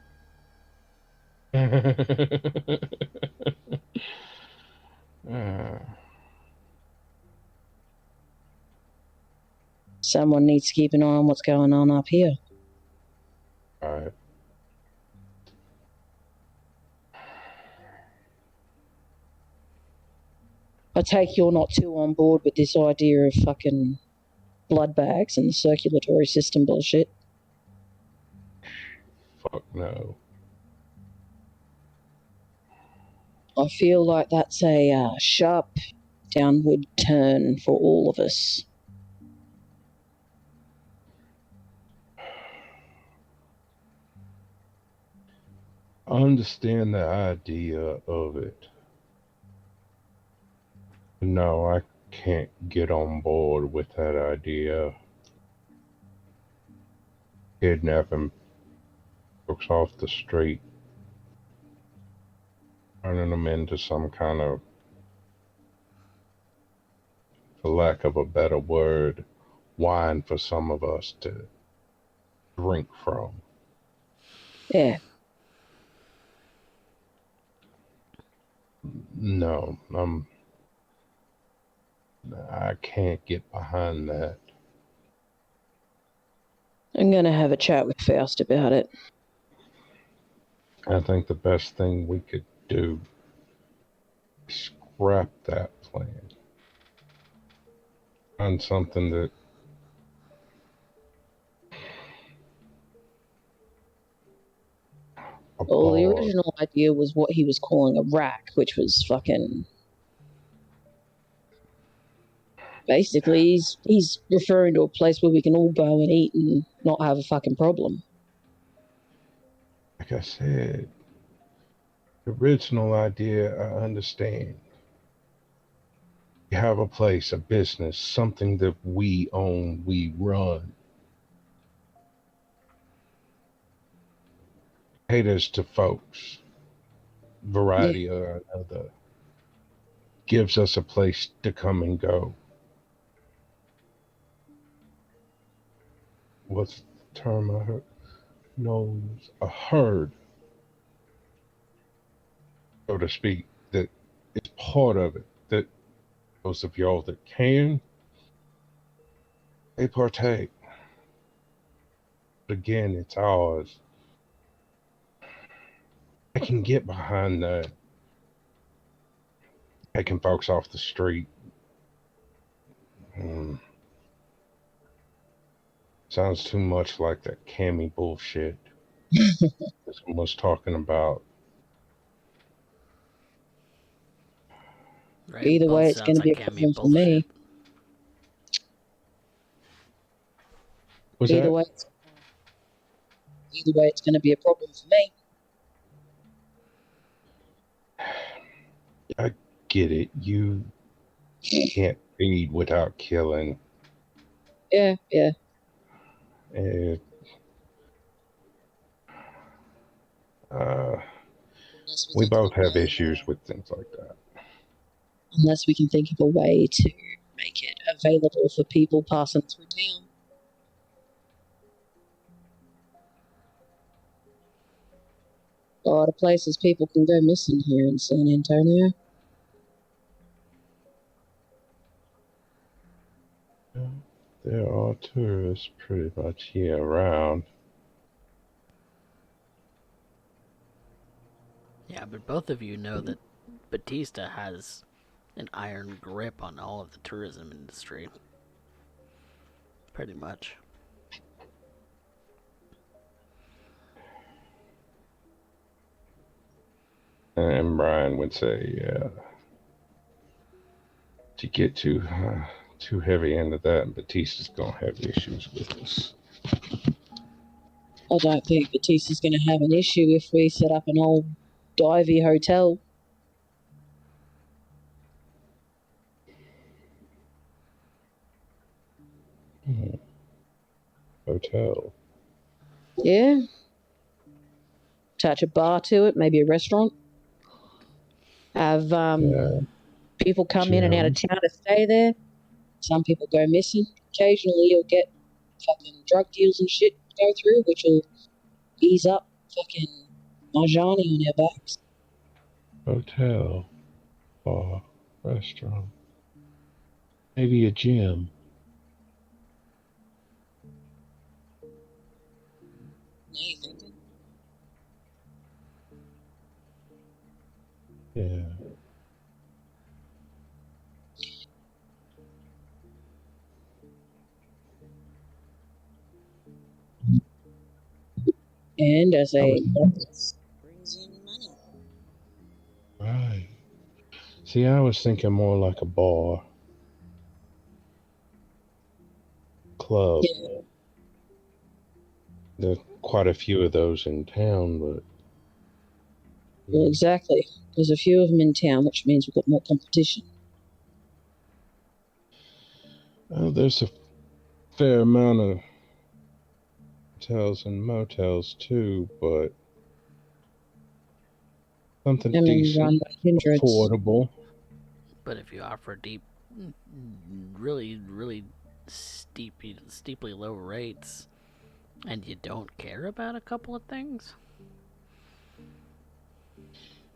someone needs to keep an eye on what's going on up here. Alright. I take you're not too on board with this idea of fucking blood bags and the circulatory system bullshit. Fuck no. I feel like that's a sharp downward turn for all of us. I understand the idea of it. No, I can't get on board with that idea. Kidnapping folks off the street, turning them into some kind of, for lack of a better word, wine for some of us to drink from. Yeah. No, I can't get behind that. I'm going to have a chat with Faust about it. I think the best thing we could do is scrap that plan. Find something that a Well, the bar. original idea was what he was calling a rack, which was fucking. Basically, he's referring to a place where we can all go and eat and not have a fucking problem. Like I said, the original idea, I understand. You have a place, a business, something that we own, we run. Caters to folks, Yeah. variety or another. Gives us a place to come and go. What's the term I heard? Knows a herd, so to speak, that is part of it. That those of y'all that can, they partake. But again, it's ours. I can get behind that. Taking folks off the street. Hmm. Sounds too much like that Cammy bullshit that someone was talking about. Right? Either Both way, it's going sounds to be like a Cammy problem for bullshit. me. Was Either that? way, it's going to be a problem for me. I get it. You can't feed without killing. Yeah, yeah. And, uh, Unless we we think of both a have way, issues with things like that. Unless we can think of a way to make it available for people passing through town. A lot of places people can go missing here in San Antonio. There are tourists pretty much year round. Yeah, but both of you know that Batista has an iron grip on all of the tourism industry. Pretty much. And Brian would say, yeah, to get too heavy into that, and Batista's gonna have issues with us. I don't think Batista's going to have an issue if we set up an old divey hotel. Hmm. Hotel. Yeah. Attach a bar to it, maybe a restaurant. Have Yeah. people come in and out of Gym. town to stay there. Some people go missing. Occasionally, you'll get fucking drug deals and shit go through, which will ease up fucking Marjani on their backs. Hotel. Bar. Restaurant. Maybe a gym. now you're thinking. Yeah. And as a Brings in money. Right. See, I was thinking more like a bar. Club. yeah, There are quite a few of those in town, but well, exactly. There's a few of them in town, which means we've got more competition. there's a fair amount of hotels and motels too, but something Run decent, by kindreds. affordable. But if you offer deep, really steeply low rates, and you don't care about a couple of things,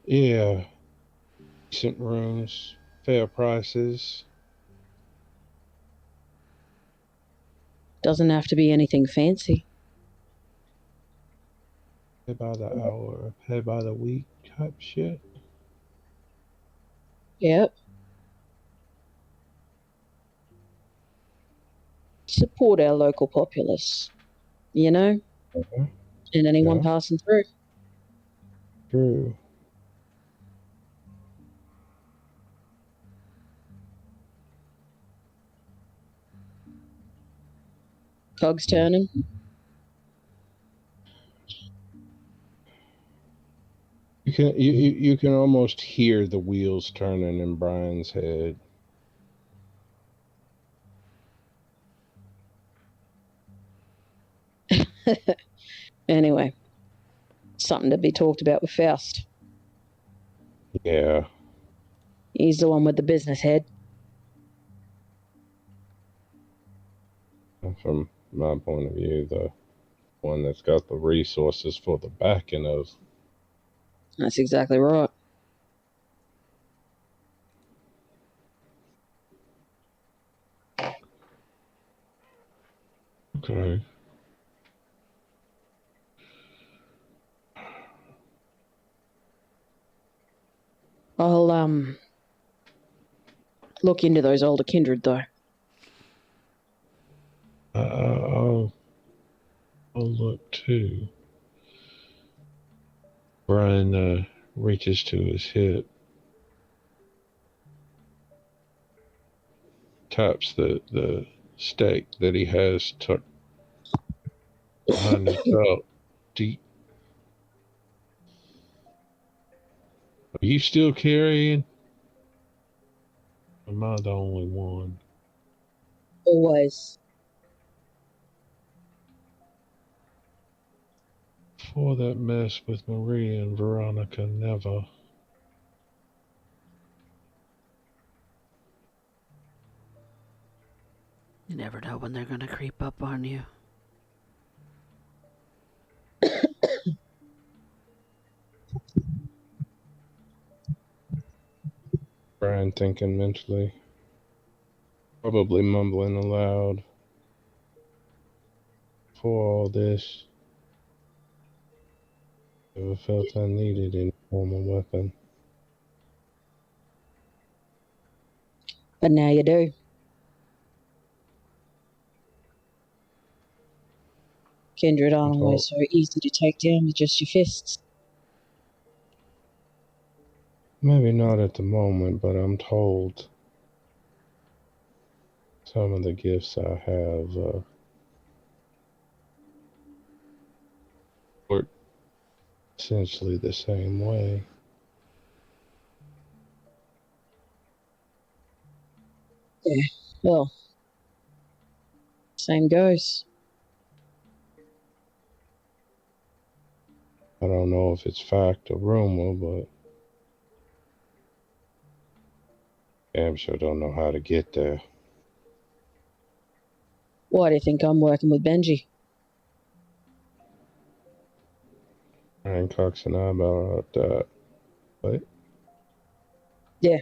Yeah, decent rooms, fair prices. Doesn't have to be anything fancy. Pay by the hour, or pay by the week type shit. Yep. Support our local populace, you know, Uh-huh. and anyone Yeah, passing through. true. Cogs turning. You can almost hear the wheels turning in Brian's head. Anyway, something to be talked about with Faust. Yeah, He's the one with the business head. from my point of view, the one that's got the resources for the backing of. That's exactly right. Okay. I'll look into those older kindred though. I'll look too. Brian reaches to his hip, taps the stake that he has tucked behind his belt. Deep. Are you still carrying? Am I the only one? Always. Before that mess with Maria and Veronica, never. You never know when they're gonna creep up on you. Brian thinking mentally, probably mumbling aloud. For all this, never felt I needed any form of weapon. But now you do. Kindred aren't always so easy to take down with just your fists. Maybe not at the moment, but I'm told some of the gifts I have work essentially the same way. Yeah. Well, same goes. I don't know if it's fact or rumor, but damn sure don't know how to get there. Why do you think I'm working with Benji? Brian cocks an eyebrow at that. What? Yeah.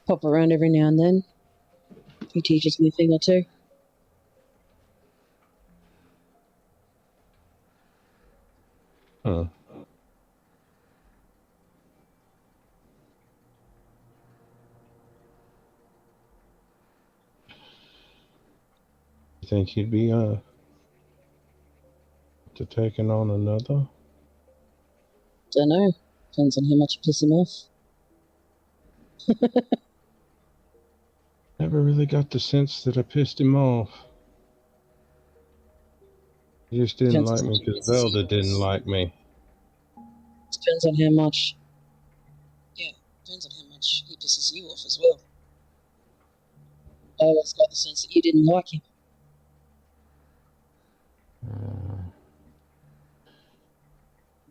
Pop around every now and then. He teaches me a thing or two. Huh. You think he'd be to taking on another? Dunno. Depends on how much you piss him off. Never really got the sense that I pissed him off. He just didn't Depends like on me because Velda didn't like me. how much. Yeah, depends on how much he pisses you off as well. I always got the sense that you didn't like him.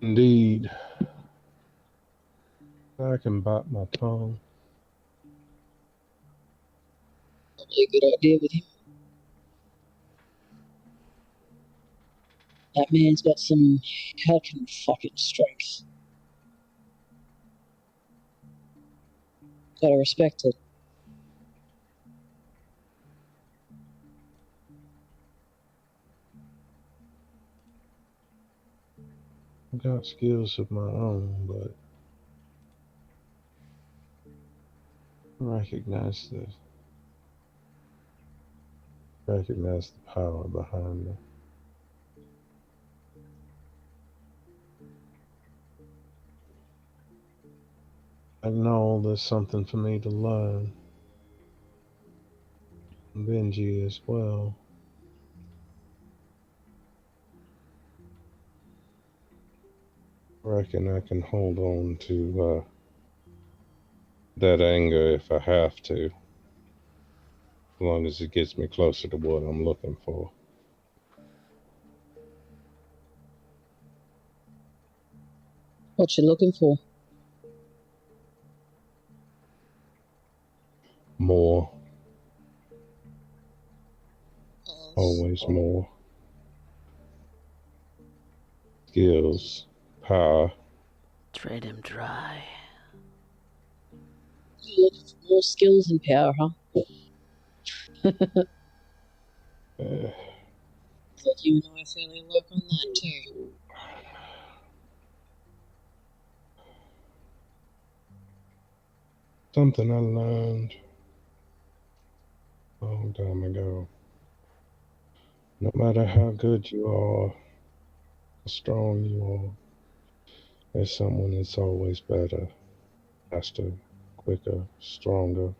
Indeed. I can bite my tongue. Probably a good idea with him. That man's got some heckin' fucking strength. Gotta respect it. got skills of my own, but I recognize the power behind them. I know there's something for me to learn. Benji as well. I reckon I can hold on to that anger if I have to, as long as it gets me closer to what I'm looking for. What you looking for? More, Of always more. Skills, power. Trade him dry. You looking for more skills and power, huh? Uh, that you and I are fairly alike on that too. Something I learned a long time ago. No matter how good you are, how strong you are, there's someone that's always better, faster, quicker, stronger.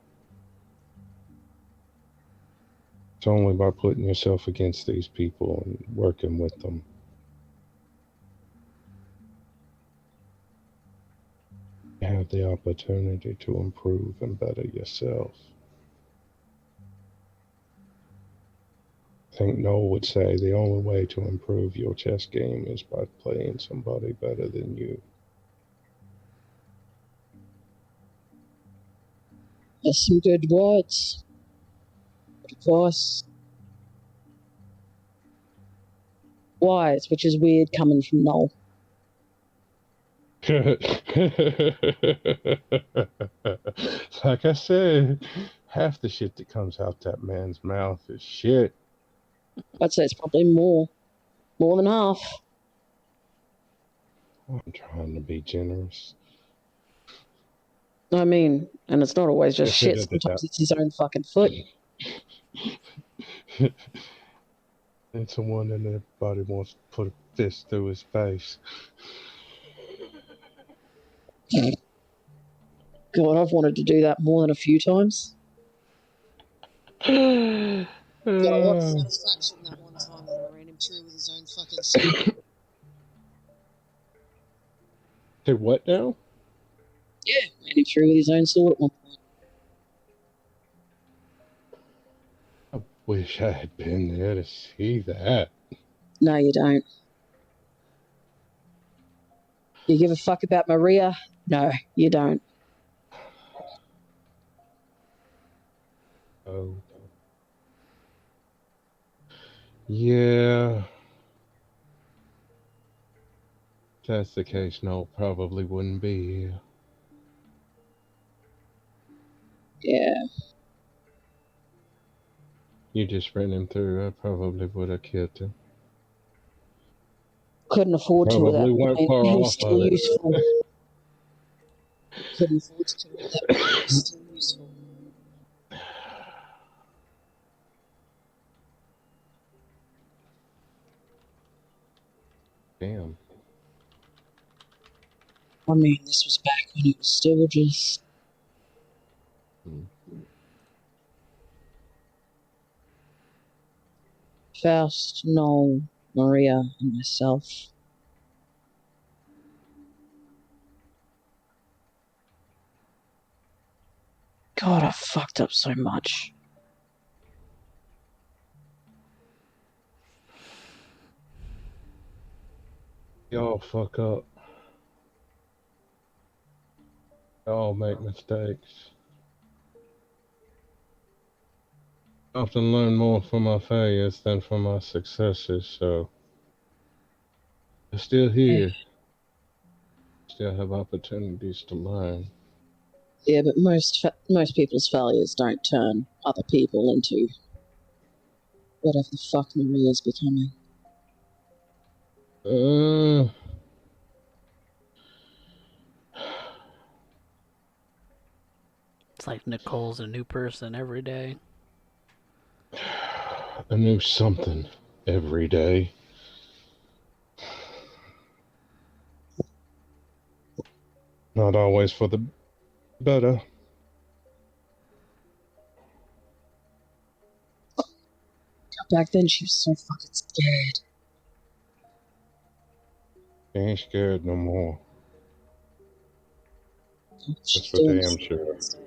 It's only by putting yourself against these people and working with them. You have the opportunity to improve and better yourself. I think Noel would say the only way to improve your chess game is by playing somebody better than you. That's some good words. Good advice. Wise, which is weird coming from Noel. Like I said, half the shit that comes out that man's mouth is shit. I'd say it's probably more than half. I'm trying to be generous. I mean, and it's not always just shit. Sometimes it's his own fucking foot. It's the one that everybody wants to put a fist through his face. God, I've wanted to do that more than a few times. Got a lot of satisfaction that one time that I ran him through with his own fucking sword. Say what now? Yeah, ran him through with his own sword at one point. I wish I had been there to see that. No, you don't. You give a fuck about Maria? No, you don't. Oh. Yeah. If that's the case, no, probably wouldn't be here. Yeah. You just ran him through, I probably would have killed him. Couldn't afford to at that Probably weren't point. far He was off still of it. useful. Couldn't afford to kill him at that point. He was still useful. Damn. I mean, this was back when it was still just Faust, Noel, Maria, and myself. God, I fucked up so much. Y'all fuck up. Y'all make mistakes. I often learn more from my failures than from my successes, so I'm still here. Still have opportunities to learn. Yeah, but most people's failures don't turn other people into whatever the fuck Maria's becoming. It's like Nicole's a new person every day. A new something every day. Not always for the better. Back then, she was so fucking scared. They ain't scared no more. She's That's for doing damn this sure. instead.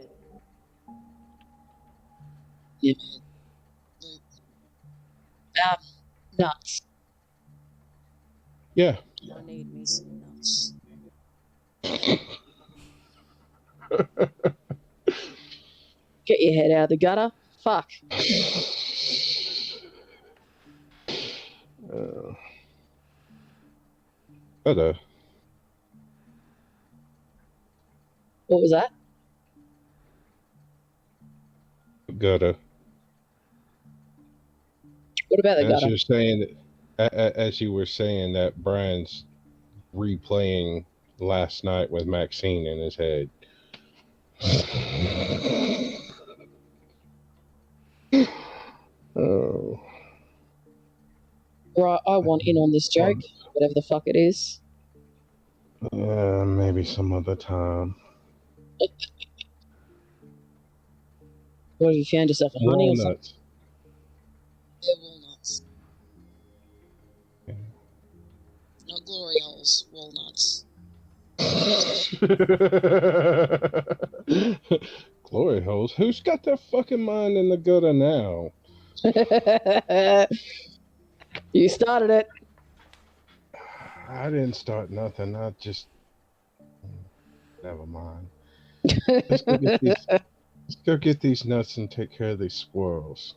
Yeah, Luke, nuts. Yeah. I need me some nuts. Get your head out of the gutter. Fuck. Better. What was that? Gutter. What about the As gutter? you're saying, as you were saying that, Brian's replaying last night with Maxine in his head. Oh. Right, I want in on this joke, whatever the fuck it is. Maybe some other time. What have you found yourself, a honey or something? Walnuts. They're walnuts. Yeah. Not glory holes, walnuts. Glory holes. Who's got their fucking mind in the gutter now? You started it. I didn't start nothing. I just. Never mind. Let's go get these nuts and take care of these squirrels.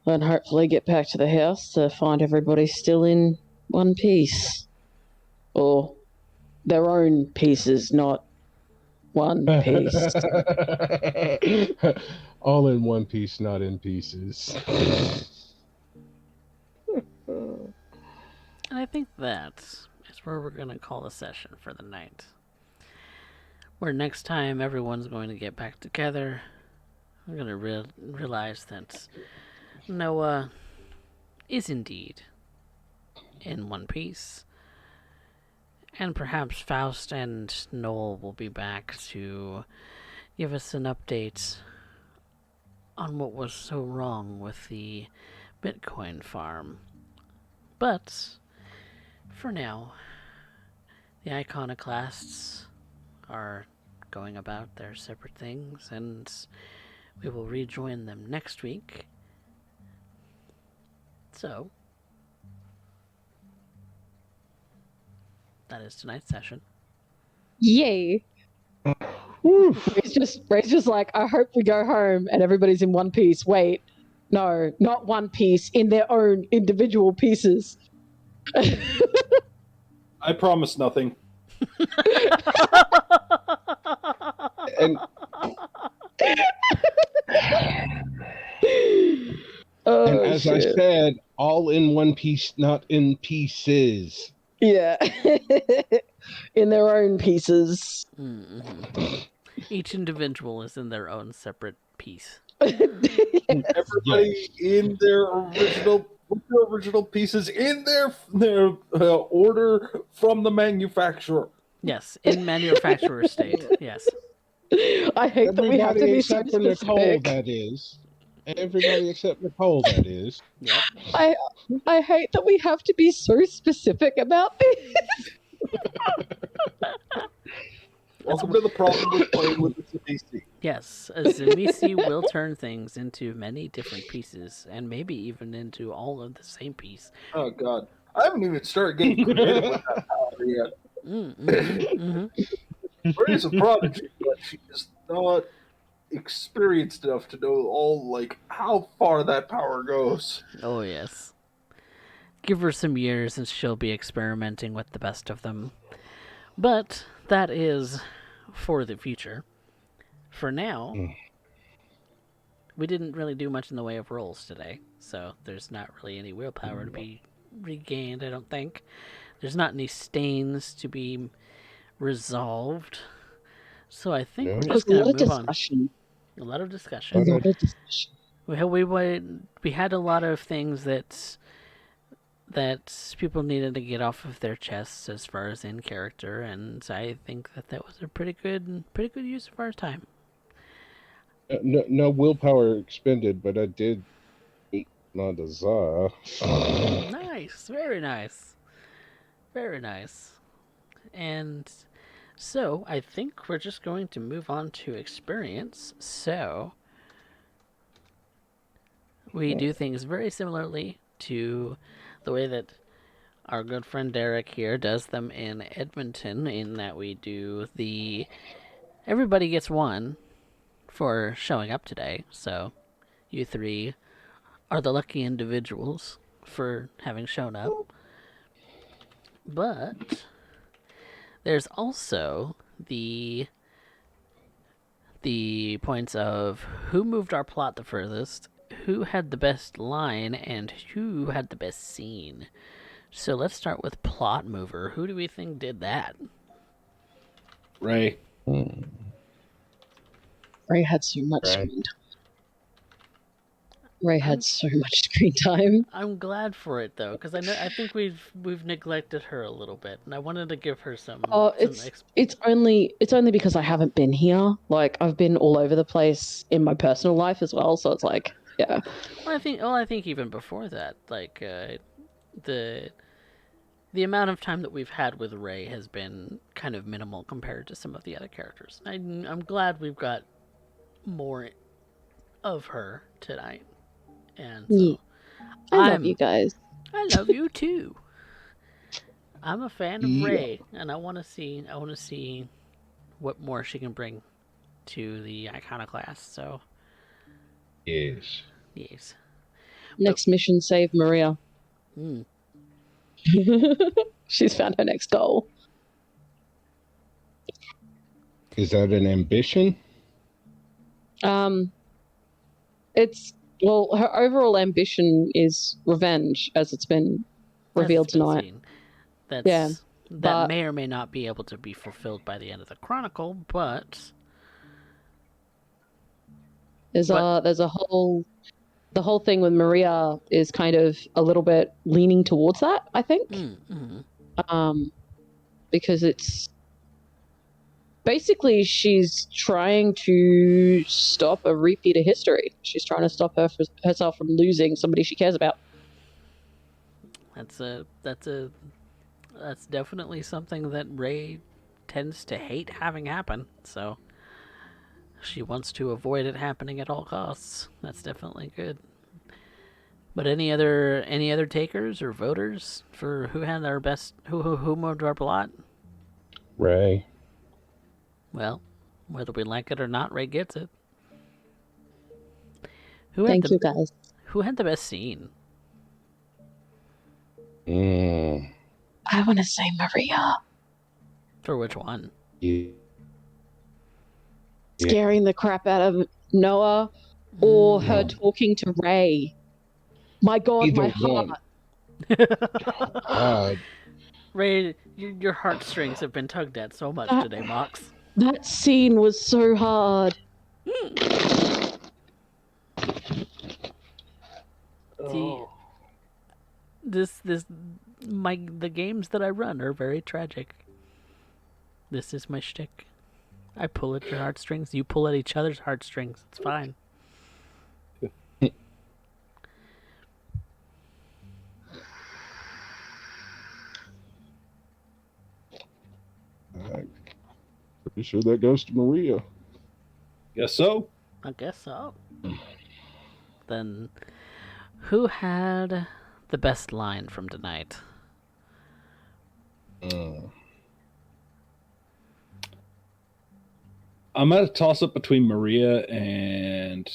And hopefully get back to the house to find everybody still in one piece. Or their own pieces, not one piece. All in one piece, not in pieces. And I think that is where we're going to call a session for the night. Where next time everyone's going to get back together, we're going to realize that Noah is indeed in one piece. And perhaps Faust and Noel will be back to give us an update on what was so wrong with the Bitcoin farm. But for now, the iconoclasts are going about their separate things, and we will rejoin them next week. So, that is tonight's session. Yay! Ray's just like, I hope we go home and everybody's in one piece. Wait, no, not one piece, in their own individual pieces. I promise nothing. And Oh, and as I shit. said, all in one piece, not in pieces. Yeah. In their own pieces. Mm-hmm. Each individual is in their own separate piece. Everybody in their original pieces in their order from the manufacturer. Yes, in manufacturer state. Yes. I hate that we have to Everybody be so except for Nicole, specific. that is. Everybody except Nicole, that is. Yep. I hate that we have to be so specific about this. Welcome to the problem with playing with the CDC. Yes, a Zemisi will turn things into many different pieces, and maybe even into all of the same piece. Oh God, I haven't even started getting creative with that power yet. Ray's a prodigy, but she is not experienced enough to know all like how far that power goes. Oh, yes. Give her some years and she'll be experimenting with the best of them. But that is for the future. For now, we didn't really do much in the way of rolls today, so there's not really any willpower to be regained, I don't think. There's not any stains to be resolved. So I think Yeah. we're Because just a gonna lot of move on. discussion. A lot of A discussion. lot of discussion. We had a lot of things that people needed to get off of their chests as far as in character, and I think that was a pretty good use of our time. No willpower expended, but I did meet my desire. Nice, very nice, very nice. And so I think we're just going to move on to experience. So we do things very similarly to the way that our good friend Derek here does them in Edmonton, in that we do the everybody gets one for showing up today. So you three are the lucky individuals for having shown up. But there's also the points of who moved our plot the furthest, who had the best line, and who had the best scene. So let's start with plot mover. Who do we think did that? Ray. Ray had so much Right. screen time. Ray had so much screen time. I'm glad for it though, because I think we've neglected her a little bit, and I wanted to give her some. Oh, it's only because I haven't been here. Like I've been all over the place in my personal life as well. So it's like, yeah. I think even before that, like the amount of time that we've had with Ray has been kind of minimal compared to some of the other characters. I'm glad we've got more of her tonight, and so Yeah. I love you guys. I love you too. I'm a fan of Yeah. Ray, and I want to see what more she can bring to the Iconoclast. So Yes. yes. Next mission, save Maria. Mm. She's found her next goal. Is that an ambition? It's her overall ambition is revenge, as it's been revealed As it's been tonight. seen. That but- may or may not be able to be fulfilled by the end of the chronicle, but There's a whole the whole thing with Maria is kind of a little bit leaning towards that, I think. Because it's basically she's trying to stop a repeat of history. She's trying to stop herself from losing somebody she cares about. That's definitely something that Ray tends to hate having happen. So she wants to avoid it happening at all costs. That's definitely good. But any other takers or voters for who had our best who moved our plot? Ray. Well, whether we like it or not, Ray gets it. Thank you guys. Who had the best scene? I want to say Maria. For which one? Yeah. Scaring the crap out of Noah, or her talking to Ray. My God, Either my one. heart. God. Ray, your heartstrings have been tugged at so much today, Mox. That scene was so hard. See, the games that I run are very tragic. This is my shtick. I pull at your heartstrings, you pull at each other's heartstrings. It's fine. I'm pretty sure that goes to Maria. Guess so. I guess so. Then, who had the best line from tonight? I'm at a toss up between Maria and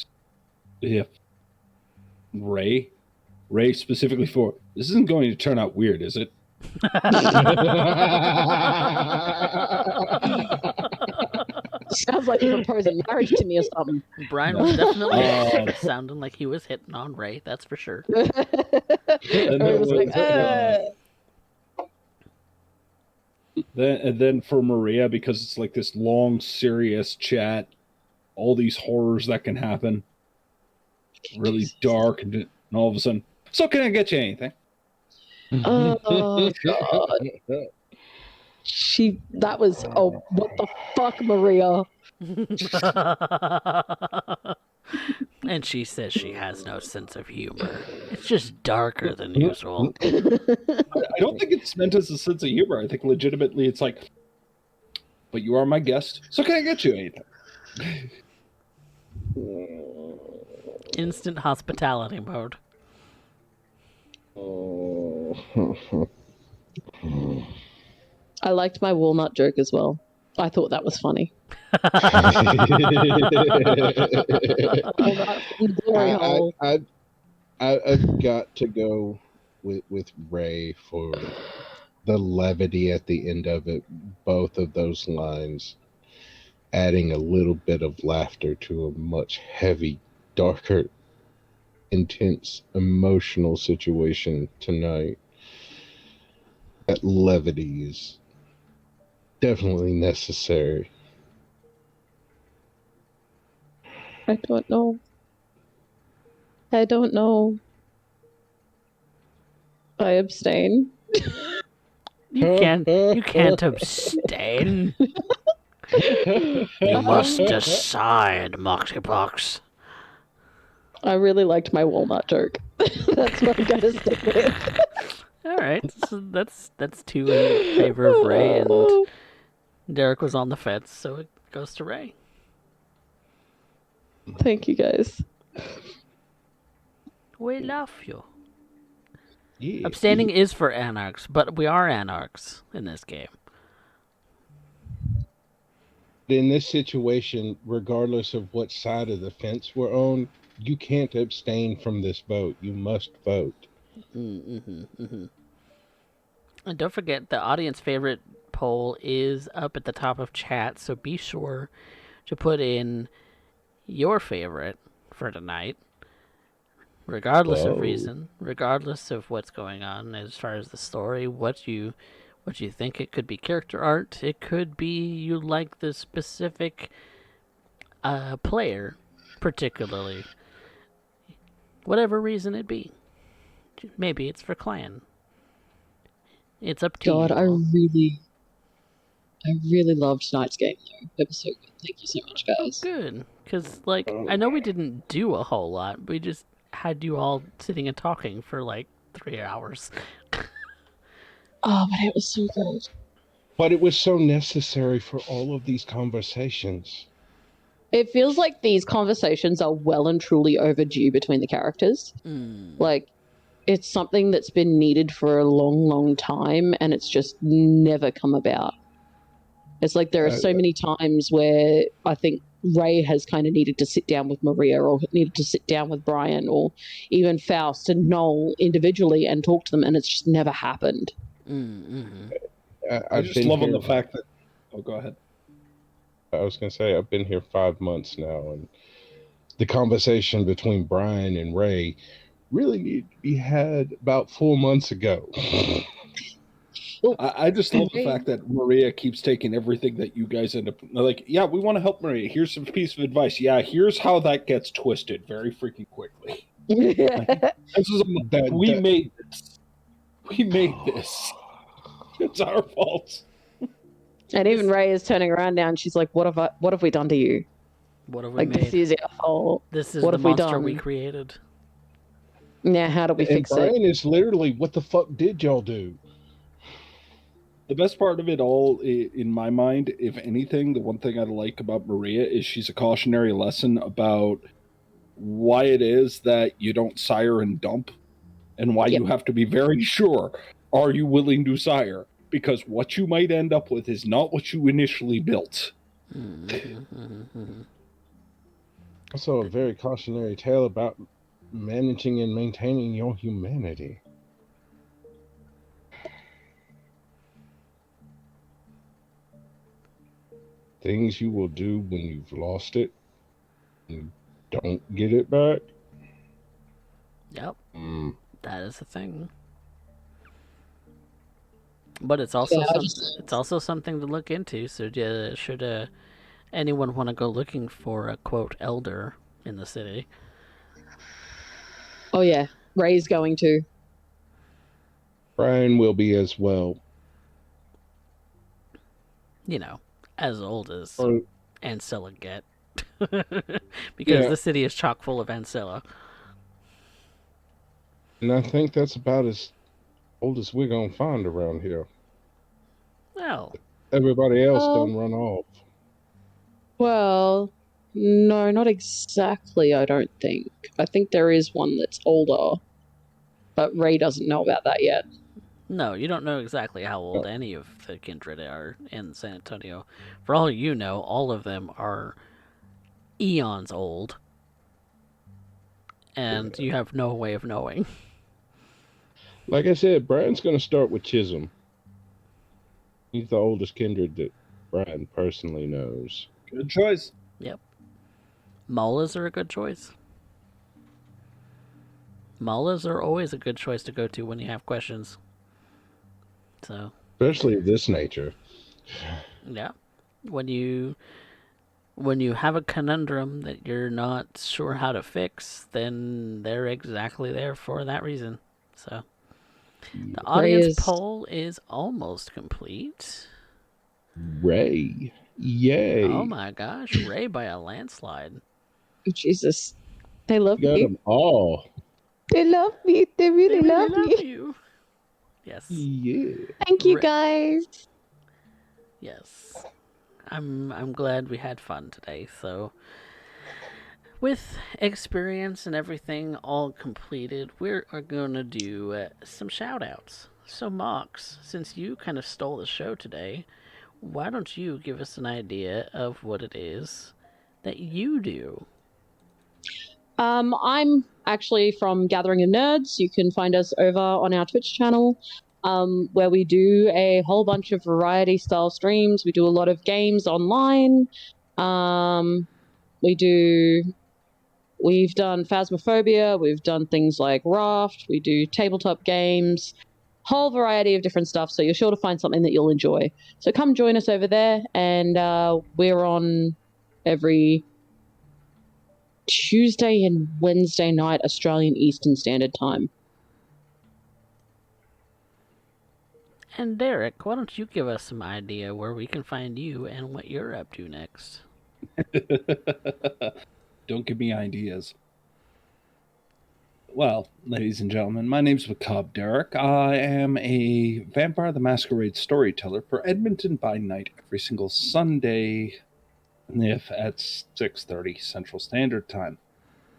Ray. Ray specifically for this isn't going to turn out weird, is it? Sounds like you're proposing marriage to me or something. Brian was definitely sounding like he was hitting on Ray, that's for sure. Ray was like, then for Maria, because it's like this long, serious chat, all these horrors that can happen, really dark, and all of a sudden, so can I get you anything? Oh God. That was, oh, what the fuck, Maria? And she says she has no sense of humor. It's just darker than usual. I don't think it's meant as a sense of humor. I think legitimately it's like, but you are my guest, so can I get you anything? Instant hospitality mode. I liked my walnut joke as well. I thought that was funny. Walnut from the glory hole. I've got to go with Ray for the levity at the end of it. Both of those lines adding a little bit of laughter to a much heavy, darker, intense, emotional situation tonight. That levity is definitely necessary. I don't know. I don't know. I abstain. You can't abstain. You must decide, Moxiepox. I really liked my walnut joke. That's what I'm gonna stick with. All right, so that's two in favor of Ray, and Derek was on the fence, so it goes to Ray. Thank you guys. We love you. Yeah. Abstaining is for anarchs, but we are anarchs in this game. In this situation, regardless of what side of the fence we're on, you can't abstain from this vote. You must vote. And don't forget, the audience favorite poll is up at the top of chat, so be sure to put in your favorite for tonight, regardless of reason, regardless of what's going on as far as the story, what you think. It could be character art, it could be you like the specific player particularly, whatever reason it be. Maybe it's for clan. It's up to God, you. I really loved tonight's game though. It was so good. Thank you so much, guys. Good, because I know we didn't do a whole lot. We just had you all sitting and talking for 3 hours. Oh, but it was so good. But it was so necessary for all of these conversations. It feels like these conversations are well and truly overdue between the characters. Like, it's something that's been needed for a long, long time, and it's just never come about. It's like there are so many times where I think Ray has kind of needed to sit down with Maria, or needed to sit down with Brian, or even Faust and Noel individually and talk to them, and it's just never happened. I just love the fact that... Oh, go ahead. I was going to say, I've been here 5 months now, and the conversation between Brian and Ray really needed to be had about 4 months ago. I just love the fact that Maria keeps taking everything that you guys end up... Like, yeah, we want to help Maria. Here's some piece of advice. Yeah, here's how that gets twisted very freaking quickly. We made this. We made this. It's our fault. And even Ray is turning around now, and she's like, "What have we done to you? What have we made? This is our fault. This is what the have monster we we created. Now, how do we fix it?" Brian is literally, "What the fuck did y'all do?" The best part of it all, in my mind, if anything, the one thing I like about Maria is she's a cautionary lesson about why it is that you don't sire and dump, and why you have to be very sure, are you willing to sire? Because what you might end up with is not what you initially built. Also, a very cautionary tale about managing and maintaining your humanity. Things you will do when you've lost it and don't get it back. Yep. That is the thing. But it's also Yeah, I some. just- It's also something to look into. So, should anyone want to go looking for a quote elder in the city? Oh yeah, Ray's going to. Brian will be as well. You know, as old as Or, Ancilla get, because yeah, the city is chock full of Ancilla. and I think that's about as old as we're gonna find around here. Well, Everybody else Oh. done run off. Well, no, not exactly, I don't think. I think there is one that's older, but Ray doesn't know about that yet. no, you don't know exactly how old any of the kindred are in San Antonio. For all you know, all of them are eons old, and you have no way of knowing. Like I said, Brian's gonna start with Chisholm. He's the oldest kindred that Brian personally knows. Good choice. Yep. Mullahs are a good choice. Mullahs are always a good choice to go to when you have questions. So, Especially of this nature. yeah. When you have a conundrum that you're not sure how to fix, then they're exactly there for that reason. So, the audience is- poll is almost complete. Ray. Yay. Oh my gosh, Ray by a landslide. Jesus. They love Got me. them all. They love me. They really, They love really me. love you. Yes. Yeah. Thank you, Ra- guys. Yes. I'm glad we had fun today. So, with experience and everything all completed, we are going to do some shout outs. So, Mox, since you kind of stole the show today, why don't you give us an idea of what it is that you do? I'm actually from Gathering of Nerds. You can find us over on our Twitch channel, where we do a whole bunch of variety style streams. We do a lot of games online. We've done Phasmophobia, we've done things like Raft, we do tabletop games, whole variety of different stuff. So you're sure to find something that you'll enjoy. So come join us over there, and we're on every Tuesday and Wednesday night Australian Eastern Standard Time. And Derek, why don't you give us some idea where we can find you and what you're up to next? Don't give me ideas. Well, ladies and gentlemen, my name's Macabre Derek. I am a Vampire the Masquerade storyteller for Edmonton by Night every single Sunday, if at 6:30 Central Standard Time.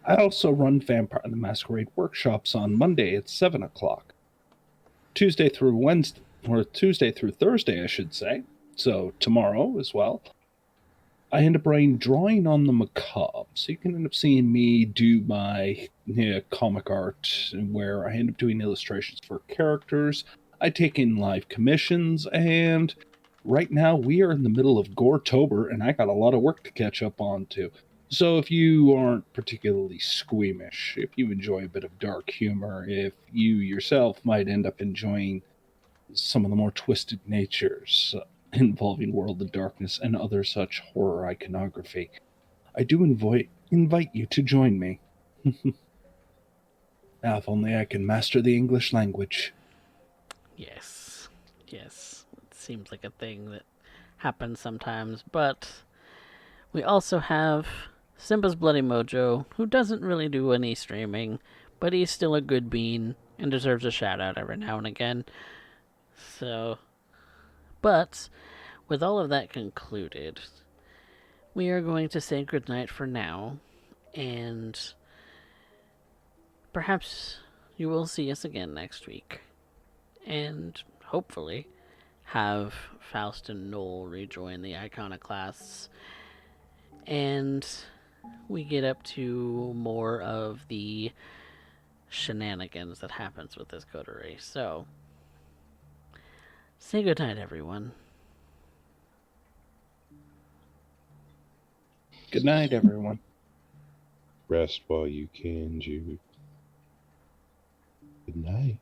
I also run Vampire the Masquerade workshops on Monday at 7 o'clock. Tuesday through Thursday, I should say. So tomorrow as well. I end up drawing on the macabre. So you can end up seeing me do my comic art where I end up doing illustrations for characters. I take in live commissions, and right now we are in the middle of Goretober, and I got a lot of work to catch up on too. So if you aren't particularly squeamish, if you enjoy a bit of dark humor, if you yourself might end up enjoying some of the more twisted natures involving World of Darkness and other such horror iconography, I do invite you to join me. Now, if only I can master the English language. Yes. Yes. It seems like a thing that happens sometimes, but we also have Simba's Bloody Mojo, who doesn't really do any streaming, but he's still a good bean and deserves a shout out every now and again. So, but with all of that concluded, we are going to say goodnight for now, and perhaps you will see us again next week, and hopefully have Faust and Noel rejoin the Iconoclasts, and we get up to more of the shenanigans that happens with this coterie. So, say goodnight, everyone. Good night, everyone. Rest while you can, Jude. Good night.